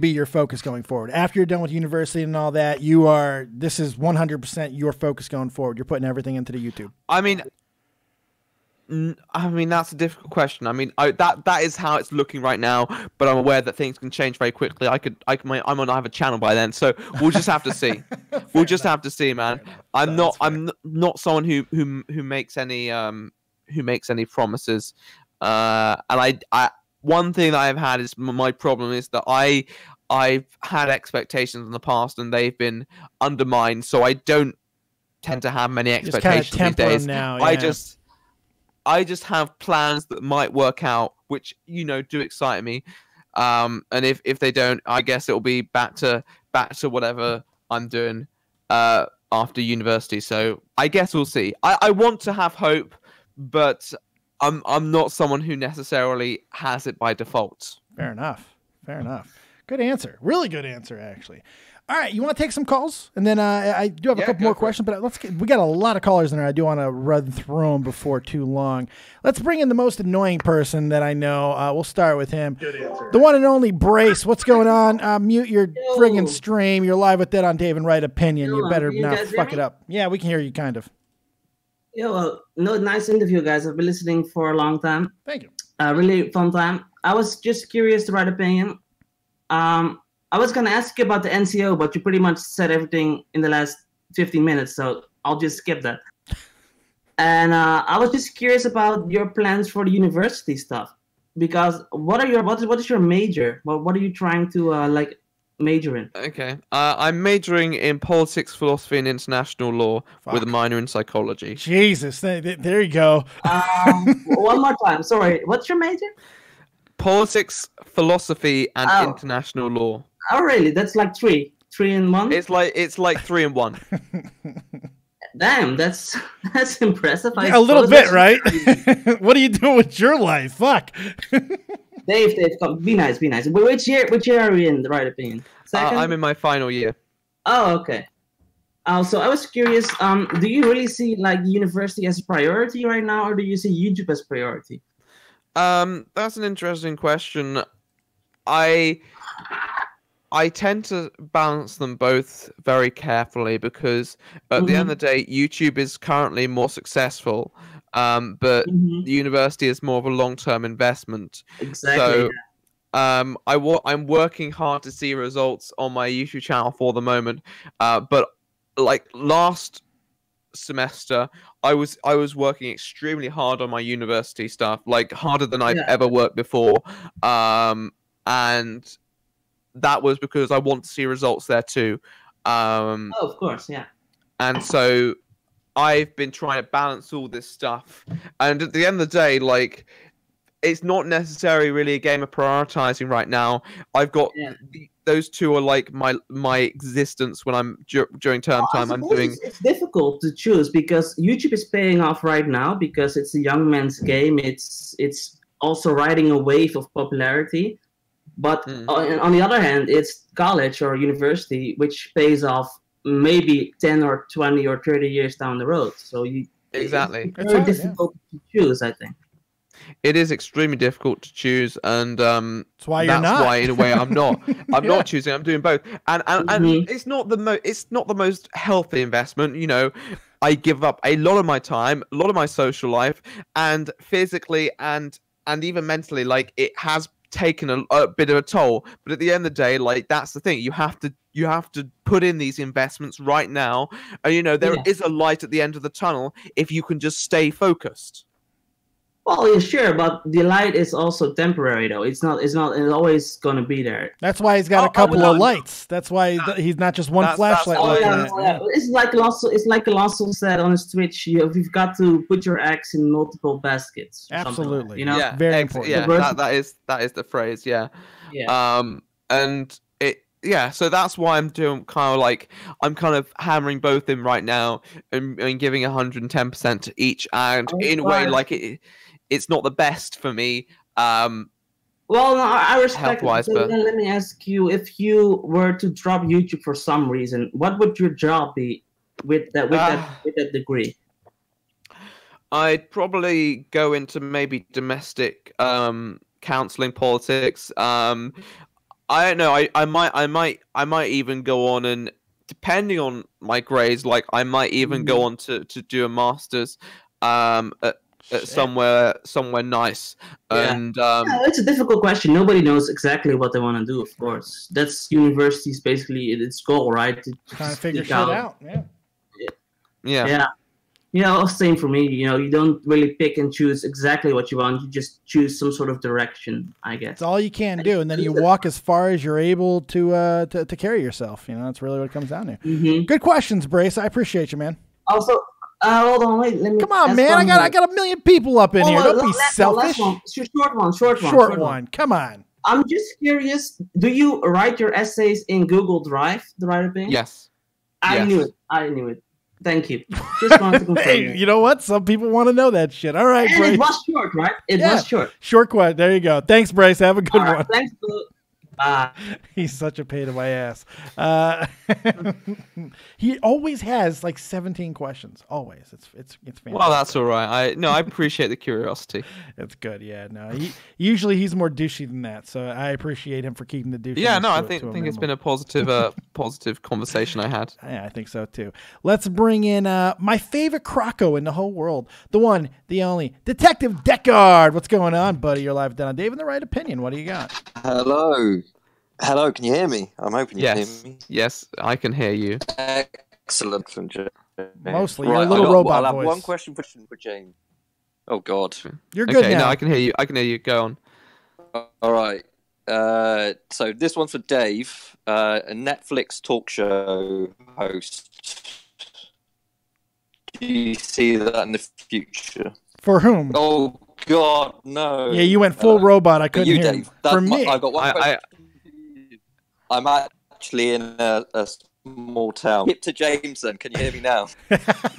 your focus going forward. After you're done with university and all that, this is 100% your focus going forward. You're putting everything into the YouTube. I mean, that's a difficult question. I mean, that is how it's looking right now. But I'm aware that things can change very quickly. I might not have a channel by then, so we'll just have to see. We'll just have to see, man. I'm not someone who makes any promises. And I one thing that I've had is my problem is that I've had expectations in the past and they've been undermined. So I don't tend to have many expectations these days. Now, yeah. I just have plans that might work out, which, you know, do excite me. And if they don't, I guess it'll be back to whatever I'm doing after university. So I guess we'll see. I want to have hope, but I'm not someone who necessarily has it by default. Fair enough. Good answer. Really good answer, actually. All right, you want to take some calls? And then I do have a couple more questions, but we got a lot of callers in there. I do want to run through them before too long. Let's bring in the most annoying person that I know. We'll start with him. Good answer. The one and only Brace. What's going on? Mute your friggin' stream. You're live with Dead on Dave and Right Opinion. You better not fuck it up. Yeah, we can hear you kind of. Yeah, well, nice interview, guys. I've been listening for a long time. Thank you. Really fun time. I was just curious, the Right Opinion. I was going to ask you about the NCO, but you pretty much said everything in the last 15 minutes, so I'll just skip that. And I was just curious about your plans for the university stuff, because what is your major? What are you trying to major in? Okay, I'm majoring in politics, philosophy, and international law with a minor in psychology. Jesus, there you go. One more time. Sorry, what's your major? Politics, philosophy, and international law. Oh, really? That's like three in one. It's like 3 in 1. Damn, that's impressive. Yeah, a little bit, right? What are you doing with your life? Fuck. Dave, come. Be nice. Which year are we in, the Right Opinion? Second? I'm in my final year. Oh, okay. So I was curious. Do you really see like university as a priority right now, or do you see YouTube as priority? That's an interesting question. I tend to balance them both very carefully because at the end of the day, YouTube is currently more successful, but the university is more of a long-term investment. Exactly. So, I'm working hard to see results on my YouTube channel for the moment. But like last semester, I was working extremely hard on my university stuff, like harder than I've ever worked before. And that was because I want to see results there too. Of course, yeah. And so I've been trying to balance all this stuff. And at the end of the day, like, it's not necessarily really a game of prioritizing right now. I've got those two are like my existence when I'm during term time. I'm doing. It's difficult to choose because YouTube is paying off right now because it's a young man's game. It's also riding a wave of popularity. But on the other hand, it's college or university, which pays off maybe 10 or 20 or 30 years down the road. So it's very difficult to choose, I think. It is extremely difficult to choose, and that's why in a way I'm not. I'm not choosing. I'm doing both, and it's not the most healthy investment. You know, I give up a lot of my time, a lot of my social life, and physically and even mentally. Like it has taken a bit of a toll, but at the end of the day, like that's the thing, you have to put in these investments right now, and you know there is a light at the end of the tunnel if you can just stay focused. Well, yeah, sure, but the light is also temporary, though. It's always going to be there. That's why he's got a couple of lights. That's why he's not just one flashlight. It's like Alonso said on his Twitch. You've got to put your eggs in multiple baskets. Absolutely, like, you know, very important. Yeah, that is the phrase. Yeah. And so that's why I'm doing I'm kind of hammering both in right now and giving 110% to each, and in a way, like it's not the best for me, Well, no, I respect Health-wise, it. but- Then let me ask you: if you were to drop YouTube for some reason, what would your job be with that degree? I'd probably go into maybe domestic counseling, politics. I don't know. I might even go on and, depending on my grades, like I might even go on to do a master's at somewhere nice. Yeah. And It's a difficult question. Nobody knows exactly what they want to do. Of course, that's university's basically its goal, right? Trying to figure speak shit out. Yeah. yeah. Yeah, same for me. You know, you don't really pick and choose exactly what you want. You just choose some sort of direction, I guess. It's all you can do, and then you walk as far as you're able to carry yourself. You know, that's really what it comes down to. Mm-hmm. Good questions, Brace. I appreciate you, man. Also, hold on, wait. Let me. Come on, man. I got a million people up in here. Don't be selfish. Short one. Come on. I'm just curious. Do you write your essays in Google Drive, the right opinion? Yes. I knew it. Thank you. Just wanted to confirm. Hey, you know what? Some people want to know that shit. All right, and Brace. it was short, right? It was short. Short question. There you go. Thanks, Brace. Have a good All right, one. thanks, Blue. Bye. He's such a pain in my ass. He always has like 17 questions. Always. It's fantastic. Well, that's all right. I appreciate the curiosity. It's good. Yeah. No. Usually he's more douchey than that, so I appreciate him for keeping the douchey. Yeah. No, I think it's been a positive conversation I had. Yeah, I think so too. Let's bring in my favorite Croco in the whole world, the one, the only, Detective Deckard. What's going on, buddy? You're live down on Dave in the Right Opinion. What do you got? Hello, can you hear me? I'm hoping you can hear me. Yes, I can hear you. Excellent from James. Mostly, you're a little robot I'll voice. have one question for James. Oh, God. You're good now. No, I can hear you. Go on. All right. So this one's for Dave, a Netflix talk show host. Do you see that in the future? For whom? Oh, God, no. Yeah, you went full robot. I couldn't you, hear Dave. him. For me. I got one question. I'm actually in a small town. Skip to James then. Can you hear me now?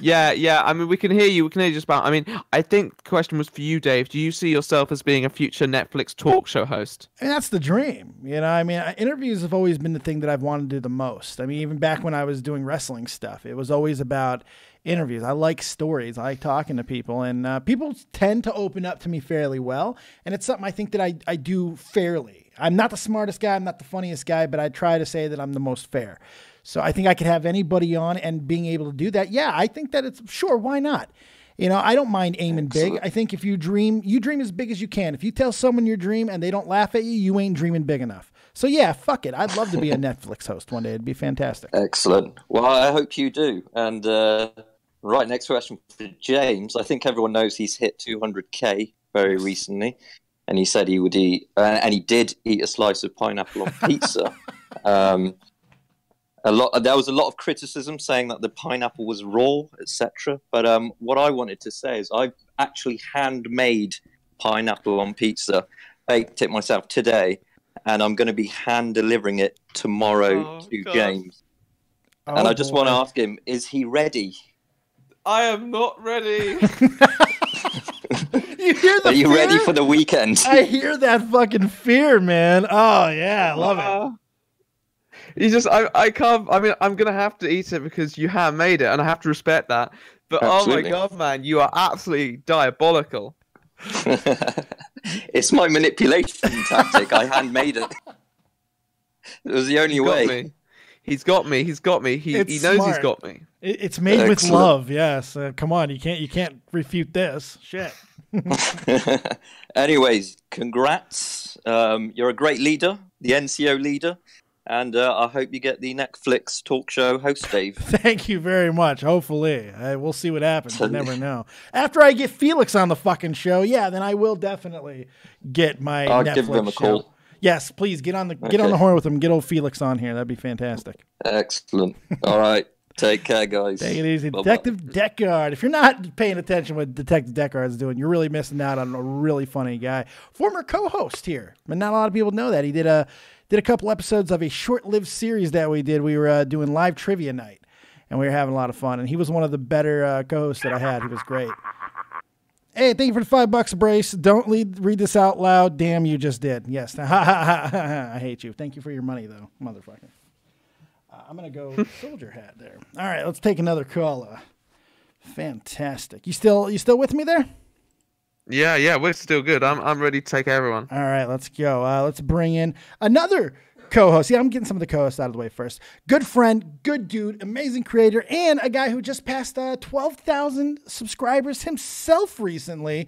Yeah. I mean, we can hear you. We can hear you just about. I mean, I think the question was for you, Dave. Do you see yourself as being a future Netflix talk show host? And that's the dream. You know, I mean, interviews have always been the thing that I've wanted to do the most. I mean, even back when I was doing wrestling stuff, it was always about interviews. I like stories. I like talking to people, and people tend to open up to me fairly well. And it's something I think that I do fairly. I'm not the smartest guy. I'm not the funniest guy, but I try to say that I'm the most fair. So I think I could have anybody on, and being able to do that. Yeah, I think that it's sure. Why not? You know, I don't mind aiming big. I think if you dream as big as you can. If you tell someone your dream and they don't laugh at you, you ain't dreaming big enough. So yeah, fuck it. I'd love to be a Netflix host one day. It'd be fantastic. Excellent. Well, I hope you do. And right, next question for James. I think everyone knows he's hit 200K very recently, and he said he would eat, and he did eat a slice of pineapple on pizza. There was a lot of criticism saying that the pineapple was raw, etc. But what I wanted to say is I've actually handmade pineapple on pizza, baked it myself today, and I'm going to be hand delivering it tomorrow to James. And I just want to ask him, is he ready? I am not ready. You hear the Are you fear? ready for the weekend? I hear that fucking fear, man. Oh yeah, I love it. You just, I can't. I mean, I'm gonna have to eat it because you handmade it, and I have to respect that. But Absolutely. Oh my god, man, you are absolutely diabolical. It's my manipulation tactic. I handmade it. It was the only way. He's got me. He knows smart. he's got me. It's made with love. Yes. Come on, you can't refute this. Shit. Anyways, congrats. You're a great leader, the NCO leader, and I hope you get the Netflix talk show host, Dave. Thank you very much. Hopefully. We'll see what happens. You never know. After I get Felix on the fucking show, yeah, then I will definitely get my I'll Netflix give him a show. call. Yes, please get on the horn with him. Get old Felix on here. That'd be fantastic. Excellent. All right. Take care, guys. Take it easy. Bye-bye. Detective Deckard. If you're not paying attention to what Detective Deckard is doing, you're really missing out on a really funny guy. Former co-host here, but not a lot of people know that. He did a couple episodes of a short-lived series that we did. We were doing live trivia night, and we were having a lot of fun. And he was one of the better co-hosts that I had. He was great. Hey, thank you for the $5 brace. Don't read this out loud. Damn, you just did. Yes. I hate you. Thank you for your money, though, motherfucker. I'm going to go soldier hat there. All right, let's take another call. Fantastic. You still with me there? Yeah, we're still good. I'm ready to take everyone. All right, let's go. Let's bring in another co-host. Yeah, I'm getting some of the co-hosts out of the way first. Good friend, good dude, amazing creator, and a guy who just passed 12,000 subscribers himself recently.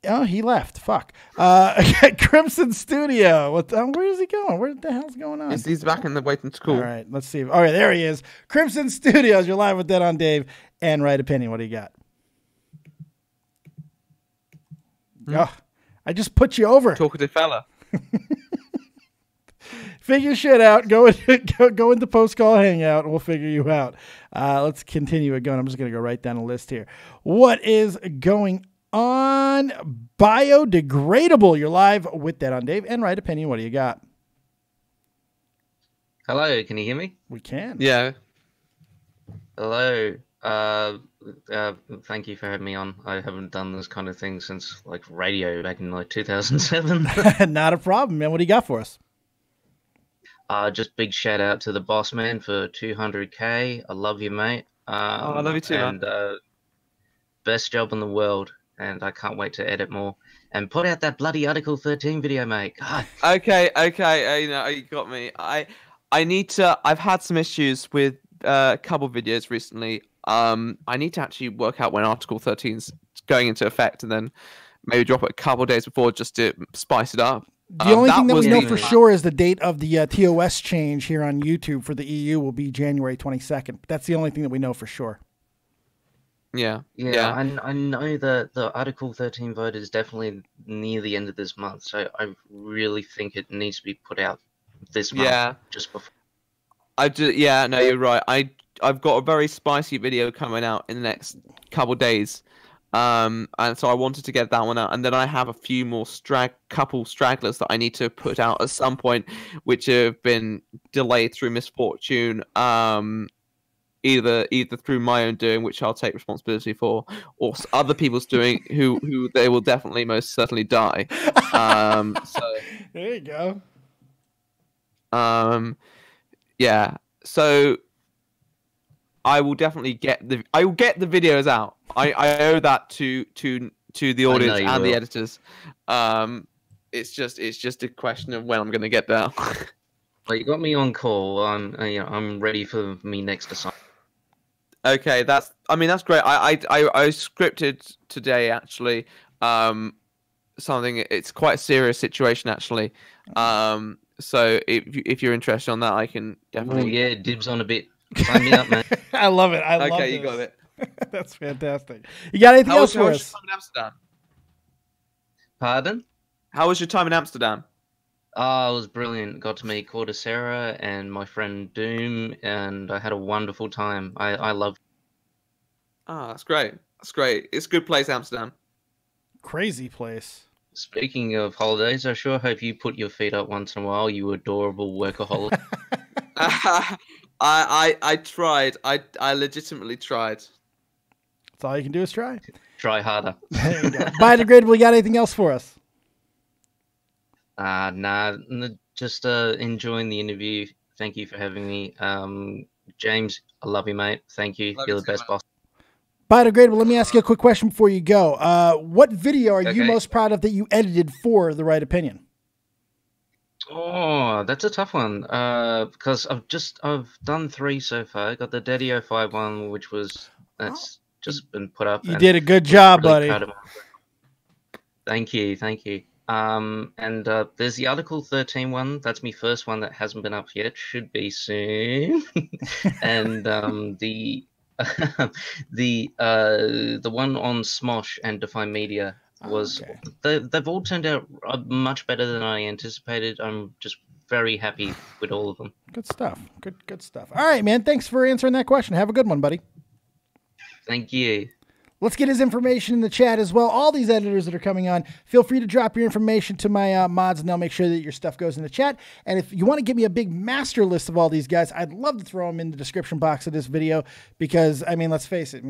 Oh, he left. Fuck. Crimson Studio. Where is he going? Where the hell's going on? He's back in the waiting school. All right, let's see. All right, there he is. Crimson Studios. You're live with Dead on Dave and Right Opinion. What do you got? Oh, I just put you over. Talkative fella. Figure shit out. Go into post call hangout, and we'll figure you out. Let's continue it going. I'm just gonna go right down the list here. What is going on? Biodegradable. You're live with Dead on Dave and Right Opinion. What do you got? Hello, can you hear me? We can. Yeah. Hello. Thank you for having me on. I haven't done this kind of thing since like radio back in like 2007. Not a problem, man. What do you got for us? Just big shout out to the boss man for 200K. I love you, mate. I love you too, and, best job in the world, and I can't wait to edit more and put out that bloody Article 13 video, mate. God. Okay. You got me. I need to. I've had some issues with a couple videos recently. I need to actually work out when Article 13's going into effect, and then maybe drop it a couple days before just to spice it up. The only thing that we know for sure is the date of the TOS change here on YouTube for the EU will be January 22nd. That's the only thing that we know for sure. Yeah. I know that the Article 13 vote is definitely near the end of this month, so I really think it needs to be put out this month. Yeah. Just before. No, you're right. I've got a very spicy video coming out in the next couple days. And so I wanted to get that one out, and then I have a few more couple stragglers that I need to put out at some point, which have been delayed through misfortune, either through my own doing, which I'll take responsibility for, or other people's doing, who they will definitely most certainly die. So there you go. Yeah. So I will definitely get the videos out. I owe that to the audience and the editors. It's just a question of when I'm going to get there. Well, you got me on call. I'm ready for me next assignment. Okay, that's great. I scripted today actually. Something. It's quite a serious situation actually. So if you're interested on that, I can definitely. Oh yeah, dibs on a bit. Sign me up, man. I love it. Okay, you got it. That's fantastic. You got anything else for us? How was your time in Amsterdam? Pardon? How was your time in Amsterdam? Oh, it was brilliant. Got to meet Cortacera and my friend Doom, and I had a wonderful time. I loved it. Ah, that's great. That's great. It's a good place, Amsterdam. Crazy place. Speaking of holidays, I sure hope you put your feet up once in a while, you adorable workaholic. I tried. I legitimately tried. That's all you can do is try. Try harder. There you go. Biodegradable, you got anything else for us? Nah, just enjoying the interview. Thank you for having me. James, I love you, mate. Thank you. You're the best boss. Biodegradable, let me ask you a quick question before you go. What video are you most proud of that you edited for The Right Opinion? Oh, that's a tough one. Because I've done 3 so far. I got the DaddyOFive one, which was just been put up. You did a good job, really buddy. Thank you. And there's the Article 13 one. That's my first one that hasn't been up yet. Should be soon. And the one on Smosh and Defy Media was they've all turned out much better than I anticipated. I'm just very happy with all of them. Good stuff. Good stuff. All right, man. Thanks for answering that question. Have a good one, buddy. Thank you. Let's get his information in the chat as well. All these editors that are coming on, feel free to drop your information to my mods, and they'll make sure that your stuff goes in the chat. And if you want to give me a big master list of all these guys, I'd love to throw them in the description box of this video because, I mean, let's face it,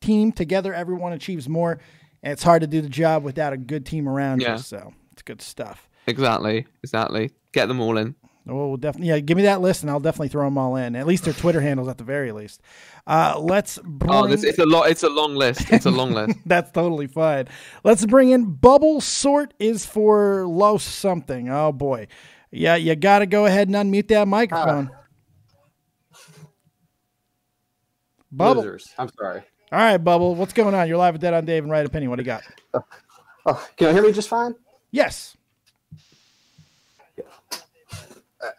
team together, everyone achieves more. and it's hard to do the job without a good team around Yeah. you. So it's good stuff. Exactly. Get them all in. Oh, we'll definitely. Yeah, give me that list, and I'll definitely throw them all in. At least their Twitter handles, at the very least. Let's bring. It's a lot. It's a long list. It's a long list. That's totally fine. Let's bring in Bubble Sort is for Los something. Oh boy, yeah, you got to go ahead and unmute that microphone. Bubble. Losers. I'm sorry. All right, Bubble, what's going on? You're live with Dead on Dave and Right Opinion. What do you got? Can you hear me just fine? Yes.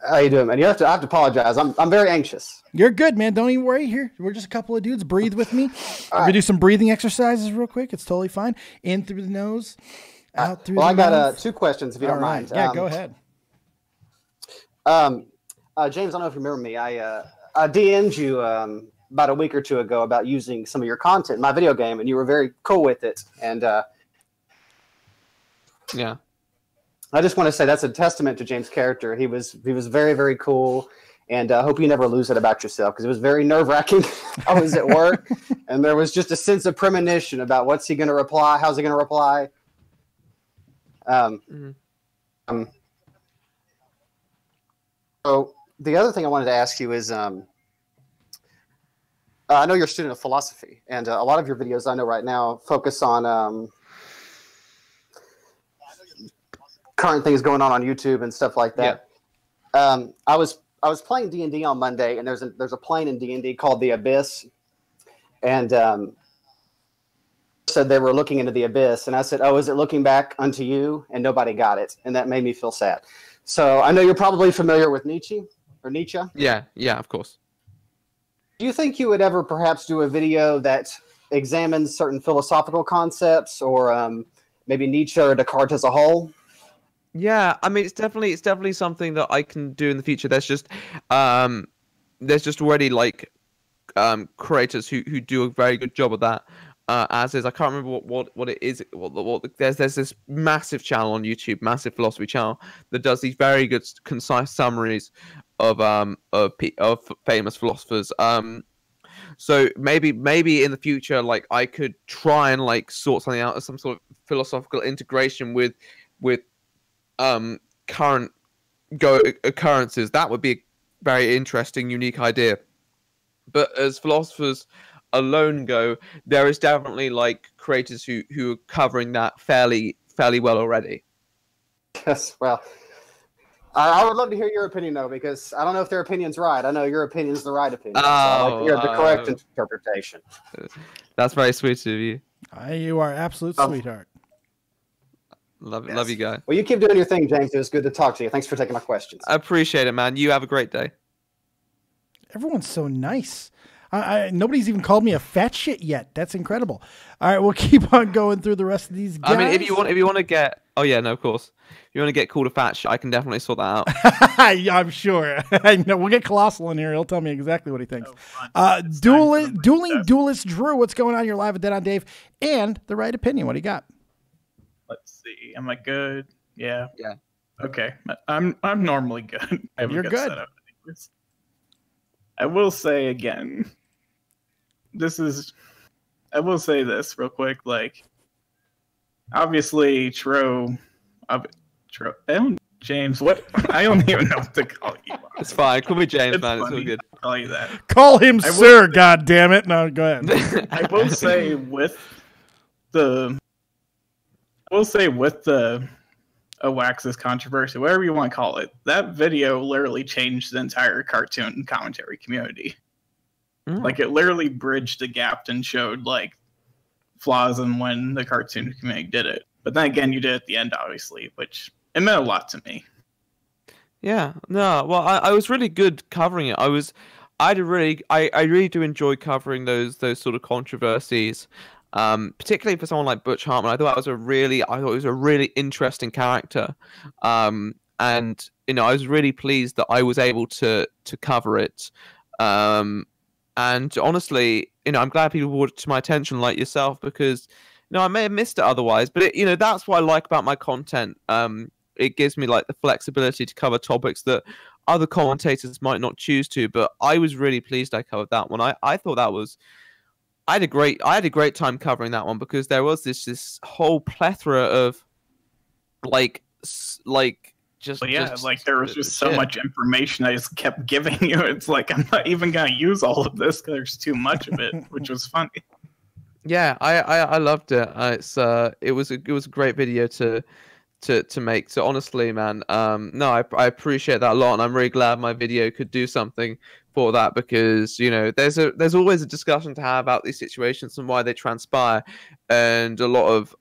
How you doing, man? I have to apologize. I'm very anxious. You're good, man. Don't even worry. Here, we're just a couple of dudes. Breathe with me. We're gonna do some breathing exercises real quick. It's totally fine. In through the nose, out through. Well, the I got mouth. 2 questions if you don't mind. Yeah, go ahead. James, I don't know if you remember me. I DM'd you about a week or 2 ago about using some of your content in my video game, and you were very cool with it. And Yeah. I just want to say that's a testament to James' character. He was very, very cool, and I hope you never lose it about yourself, because it was very nerve-wracking. I was at work, and there was just a sense of premonition about what's he going to reply, how's he going to reply. So the other thing I wanted to ask you is, I know you're a student of philosophy, and a lot of your videos I know right now focus on current things going on YouTube and stuff like that. Yeah. I was playing D&D on Monday, and there's a plane in D&D called the Abyss, and said they were looking into the abyss, and I said, "Oh, is it looking back unto you?" And nobody got it, and that made me feel sad. So I know you're probably familiar with Nietzsche. Yeah, of course. Do you think you would ever perhaps do a video that examines certain philosophical concepts, or maybe Nietzsche or Descartes as a whole? Yeah, I mean, it's definitely something that I can do in the future. There's just already like creators who do a very good job of that. As is, I can't remember what it is. There's this massive channel on YouTube, massive philosophy channel, that does these very good concise summaries of famous philosophers. So maybe in the future, like, I could try and like sort something out as some sort of philosophical integration with current occurrences. That would be a very interesting, unique idea. But as philosophers alone go, there is definitely like creators who are covering that fairly well already. Yes, well, I would love to hear your opinion though, because I don't know if their opinion's right. I know your opinion's the right opinion. So I'd like to hear the correct interpretation. That's very sweet of you. You are absolute sweetheart. Love you guys. Well, you keep doing your thing, James. It was good to talk to you. Thanks for taking my questions. I appreciate it, man. You have a great day. Everyone's so nice. Nobody's even called me a fat shit yet. That's incredible. All right, we'll keep on going through the rest of these guys. I mean, if you want to get, oh yeah, no, of course. If you want to get called a fat shit, I can definitely sort that out. Yeah, I'm sure. I know. We'll get Colossal in here. He'll tell me exactly what he thinks. Dueling Duelist Drew, what's going on? You're live at Dead on Dave and The Right Opinion. What do you got? Let's see. Am I good? Yeah. Yeah. Okay. I'm normally good. I have You're a good. Setup. I will say again. I will say this real quick. Like, obviously, James. What? I don't even know what to call you. It's fine. Call me James, man. It's funny. all good. I'll call you that. Call him sir. God damn it! No, go ahead. I will say with the Wax's controversy, whatever you want to call it, that video literally changed the entire cartoon commentary community. Like, it literally bridged the gap and showed like flaws in when the cartoon community did it. But then again, you did it at the end, obviously, which it meant a lot to me. Yeah, no, well, I was really good covering it. I really do enjoy covering those sort of controversies. Particularly for someone like Butch Hartman, I thought it was a really interesting character. And I was really pleased that I was able to cover it. And honestly, I'm glad people brought it to my attention, like yourself, because I may have missed it otherwise. But that's what I like about my content. It gives me like the flexibility to cover topics that other commentators might not choose to. But I was really pleased I covered that one. I thought that was I had a great time covering that one because there was this whole plethora of just there was just so much information I just kept giving you. It's like I'm not even gonna use all of this because there's too much of it, which was funny. Yeah, I loved it. It was a great video to make. So honestly, man, no, I appreciate that a lot, and I'm really glad my video could do something for that because there's always a discussion to have about these situations and why they transpire, and a lot of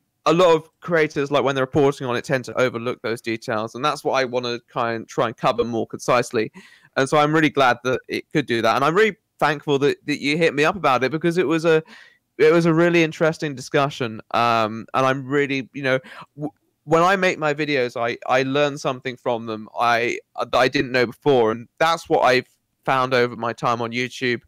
creators, like when they're reporting on it, tend to overlook those details, and that's what I want to try and cover more concisely. And so I'm really glad that it could do that, and I'm really thankful that you hit me up about it because it was a really interesting discussion. And I'm really, when I make my videos, I learn something from them that I didn't know before, and that's what I've found over my time on YouTube.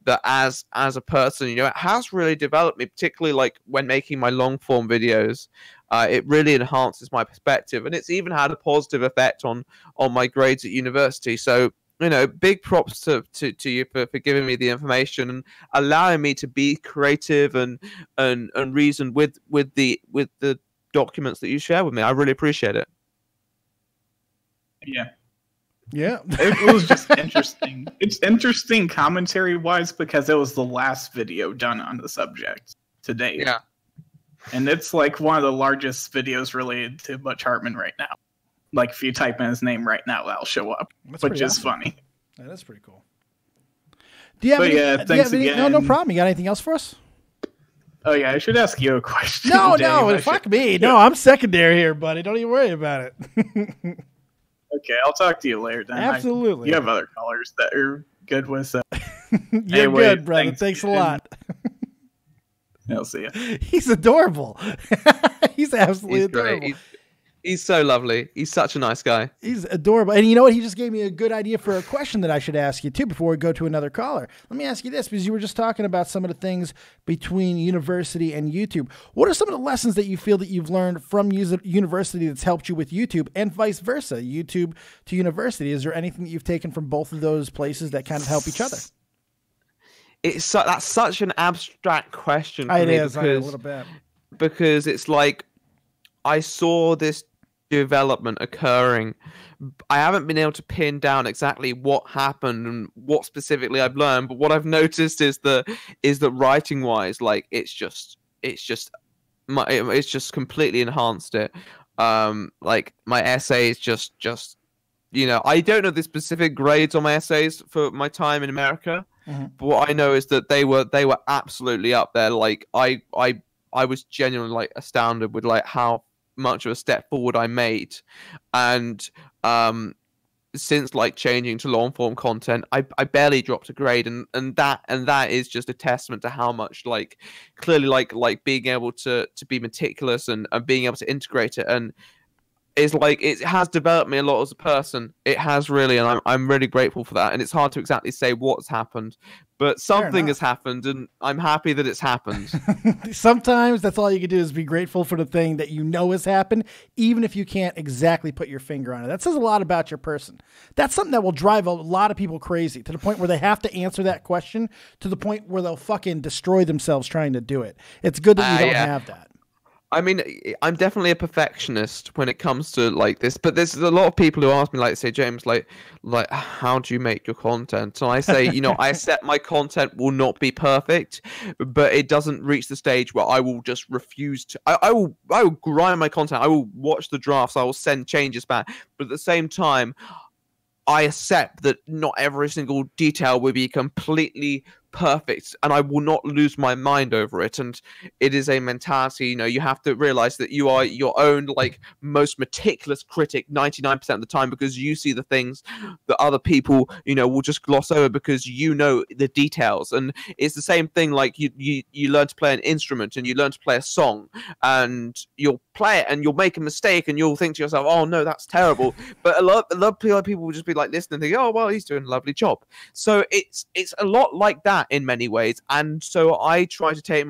That as a person, it has really developed me, particularly like when making my long form videos. It really enhances my perspective, and it's even had a positive effect on my grades at university. So big props to you for giving me the information and allowing me to be creative and reason with the documents that you share with me. I really appreciate it. Yeah, it was just interesting. It's interesting commentary wise because it was the last video done on the subject to date. Yeah, and it's like one of the largest videos related to Butch Hartman right now. Like if you type in his name right now, that'll show up, which is funny. Yeah, that's pretty cool. Do you have thanks again. No problem. You got anything else for us? Oh yeah, I should ask you a question. No, fuck me. No, I'm secondary here, buddy. Don't even worry about it. Okay, I'll talk to you later then. Absolutely. You have other callers that are good with You're good, brother. Thanks a lot. I'll see you. He's adorable. He's absolutely adorable. Great. He's so lovely. He's such a nice guy. He's adorable. And you know what? He just gave me a good idea for a question that I should ask you, too, before we go to another caller. Let me ask you this, because you were just talking about some of the things between university and YouTube. What are some of the lessons that you feel that you've learned from university that's helped you with YouTube and vice versa, YouTube to university? Is there anything that you've taken from both of those places that kind of help each other? That's such an abstract question for me. It is, because, a little bit. Because it's like I saw this development occurring. I haven't been able to pin down exactly what happened and what specifically I've learned, but what I've noticed is that writing wise, like it's just completely enhanced it. Like my essays just I don't know the specific grades on my essays for my time in America, but what I know is that they were absolutely up there. Like I was genuinely like astounded with like how much of a step forward I made, and since like changing to long form content, I barely dropped a grade, and that is just a testament to how much like clearly like being able to be meticulous and being able to integrate it, and it's like it has developed me a lot as a person. It has really, and I'm really grateful for that. And it's hard to exactly say what's happened, but something has happened, and I'm happy that it's happened. Sometimes that's all you can do is be grateful for the thing that you know has happened, even if you can't exactly put your finger on it. That says a lot about your person. That's something that will drive a lot of people crazy to the point where they have to answer that question to the point where they'll fucking destroy themselves trying to do it. It's good that you don't have that. I mean, I'm definitely a perfectionist when it comes to like this, but there's a lot of people who ask me, like, say, James, like, how do you make your content? And I say, I accept my content will not be perfect, but it doesn't reach the stage where I will just refuse to. I will grind my content. I will watch the drafts. I will send changes back, but at the same time, I accept that not every single detail will be completely perfect, and I will not lose my mind over it. And it is a mentality, you have to realize that you are your own like most meticulous critic 99% of the time, because you see the things that other people will just gloss over because the details. And it's the same thing, like you learn to play an instrument and you learn to play a song, and you'll play it and you'll make a mistake and you'll think to yourself, oh no, that's terrible. But a lot of people will just be like listening and think, oh well, he's doing a lovely job. So it's a lot like that in many ways, and so I try and take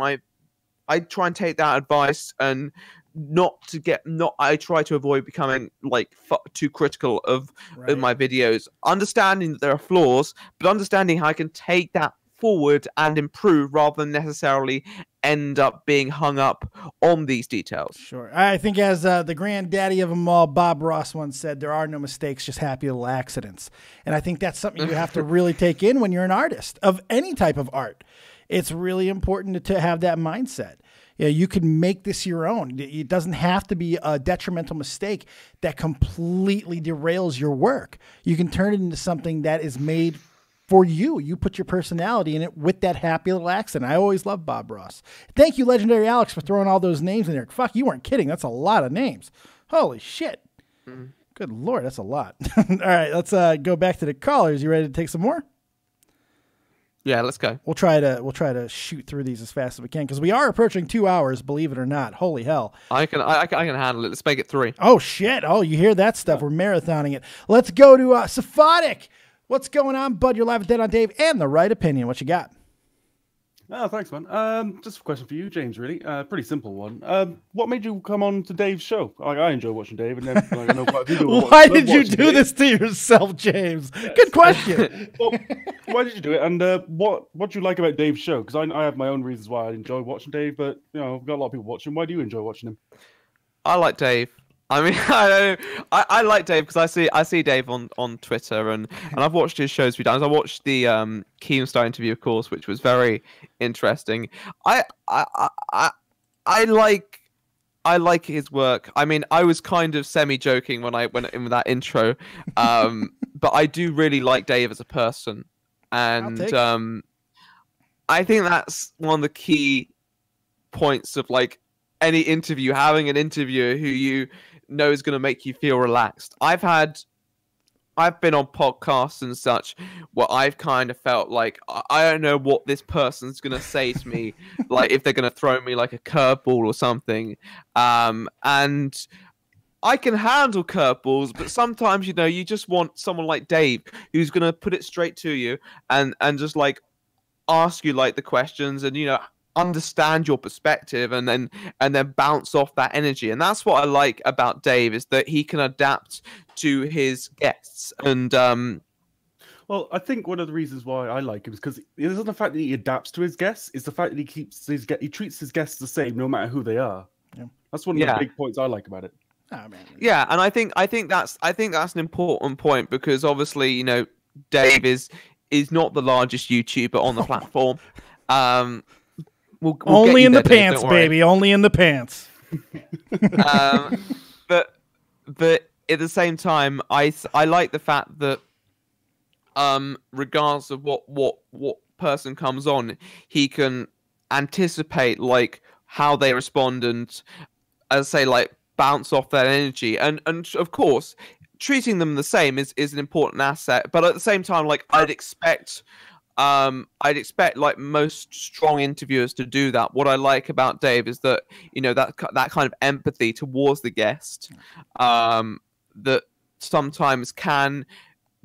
that advice, and I try to avoid becoming like too critical of my videos, understanding that there are flaws, but understanding how I can take that forward and improve rather than necessarily end up being hung up on these details. Sure. I think as the granddaddy of them all, Bob Ross, once said, there are no mistakes, just happy little accidents. And I think that's something you have to really take in when you're an artist of any type of art. It's really important to have that mindset. You know, you can make this your own. It doesn't have to be a detrimental mistake that completely derails your work. You can turn it into something that is made for you. You put your personality in it with that happy little accent. I always love Bob Ross. Thank you, Legendary Alex, for throwing all those names in there. Fuck, you weren't kidding. That's a lot of names. Holy shit. Good Lord, that's a lot. All right, let's go back to the callers. You ready to take some more? Yeah, let's go. We'll try to shoot through these as fast as we can because we are approaching 2 hours. Believe it or not, holy hell! I can handle it. Let's make it 3. Oh shit! Oh, you hear that stuff? We're marathoning it. Let's go to Sephotic. What's going on, bud? You're live with Dead on Dave and the Right Opinion. What you got? Oh, thanks, man. Just a question for you, James. Really, pretty simple one. What made you come on to Dave's show? I enjoy watching Dave, and then I know quite a few people. Why did you do this to yourself, James? Good question. Well, why did you do it? And what do you like about Dave's show? Because I have my own reasons why I enjoy watching Dave, but I've got a lot of people watching. Why do you enjoy watching him? I like Dave. I mean, I like Dave because I see Dave on Twitter and I've watched his shows a few times. I watched the Keemstar interview, of course, which was very interesting. I like his work. I mean, I was kind of semi-joking when I went in with that intro, but I do really like Dave as a person, and I think that's one of the key points of like any interview, having an interviewer who you know is going to make you feel relaxed. I've been on podcasts and such where I've kind of felt like I don't know what this person's going to say to me, like if they're going to throw me like a curveball or something. And I can handle curveballs, but sometimes, you just want someone like Dave who's going to put it straight to you and just like ask you like the questions and, understand your perspective and then bounce off that energy. And that's what I like about Dave, is that he can adapt to his guests. And well, I think one of the reasons why I like him is because it isn't the fact that he adapts to his guests, it's the fact that he treats his guests the same no matter who they are. Yeah. That's one of the big points I like about it. Oh, man. Yeah, and I think that's an important point, because obviously, Dave is not the largest YouTuber on the platform. We'll only in the pants, baby. Only in the pants. But at the same time, I like the fact that regardless of what person comes on, he can anticipate like how they respond and, as I say, like bounce off that energy. And of course, treating them the same is an important asset. But at the same time, like I'd expect like most strong interviewers to do that. What I like about Dave is that that kind of empathy towards the guest that sometimes can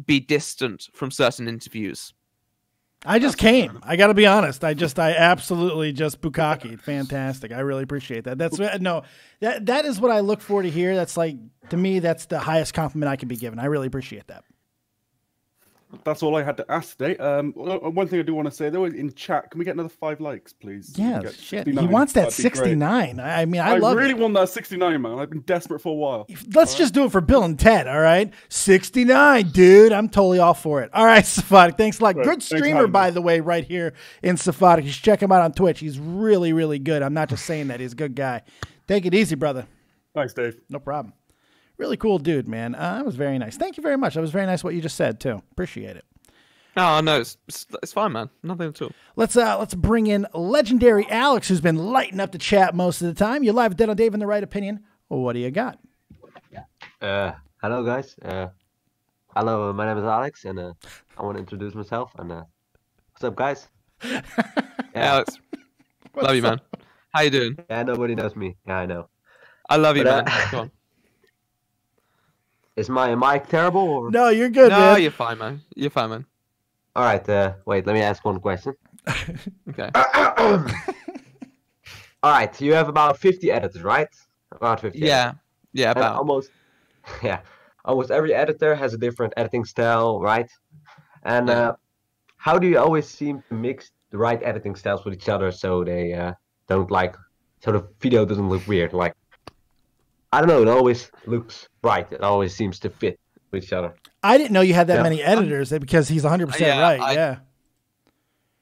be distant from certain interviews. I just came. I got to be honest. I absolutely just bukkake. Fantastic. I really appreciate that. That is what I look for to hear. That's like, to me, that's the highest compliment I can be given. I really appreciate that. That's all I had to ask today. One thing I do want to say, though, in chat, can we get another 5 likes, please? Yeah, shit. He wants that 69. I mean, I really want that 69, man. I've been desperate for a while. Let's just do it for Bill and Ted, all right? 69, dude. I'm totally all for it. All right, Sephotic, thanks a lot. Good streamer, by the way, right here in Sephotic. You should check him out on Twitch. He's really, really good. I'm not just saying that. He's a good guy. Take it easy, brother. Thanks, Dave. No problem. Really cool dude, man. That was very nice. Thank you very much. That was very nice what you just said, too. Appreciate it. Oh, no, it's fine, man. Nothing at all. Let's bring in Legendary Alex, who's been lighting up the chat most of the time. You're live with Dead on Dave and the Right Opinion. Well, what do you got? Hello, guys. Hello, my name is Alex, and I want to introduce myself. And what's up, guys? Yeah. Alex, love you, man. How you doing? Yeah, nobody knows me. Yeah, I know. I love you, man. Go on. Is my mic terrible? Or? No, you're good, man. No, you're fine, man. You're fine, man. All right. Wait, let me ask one question. Okay. All right. You have about 50 editors, right? About 50. Yeah. Editors. Yeah, about. Almost every editor has a different editing style, right? And how do you always seem to mix the right editing styles with each other so they don't like, so the video doesn't look weird? Like, I don't know, it always looks right. It always seems to fit with each other. I didn't know you had that many editors because he's 100%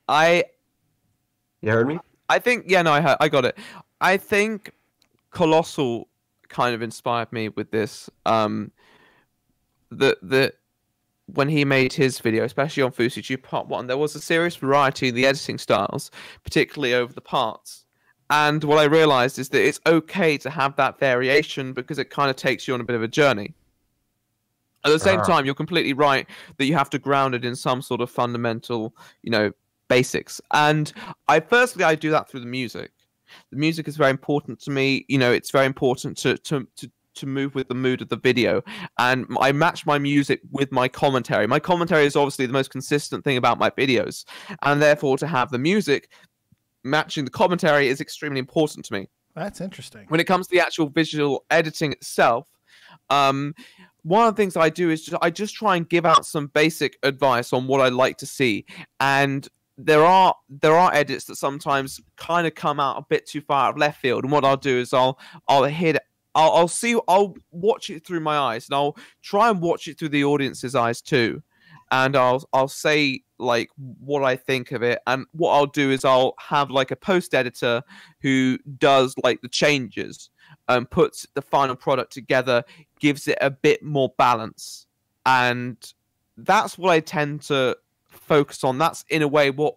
right. You heard me? I think, I got it. I think Colossal kind of inspired me with this. When he made his video, especially on Fusuchu Part 1, there was a serious variety in the editing styles, particularly over the parts. And what I realized is that it's okay to have that variation because it kind of takes you on a bit of a journey. At the same time, you're completely right that you have to ground it in some sort of fundamental, basics. And I do that through the music. The music is very important to me. It's very important to move with the mood of the video, and I match my music with my commentary. My commentary is obviously the most consistent thing about my videos, and therefore to have the music matching the commentary is extremely important to me. That's interesting. When it comes to the actual visual editing itself, one of the things I do is I just try and give out some basic advice on what I like to see, and there are edits that sometimes kind of come out a bit too far out of left field, and what I'll do is I'll watch it through my eyes, and I'll try and watch it through the audience's eyes too, and I'll say like what I think of it, and what I'll do is I'll have like a post editor who does like the changes and puts the final product together, gives it a bit more balance, and that's what I tend to focus on. That's in a way what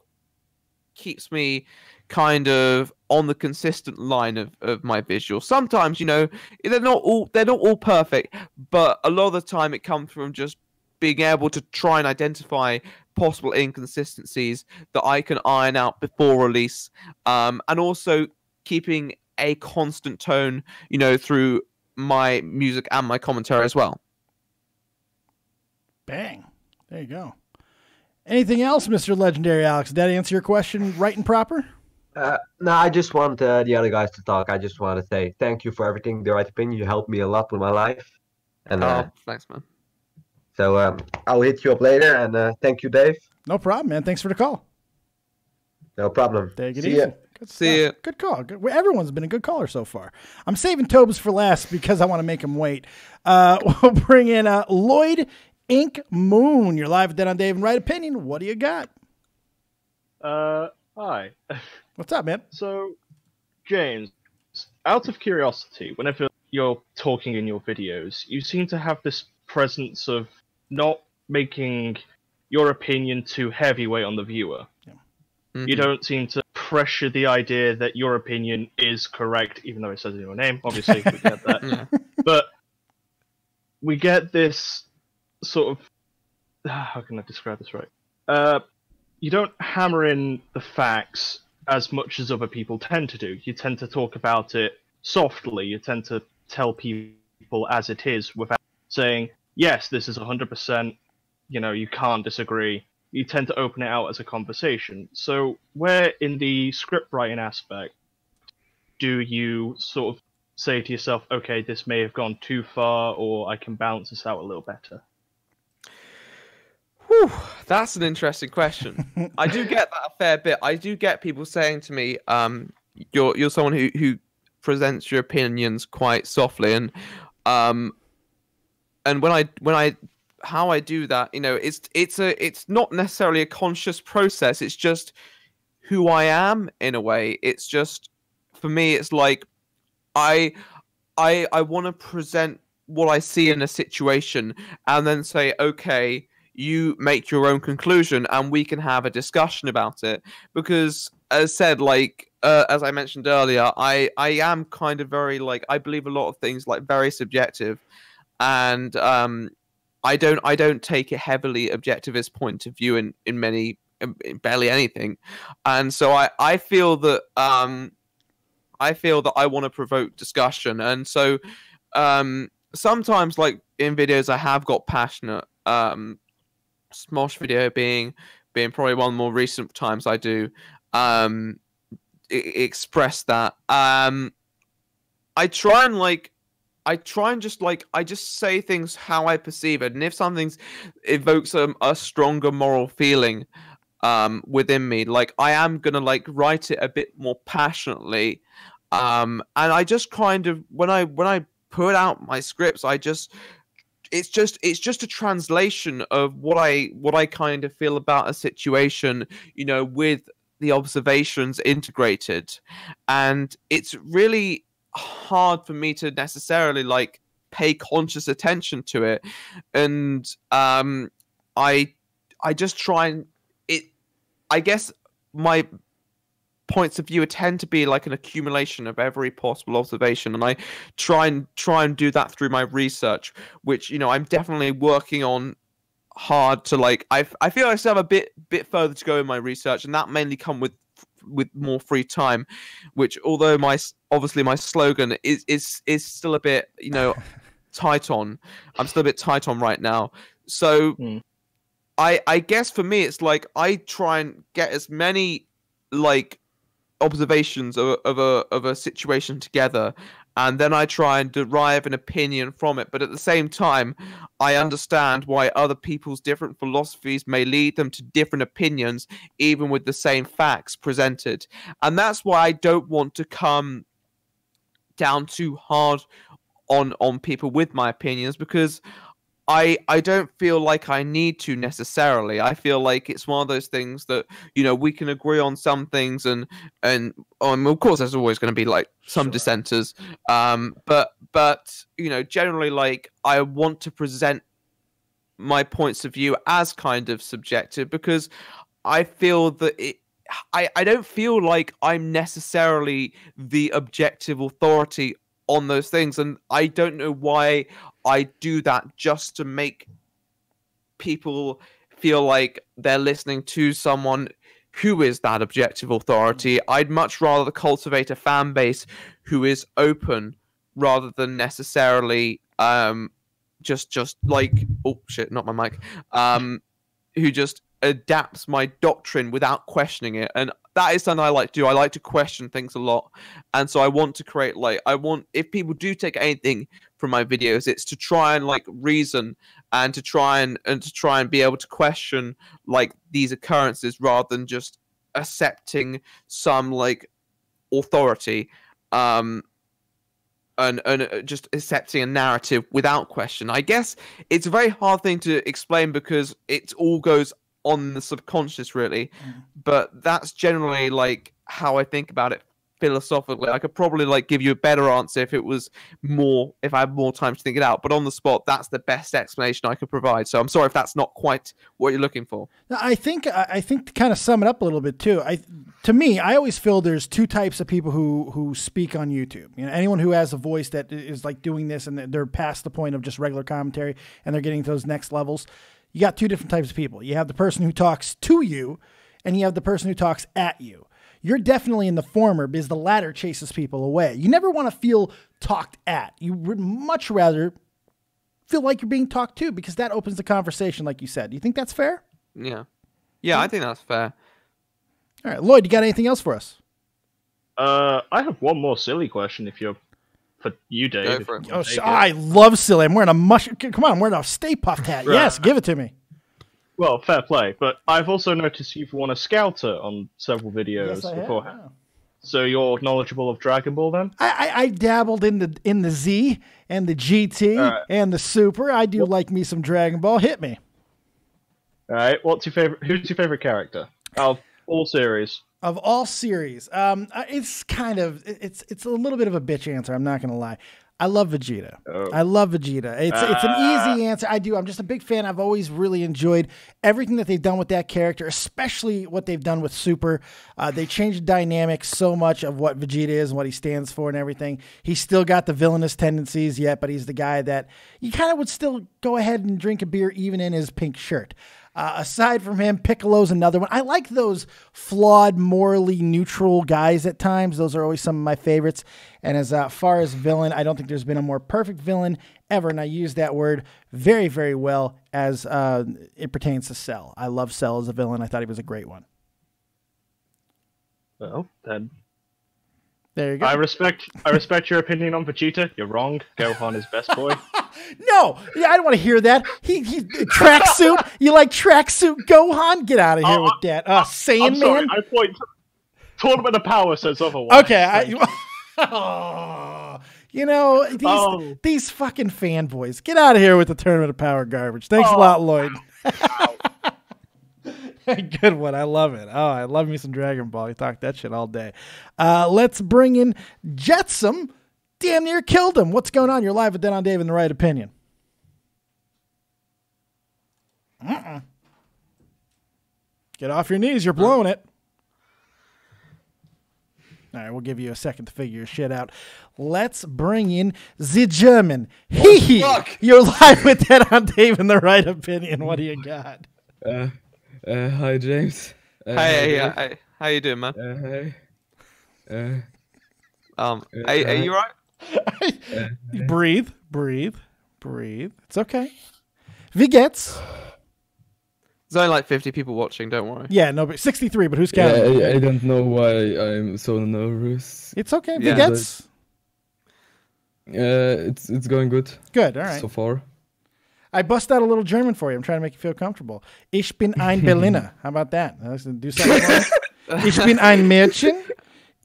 keeps me kind of on the consistent line of my visuals. Sometimes, they're not all perfect, but a lot of the time it comes from just being able to try and identify possible inconsistencies that I can iron out before release, and also keeping a constant tone, through my music and my commentary as well. Bang. There you go. Anything else, Mr. Legendary Alex? Did that answer your question right and proper? No, I just want the other guys to talk. I just want to say thank you for everything, the right opinion. You helped me a lot with my life. And thanks, man. So I'll hit you up later, and thank you, Dave. No problem, man. Thanks for the call. No problem. Take it See easy. ya. Good See ya. Good call. Everyone's been a good caller so far. I'm saving Tobes for last because I want to make him wait. We'll bring in Lloyd Ink Moon. You're live at Dead on Dave and Right Opinion. What do you got? Hi. What's up, man? So, James, out of curiosity, whenever you're talking in your videos, you seem to have this presence of not making your opinion too heavyweight on the viewer. Yeah. Mm-hmm. You don't seem to pressure the idea that your opinion is correct, even though it says in your name. Obviously, we get that. Yeah. But we get this sort of... how can I describe this right? You don't hammer in the facts as much as other people tend to do. You tend to talk about it softly. You tend to tell people as it is without saying, yes, this is 100%, you can't disagree. You tend to open it out as a conversation. So where in the script writing aspect do you sort of say to yourself, okay, this may have gone too far, or I can balance this out a little better? Whew, that's an interesting question. I do get that a fair bit. I do get people saying to me, you're someone who presents your opinions quite softly, and how I do that, it's not necessarily a conscious process. It's just who I am in a way. It's just, for me, it's like I want to present what I see in a situation and then say, okay, you make your own conclusion and we can have a discussion about it. Because as said, as I mentioned earlier, I am kind of very, I believe a lot of things very subjective, and I don't take a heavily objectivist point of view in barely anything. And so I feel that I want to provoke discussion. And so sometimes in videos I have got passionate, Smosh video being probably one of the more recent times I do express that. I try and just say things how I perceive it, and if something evokes a stronger moral feeling, within me. Like, I am gonna like write it a bit more passionately, and I just kind of when I put out my scripts, it's just a translation of what I kind of feel about a situation, you know, with the observations integrated, and it's really hard for me to necessarily like pay conscious attention to it, and I just try and I guess my points of view tend to be like an accumulation of every possible observation, and I try and do that through my research, which, you know, I'm definitely working on hard to like. I feel I still have a bit further to go in my research, and that mainly come with more free time, which, although obviously my slogan is still a bit, you know, tight on. I'm still a bit tight on right now, so I guess for me it's like I try and get as many like observations of a situation together, and then I try and derive an opinion from it. But at the same time, I understand why other people's different philosophies may lead them to different opinions, even with the same facts presented. And that's why I don't want to come down too hard on people with my opinions, because I don't feel like I need to necessarily. I feel like it's one of those things that, you know, we can agree on some things, and of course there's always going to be like some dissenters. But you know, generally, like, I want to present my points of view as kind of subjective, because I feel that I don't feel like I'm necessarily the objective authority on those things, and I don't know why I do that just to make people feel like they're listening to someone who is that objective authority. I'd much rather cultivate a fan base who is open rather than necessarily just like, oh shit, not my mic, who just adapts my doctrine without questioning it. And that is something I like to do. I like to question things a lot, and so I want to create, like, if people do take anything from my videos, it's to try and like reason, and to try and be able to question like these occurrences rather than just accepting some like authority, and just accepting a narrative without question. I guess it's a very hard thing to explain because it all goes on the subconscious, really. But that's generally like how I think about it philosophically. I could probably like give you a better answer if I had more time to think it out, but on the spot, that's the best explanation I could provide. So I'm sorry if that's not quite what you're looking for. I think to kind of sum it up a little bit too, to me, I always feel there's two types of people who speak on YouTube. You know, anyone who has a voice that is like doing this and they're past the point of just regular commentary and they're getting to those next levels. You got two different types of people. You have the person who talks to you, and you have the person who talks at you. You're definitely in the former, because the latter chases people away. You never want to feel talked at. You would much rather feel like you're being talked to, because that opens the conversation, like you said. Do you think that's fair? Yeah, I think that's fair. All right, Lloyd, you got anything else for us? I have one more silly question, if you're... For you, Dave. I love silly. I'm wearing a Come on, I'm wearing a Stay Puft hat. Right. Yes, give it to me. Well, fair play. But I've also noticed you've won a Scouter on several videos beforehand. Yeah. So you're knowledgeable of Dragon Ball, then? I dabbled in the Z and the GT and the Super. I do like me some Dragon Ball. Hit me. All right. Who's your favorite character of all series? Of all series, it's kind of it's a little bit of a bitch answer. I'm not gonna lie. I love Vegeta. Oh. I love Vegeta. It's an easy answer. I do. I'm just a big fan. I've always really enjoyed everything that they've done with that character, especially what they've done with Super. They changed the dynamic so much of what Vegeta is and what he stands for and everything. He's still got the villainous tendencies yet, but he's the guy that you kind of would still go ahead and drink a beer even in his pink shirt. Aside from him, Piccolo's another one. I like those flawed, morally neutral guys at times. Those are always some of my favorites. And as far as villain, I don't think there's been a more perfect villain ever. And I use that word very, very well as it pertains to Cell. I love Cell as a villain. I thought he was a great one. Well, then... There you go. I respect your opinion on Vegeta. You're wrong. Gohan is best boy. No, yeah, I don't want to hear that. He tracksuit. You like tracksuit Gohan? Get out of here with that. Saiyan I'm sorry, Man. I point to Tournament of Power says otherwise. Okay, you know, these fucking fanboys. Get out of here with the Tournament of Power garbage. Thanks a lot, Lloyd. Good one. I love it. Oh, I love me some Dragon Ball. You talk that shit all day. Let's bring in Jetsam. Damn near killed him. What's going on? You're live with Dead on Dave and the Right Opinion. Get off your knees. You're blowing it. All right, we'll give you a second to figure your shit out. Let's bring in the German. Hee. You're live with Dead on Dave and the Right Opinion. What do you got? Hi, James. Hey, how you doing, man? Hey. Are you right? Breathe. It's okay. Wie geht's? There's only like 50 people watching, don't worry. Yeah, no, but 63, but who's counting? I don't know why I'm so nervous. It's okay. Wie geht's? It's going good. Good, all right. So far. I bust out a little German for you. I'm trying to make you feel comfortable. Ich bin ein Berliner. How about that? Let's do something more. Ich bin ein Mädchen.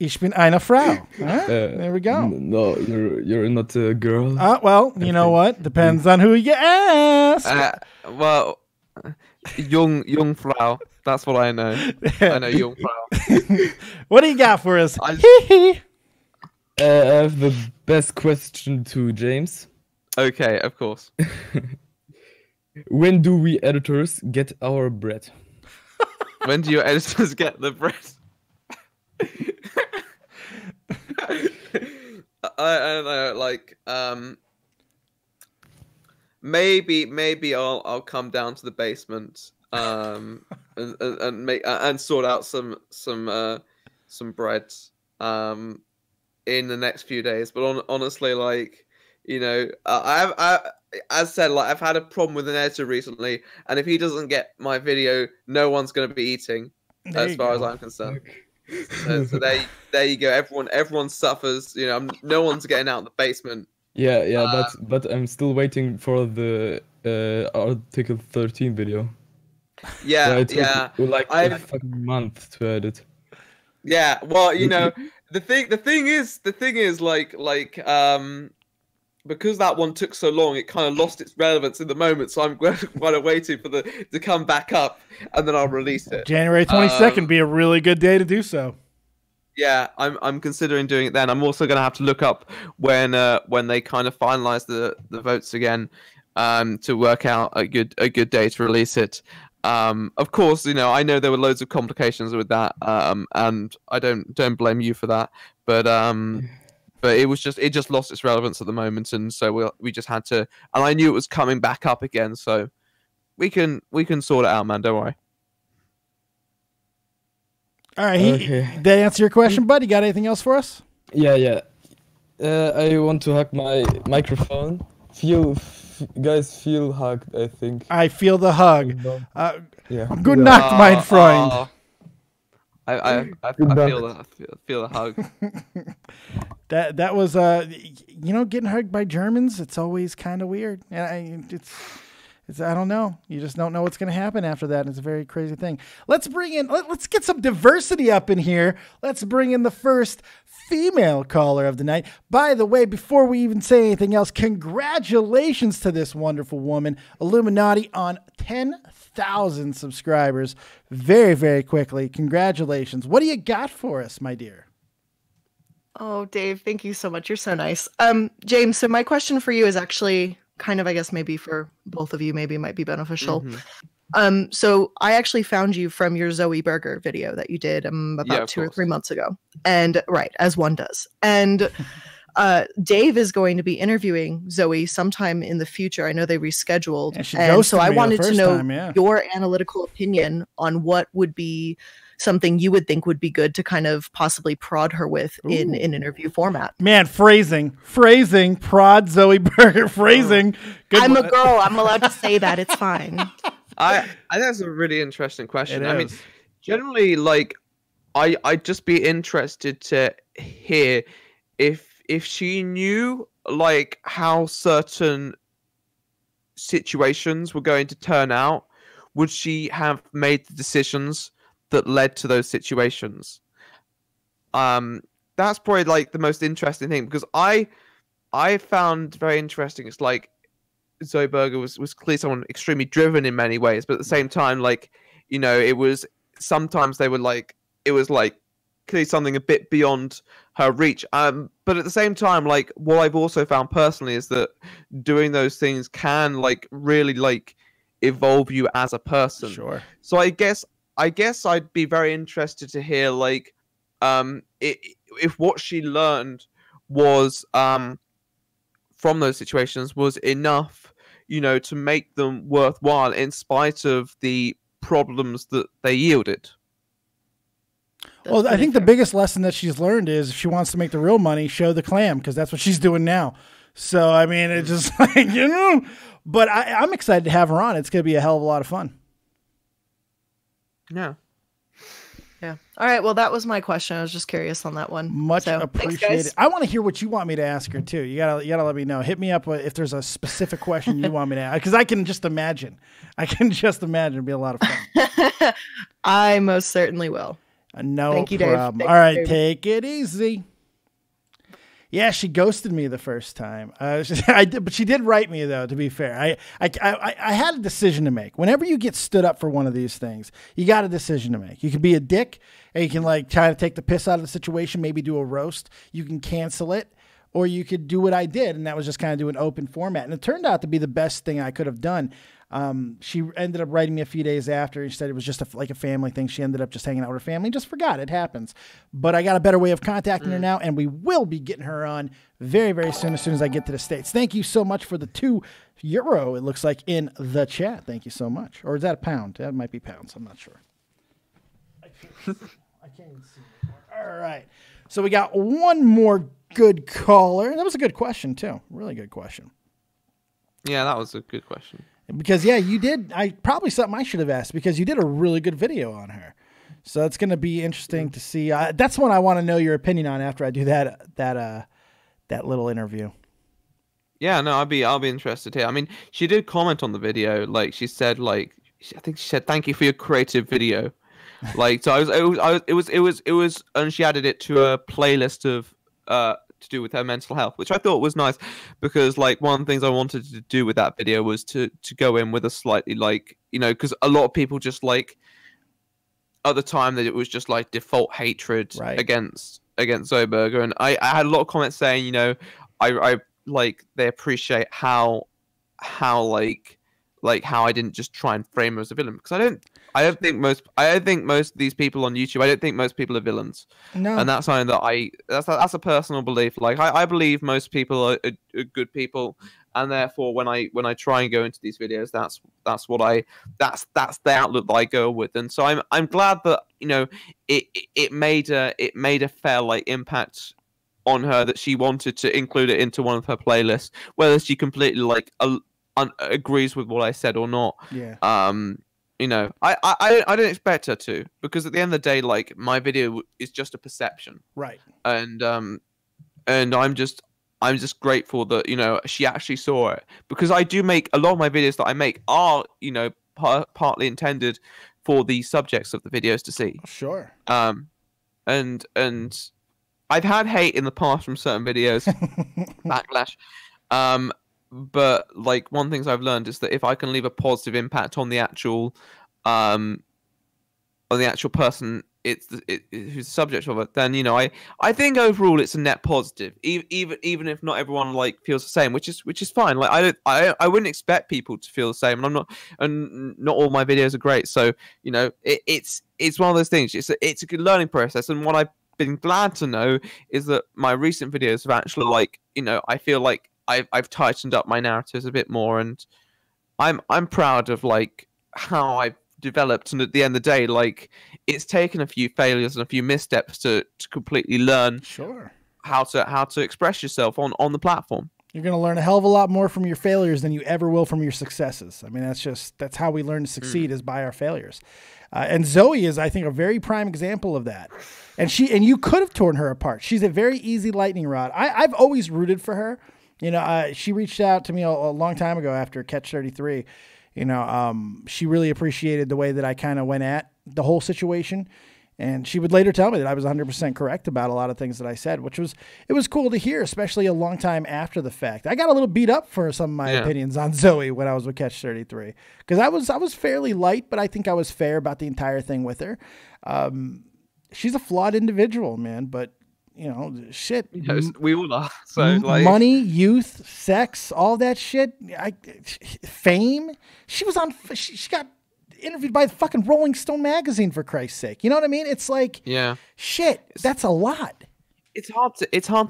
Ich bin eine Frau. There we go. No, you're not a girl. Well, you know what? Depends on who you ask. Well, young Frau. That's what I know. I know young Frau. What do you got for us? I have the best question to James. Okay, of course. When do we editors get our bread? When do your editors get the bread? I don't know, like maybe I'll come down to the basement and sort out some bread in the next few days. But honestly, like, you know, I as said, like, I've had a problem with an editor recently, and if he doesn't get my video, no one's going to be eating, as far as I'm concerned. So there you go. Everyone suffers. You know, no one's getting out of the basement. Yeah, but I'm still waiting for the Article 13 video. Yeah, it took like a fucking month to edit. Yeah, well, you know, the thing is like because that one took so long, it kind of lost its relevance in the moment. So I'm kind of waiting for to come back up, and then I'll release it. January 22nd be a really good day to do so. Yeah, I'm considering doing it then. I'm also going to have to look up when they kind of finalize the votes again, to work out a good day to release it. Of course, you know, I know there were loads of complications with that, and I don't blame you for that, but it just lost its relevance at the moment, and so we just had to, and I knew it was coming back up again, so we can sort it out, man. Don't worry. All right, did that answer your question, bud? You got anything else for us? Yeah. I want to hug my microphone. Guys feel hugged, I think. I feel the hug. Yeah. Good night, my friend. I feel the hug. That was you know, getting hugged by Germans. It's always kind of weird. It's I don't know. You just don't know what's going to happen after that. It's a very crazy thing. Let's get some diversity up in here. Let's bring in the first female caller of the night. By the way, before we even say anything else, congratulations to this wonderful woman, Illuminati, on 10,000 subscribers very, very quickly. Congratulations. What do you got for us, my dear? Oh, Dave, thank you so much. You're so nice. James, so my question for you is actually kind of, I guess, maybe for both of you, maybe it might be beneficial. Mm-hmm. So I actually found you from your Zoe Burger video that you did about 2 or 3 months ago. And right, as one does. And Dave is going to be interviewing Zoe sometime in the future. I know they rescheduled. And so I wanted to know your analytical opinion on what would be something you would think would be good to kind of possibly prod her with in an interview format. Man, phrasing, prod Zoe Burger, phrasing. I'm a girl. I'm allowed to say that. It's fine. I think that's a really interesting question. I mean, generally, like, I'd just be interested to hear if she knew, like, how certain situations were going to turn out, would she have made the decisions that led to those situations? That's probably like the most interesting thing, because I found very interesting. It's like Zoe Berger was clearly someone extremely driven in many ways, but at the same time, like, you know, it was sometimes it was like clearly something a bit beyond her reach. But at the same time, like, what I've also found personally is that doing those things can like really like evolve you as a person. Sure. So I guess I'd be very interested to hear like if what she learned was from those situations was enough, you know, to make them worthwhile in spite of the problems that they yielded. Well, I think the biggest lesson that she's learned is if she wants to make the real money, show the clam, because that's what she's doing now. So, I mean, it's just like, you know, but I'm excited to have her on. It's going to be a hell of a lot of fun. Yeah. Yeah. All right. Well, that was my question. I was just curious on that one. Much So, appreciated. thanks, guys. I want to hear what you want me to ask her too. You gotta let me know. Hit me up if there's a specific question you want me to ask, because I can just imagine. It'd be a lot of fun. I most certainly will. No Thank you, Dave. problem. Thank All you, right, Dave. take it easy. Yeah, she ghosted me the first time. I did, but she did write me though. To be fair, I had a decision to make. Whenever you get stood up for one of these things, you got a decision to make. You can be a dick, and you can like try to take the piss out of the situation. Maybe do a roast. You can cancel it, or you could do what I did, and that was just kind of do an open format. And it turned out to be the best thing I could have done. She ended up writing me a few days after, and she said it was just like a family thing. She ended up just hanging out with her family, just forgot. It happens. But I got a better way of contacting her now, and we will be getting her on very, very soon, as soon as I get to the States. Thank you so much for the €2, it looks like, in the chat. Thank you so much. Or is that a pound? That might be pounds. I'm not sure. I can't even see anymore. All right. So we got one more good caller. That was a good question, too. Really good question. Yeah, that was a good question. Because, yeah, you did. Probably something I should have asked, because you did a really good video on her. So it's going to be interesting to see. That's one I want to know your opinion on after I do that little interview. Yeah, no, I'll be interested here. I mean, she did comment on the video. Like, she said, like, I think she said, "Thank you for your creative video." Like, so it was, and she added it to a playlist of to do with her mental health, which I thought was nice, because like one of the things I wanted to do with that video was to go in with a slightly like, you know, because a lot of people just like at the time that it was just like default hatred against Zoe Berger, and I had a lot of comments saying, you know, I like they appreciate how how I didn't just try and frame her as a villain, because I don't think most of these people on YouTube, I don't think most people are villains. No. And that's something that that's a personal belief. Like I believe most people are good people, and therefore when I try and go into these videos, that's the outlook that I go with. And so I'm glad that, you know, it made a fair like impact on her, that she wanted to include it into one of her playlists, whether she completely like agrees with what I said or not. Yeah. You know, I don't expect her to, because at the end of the day, like, my video is just a perception, right? And I'm just grateful that, you know, she actually saw it, because I do make a lot of my videos that I make are, you know, partly intended for the subjects of the videos to see. Sure. And I've had hate in the past from certain videos, backlash. But like one of the things I've learned is that if I can leave a positive impact on the actual person who's the subject of it, then, you know, I think overall it's a net positive, even if not everyone like feels the same, which is fine. Like I wouldn't expect people to feel the same, and not all my videos are great. So, you know, it's one of those things. It's a good learning process, and what I've been glad to know is that my recent videos have actually, like, you know, I feel like I've tightened up my narratives a bit more, and I'm proud of like how I've developed. And at the end of the day, like, it's taken a few failures and a few missteps to completely learn how to express yourself on the platform. You're going to learn a hell of a lot more from your failures than you ever will from your successes. I mean, that's how we learn to succeed, is by our failures. And Zoe is, I think, a very prime example of that. And you could have torn her apart. She's a very easy lightning rod. I've always rooted for her. You know, she reached out to me a long time ago after Catch 33. You know, she really appreciated the way that I kind of went at the whole situation. And she would later tell me that I was 100% correct about a lot of things that I said, which it was cool to hear, especially a long time after the fact. I got a little beat up for some of my opinions on Zoe when I was with Catch 33, because I was fairly light, but I think I was fair about the entire thing with her. She's a flawed individual, man, but you know, shit. We all are. So like money, youth, sex, all that shit. Fame. She was on. She got interviewed by the fucking Rolling Stone magazine, for Christ's sake. You know what I mean? It's like, shit. That's a lot. It's hard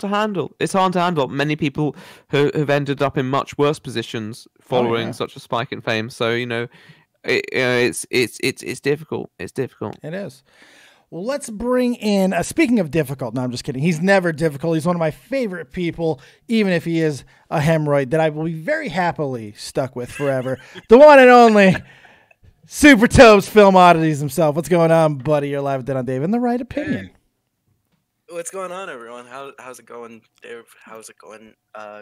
to handle. It's hard to handle. Many people have ended up in much worse positions following such a spike in fame. So you know, it's difficult. It's difficult. It is. Well, let's bring in, speaking of difficult, no, I'm just kidding. He's never difficult. He's one of my favorite people, even if he is a hemorrhoid, that I will be very happily stuck with forever. The one and only Super Tobes Film Oddities himself. What's going on, buddy? You're live with Dead on Dave in the right opinion. What's going on, everyone? How's it going, Dave? How's it going,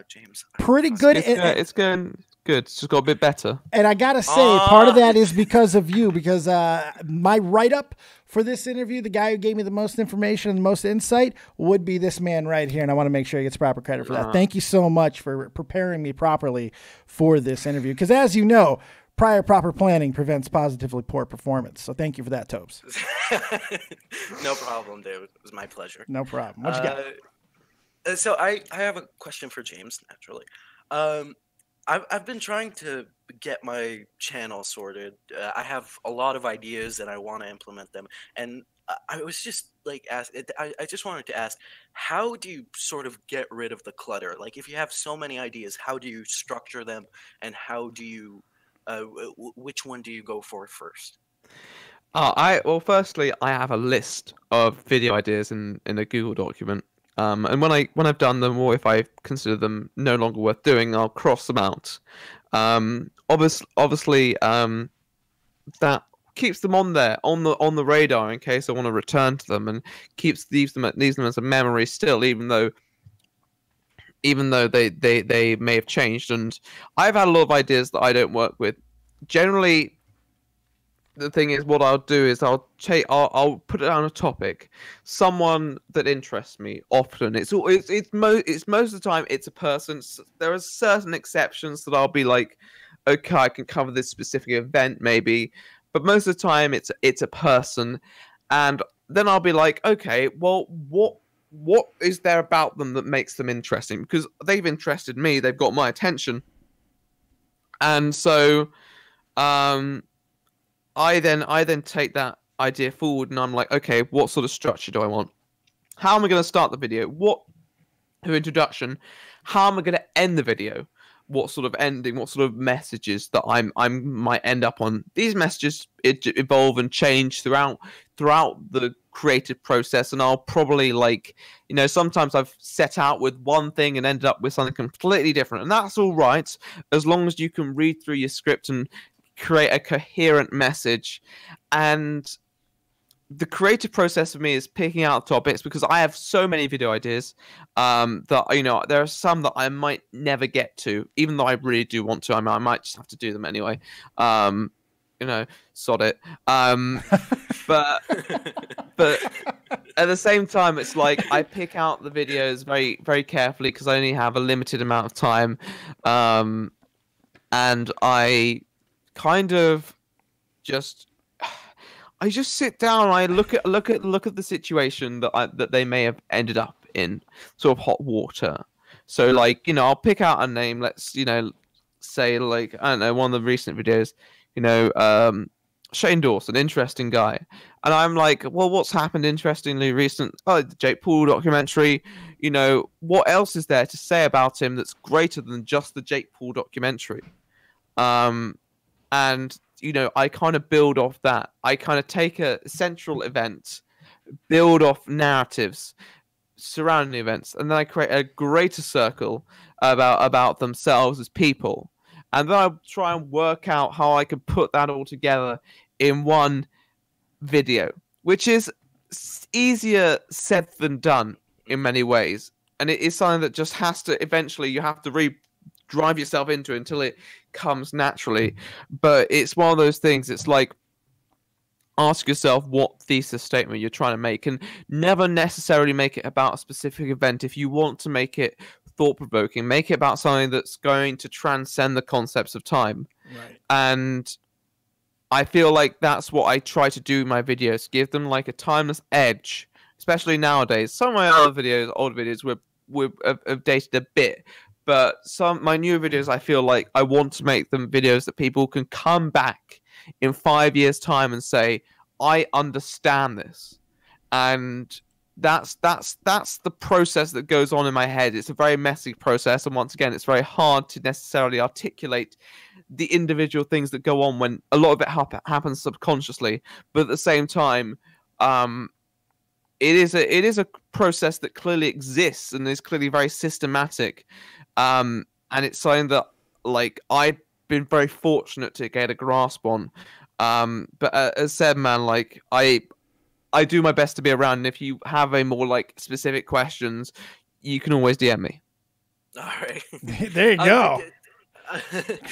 James? Pretty good. It's going good. It's just got a bit better. And I gotta say, part of that is because of you, because my write-up for this interview, the guy who gave me the most information and the most insight would be this man right here, and I want to make sure he gets proper credit for that. Thank you so much for preparing me properly for this interview, because as you know, prior proper planning prevents positively poor performance. So thank you for that, Tobes. No problem, David. It was my pleasure. No problem. What you got? So I have a question for James, naturally. I've been trying to get my channel sorted. I have a lot of ideas and I want to implement them. And I was just like, I just wanted to ask, how do you sort of get rid of the clutter? Like, if you have so many ideas, how do you structure them, and how do you which one do you go for first? Well, firstly, I have a list of video ideas in a Google document, and when I've done them, or if I consider them no longer worth doing, I'll cross them out. Obviously, that keeps them on there, on the radar, in case I want to return to them, and leaves them as a memory still, even though they may have changed. And I've had a lot of ideas that I don't work with. Generally, the thing is, what I'll do is I'll put it on a topic, someone that interests me. Often it's most of the time it's a person. There are certain exceptions that I'll be like, okay, I can cover this specific event maybe, but most of the time it's a person, and then I'll be like, okay, well, what is there about them that makes them interesting? Because they've interested me, they've got my attention, and so I then take that idea forward, and I'm like, okay, what sort of structure do I want? How am I going to start the video? What introduction? How am I going to end the video? What sort of ending? What sort of messages that I might end up on? These messages evolve and change throughout the creative process, and I'll probably, like, you know, sometimes I've set out with one thing and ended up with something completely different, and that's all right as long as you can read through your script and create a coherent message. And the creative process for me is picking out topics, because I have so many video ideas that, you know, there are some that I might never get to, even though I really do want to. I might just have to do them anyway. You know, sod it. But at the same time, it's like I pick out the videos very, very carefully, because I only have a limited amount of time, and I kind of just sit down and I look at the situation that they may have ended up in, sort of hot water. So, like, you know, I'll pick out a name. Let's, you know, say, like, I don't know, one of the recent videos, you know, Shane Dawson, interesting guy, and I'm like, well, what's happened interestingly recent? Oh, the Jake Paul documentary. You know, what else is there to say about him that's greater than just the Jake Paul documentary? And, you know, I kind of build off that. I kind of take a central event, build off narratives surrounding the events, and then I create a greater circle about themselves as people. And then I try and work out how I can put that all together in one video, which is easier said than done in many ways. and it is something that just has to eventually you have to drive yourself into it until it comes naturally. But it's one of those things. It's like, ask yourself what thesis statement you're trying to make, and never necessarily make it about a specific event. If you want to make it thought-provoking, make it about something that's going to transcend the concepts of time. Right. And I feel like that's what I try to do in my videos, give them like a timeless edge, especially nowadays. Some of my other videos, old videos, have dated a bit, but my newer videos, I feel like I want to make them videos that people can come back in 5 years' time and say, I understand this. And that's the process that goes on in my head. It's a very messy process, and once again, it's very hard to necessarily articulate the individual things that go on when a lot of it happens subconsciously. But at the same time, it is a process that clearly exists and is clearly very systematic, and it's something that like I've been very fortunate to get a grasp on. But as said, man, like I do my best to be around, and if you have a more like specific questions, you can always DM me. All right. There you go.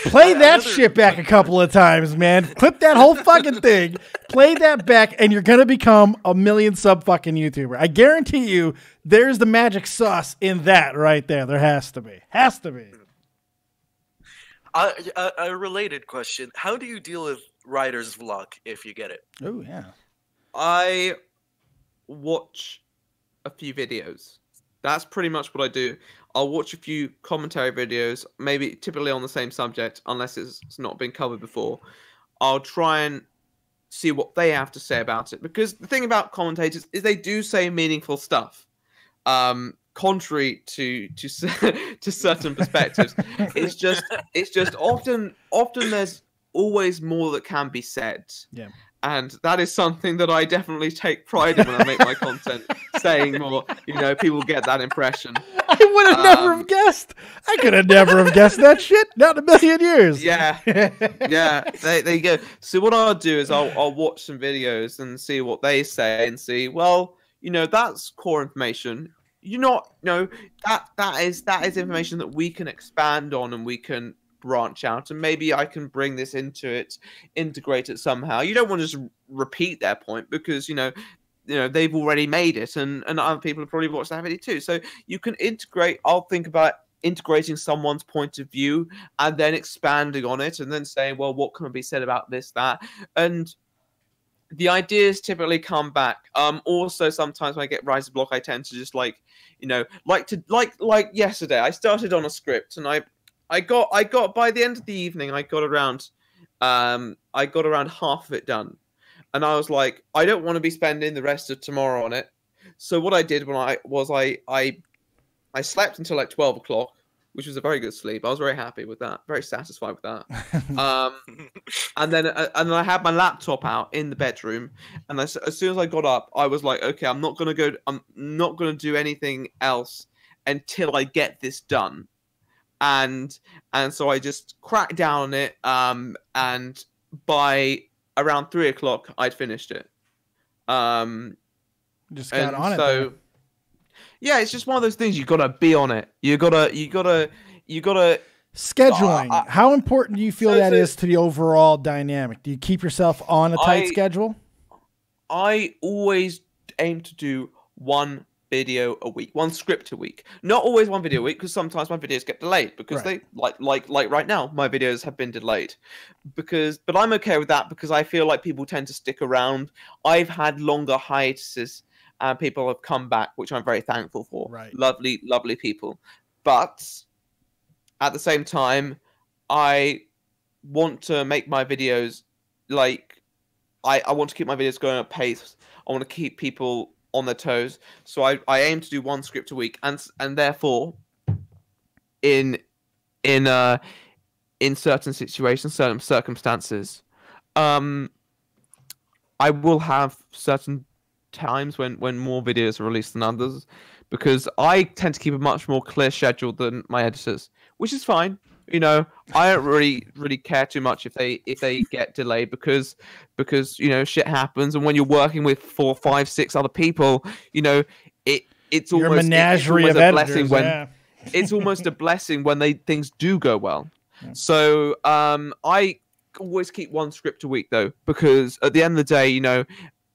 Play that shit back a couple of times, man. Clip that whole fucking thing. Play that back, and you're gonna become a 1 million sub fucking YouTuber. I guarantee you. There's the magic sauce in that right there. There has to be. Has to be. A related question: how do you deal with writer's block if you get it? Oh yeah. I watch a few videos. That's pretty much what I do. I'll watch a few commentary videos, maybe typically on the same subject, unless it's not been covered before. I'll try and see what they have to say about it, because the thing about commentators is they do say meaningful stuff, contrary to certain perspectives. It's just often there's always more that can be said. Yeah. And that is something that I definitely take pride in when I make my content, saying more. You know, people get that impression. I would have never have guessed. I could have never have guessed that shit. Not in a million years. Yeah, yeah. There you go. So what I'll do is I'll watch some videos and see what they say and see. Well, you know, that's core information. That is information that we can expand on and we can branch out, and maybe I can bring this into it, integrate it somehow. You don't want to just repeat their point, because you know they've already made it, and other people have probably watched that video too. So you can integrate. I'll think about integrating someone's point of view and then expanding on it, and then saying, well, what can be said about this, that, and the ideas typically come back. Also, sometimes when I get writer's block, I tend to just like yesterday, I started on a script, and I got by the end of the evening, I got around half of it done, and I was like, I don't want to be spending the rest of tomorrow on it. So what I did I slept until like 12 o'clock, which was a very good sleep. I was very happy with that, very satisfied with that. And then I had my laptop out in the bedroom, and as soon as I got up, I was like, okay, I'm not gonna do anything else until I get this done. And so I just cracked down on it, and by around 3 o'clock, I'd finished it. Just got on it. So, yeah, it's just one of those things. You gotta be on it. You gotta. Scheduling. How important do you feel that is to the overall dynamic? Do you keep yourself on a tight schedule? I always aim to do one video a week, one script a week. Not always one video a week, because sometimes my videos get delayed, because they like right now my videos have been delayed, but I'm okay with that, because I feel like people tend to stick around. I've had longer hiatuses and people have come back, which I'm very thankful for. Right. Lovely people. But at the same time, I want to make my videos like I want to keep my videos going at pace. I want to keep people on their toes, so I aim to do one script a week, and therefore, in certain situations, certain circumstances, I will have certain times when more videos are released than others, because I tend to keep a much more clear schedule than my editors, which is fine. You know, I don't really care too much if they get delayed, because you know, shit happens, and when you're working with 4, 5, 6 other people, you know, it's Your almost menagerie it's of almost a blessing editors, when yeah. it's almost a blessing when things do go well. So I always keep one script a week though, because at the end of the day, you know,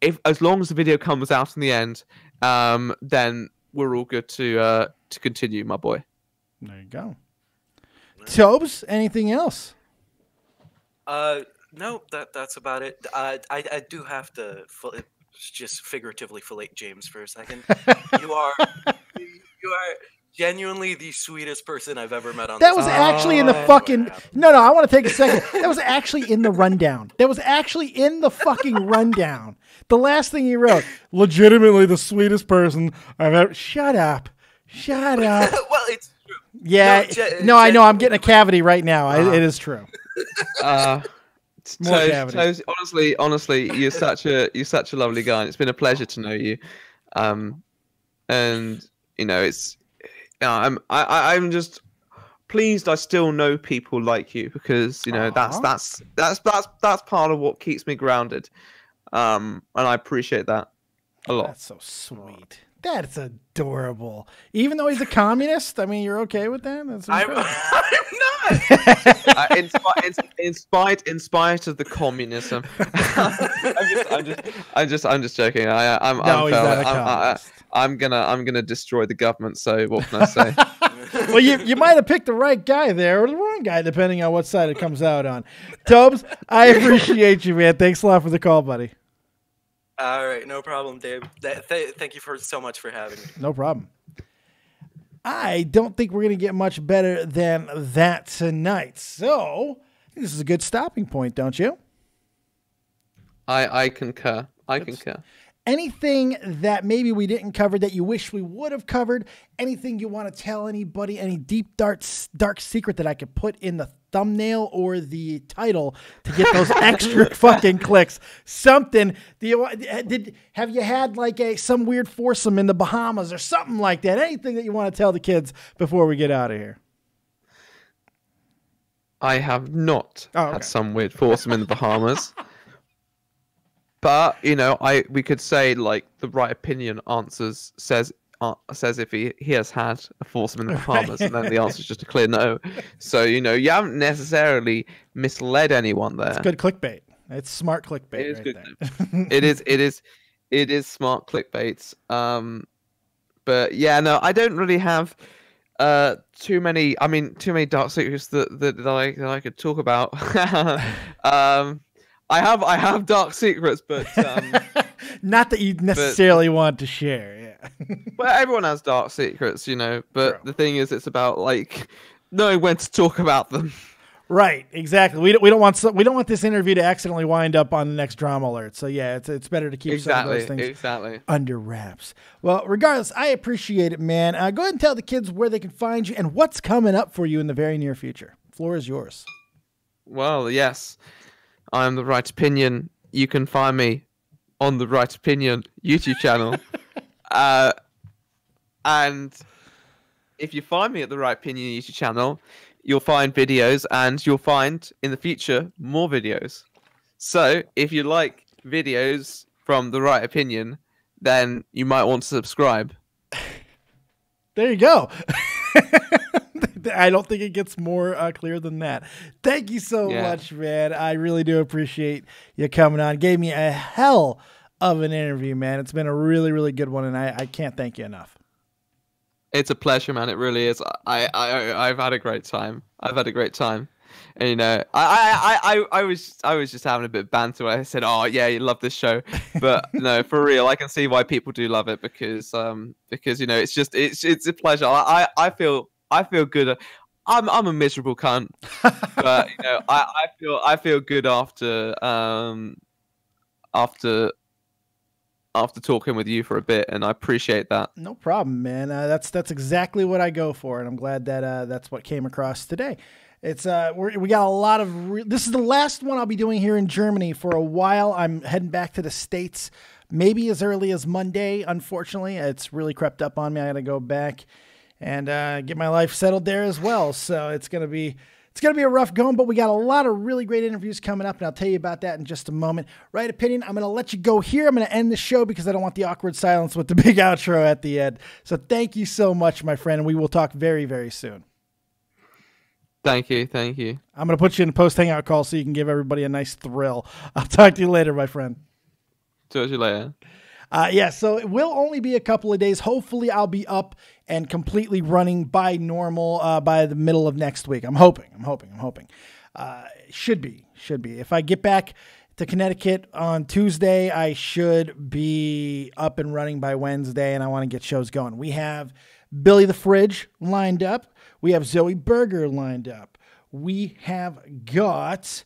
if as long as the video comes out in the end, then we're all good to continue, my boy. There you go. Tobes, anything else? No, that's about it. I do have to just figuratively fillet James for a second. You are genuinely the sweetest person I've ever met on That this was earth. actually in the fucking... No, I want to take a second. That was actually in the rundown. That was actually in the fucking rundown. The last thing he wrote, legitimately the sweetest person I've ever... Shut up. Shut up. Well, it's true. Yeah. No, I know. I'm getting a cavity right now. It is true. More cavities. Honestly, you're such a lovely guy. And it's been a pleasure to know you. And you know, I'm just pleased I still know people like you, because you know that's part of what keeps me grounded. And I appreciate that a lot. That's so sweet. That's adorable. Even though he's a communist, I mean, you're okay with that? That's I'm not. In spite of the communism, I'm just joking. I'm gonna destroy the government. So what can I say? Well, you might have picked the right guy there, or the wrong guy, depending on what side it comes out on. Tobes, I appreciate you, man. Thanks a lot for the call, buddy. All right, no problem, Dave. Thank you so much for having me. No problem. I don't think we're going to get much better than that tonight. So, this is a good stopping point, don't you? I concur. I concur. Anything that maybe we didn't cover that you wish we would have covered? Anything you want to tell anybody? Any deep, dark secret that I could put in the thumbnail or the title to get those extra fucking clicks? Something. Have you had like some weird foursome in the Bahamas or something like that? Anything that you want to tell the kids before we get out of here? I have not had some weird foursome in the Bahamas. But you know, we could say like the right opinion answers says if he has had a foursome in the Bahamas, and then the answer is just a clear no. So you know, you haven't necessarily misled anyone there. It's good clickbait. It's smart clickbait. It is right good. There. It is smart clickbait. But yeah, no, I don't really have too many dark secrets that I could talk about. I have dark secrets, but not that you necessarily want to share. Yeah. Well, everyone has dark secrets, you know. But the thing is, it's about like knowing when to talk about them. Right, exactly. We don't want this interview to accidentally wind up on the next drama alert. So yeah, it's better to keep some of those things under wraps. Well, regardless, I appreciate it, man. Go ahead and tell the kids where they can find you and what's coming up for you in the very near future. The floor is yours. Well, yes. I am The Right Opinion. You can find me on The Right Opinion YouTube channel. And if you find me at The Right Opinion YouTube channel, you'll find videos, and you'll find in the future more videos. So if you like videos from The Right Opinion, then you might want to subscribe. There you go. I don't think it gets more clear than that. Thank you so much, man. I really do appreciate you coming on. Gave me a hell of an interview, man. It's been a really, really good one, and I can't thank you enough. It's a pleasure, man. It really is. I've had a great time. And you know, I was just having a bit of banter where I said, "Oh yeah, you love this show," but no, for real, I can see why people do love it because you know, it's a pleasure. I feel good. I'm a miserable cunt, but you know, I feel good after talking with you for a bit, and I appreciate that. No problem, man. That's exactly what I go for, and I'm glad that that's what came across today. It's we got a lot of. This is the last one I'll be doing here in Germany for a while. I'm heading back to the States, maybe as early as Monday. Unfortunately, it's really crept up on me. I got to go back and get my life settled there as well. So it's gonna be It's going to be a rough going, but we got a lot of really great interviews coming up, and I'll tell you about that in just a moment. Right Opinion, I'm going to let you go here. I'm going to end the show because I don't want the awkward silence with the big outro at the end. So thank you so much, my friend, and we will talk very, very soon. Thank you. Thank you. I'm going to put you in a post-hangout call so you can give everybody a nice thrill. I'll talk to you later, my friend. Talk to you later. So it will only be a couple of days. Hopefully I'll be up and completely running by normal by the middle of next week. I'm hoping. Should be. If I get back to Connecticut on Tuesday, I should be up and running by Wednesday, and I want to get shows going. We have Billy the Fridge lined up. We have Zoe Berger lined up. We have got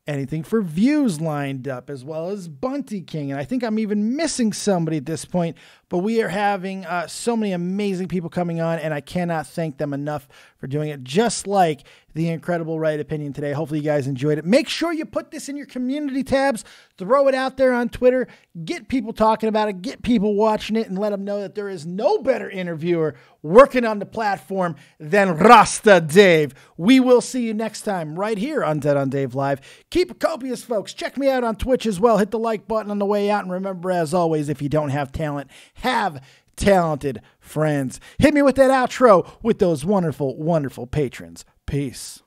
Anything for Views lined up, as well as Bunty King. And I think I'm even missing somebody at this point, but we are having so many amazing people coming on, and I cannot thank them enough for doing it, just like the incredible Right Opinion today. Hopefully you guys enjoyed it. Make sure you put this in your community tabs, throw it out there on Twitter, get people talking about it, get people watching it, and let them know that there is no better interviewer working on the platform than Rasta Dave. We will see you next time right here on Dead on Dave Live. Keep it copious, folks. Check me out on Twitch as well. Hit the like button on the way out. And remember, as always, if you don't have talent, have talented friends. Hit me with that outro with those wonderful, wonderful patrons. Peace.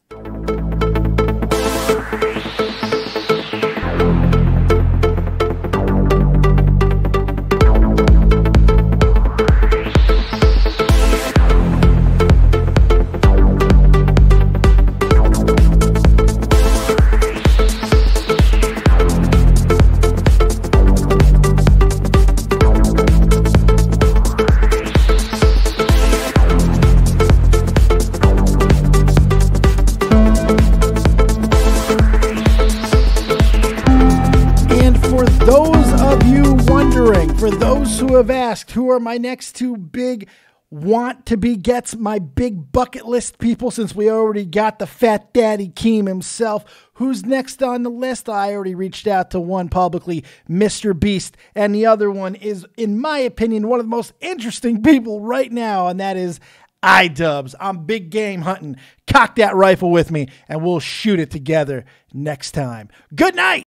For those who have asked, who are my next two big want-to-be gets, my big bucket list people, since we already got the Fat Daddy Keem himself, who's next on the list? I already reached out to one publicly, Mr. Beast, and the other one is, in my opinion, one of the most interesting people right now, and that is iDubbbz. I'm big game hunting. Cock that rifle with me, and we'll shoot it together next time. Good night!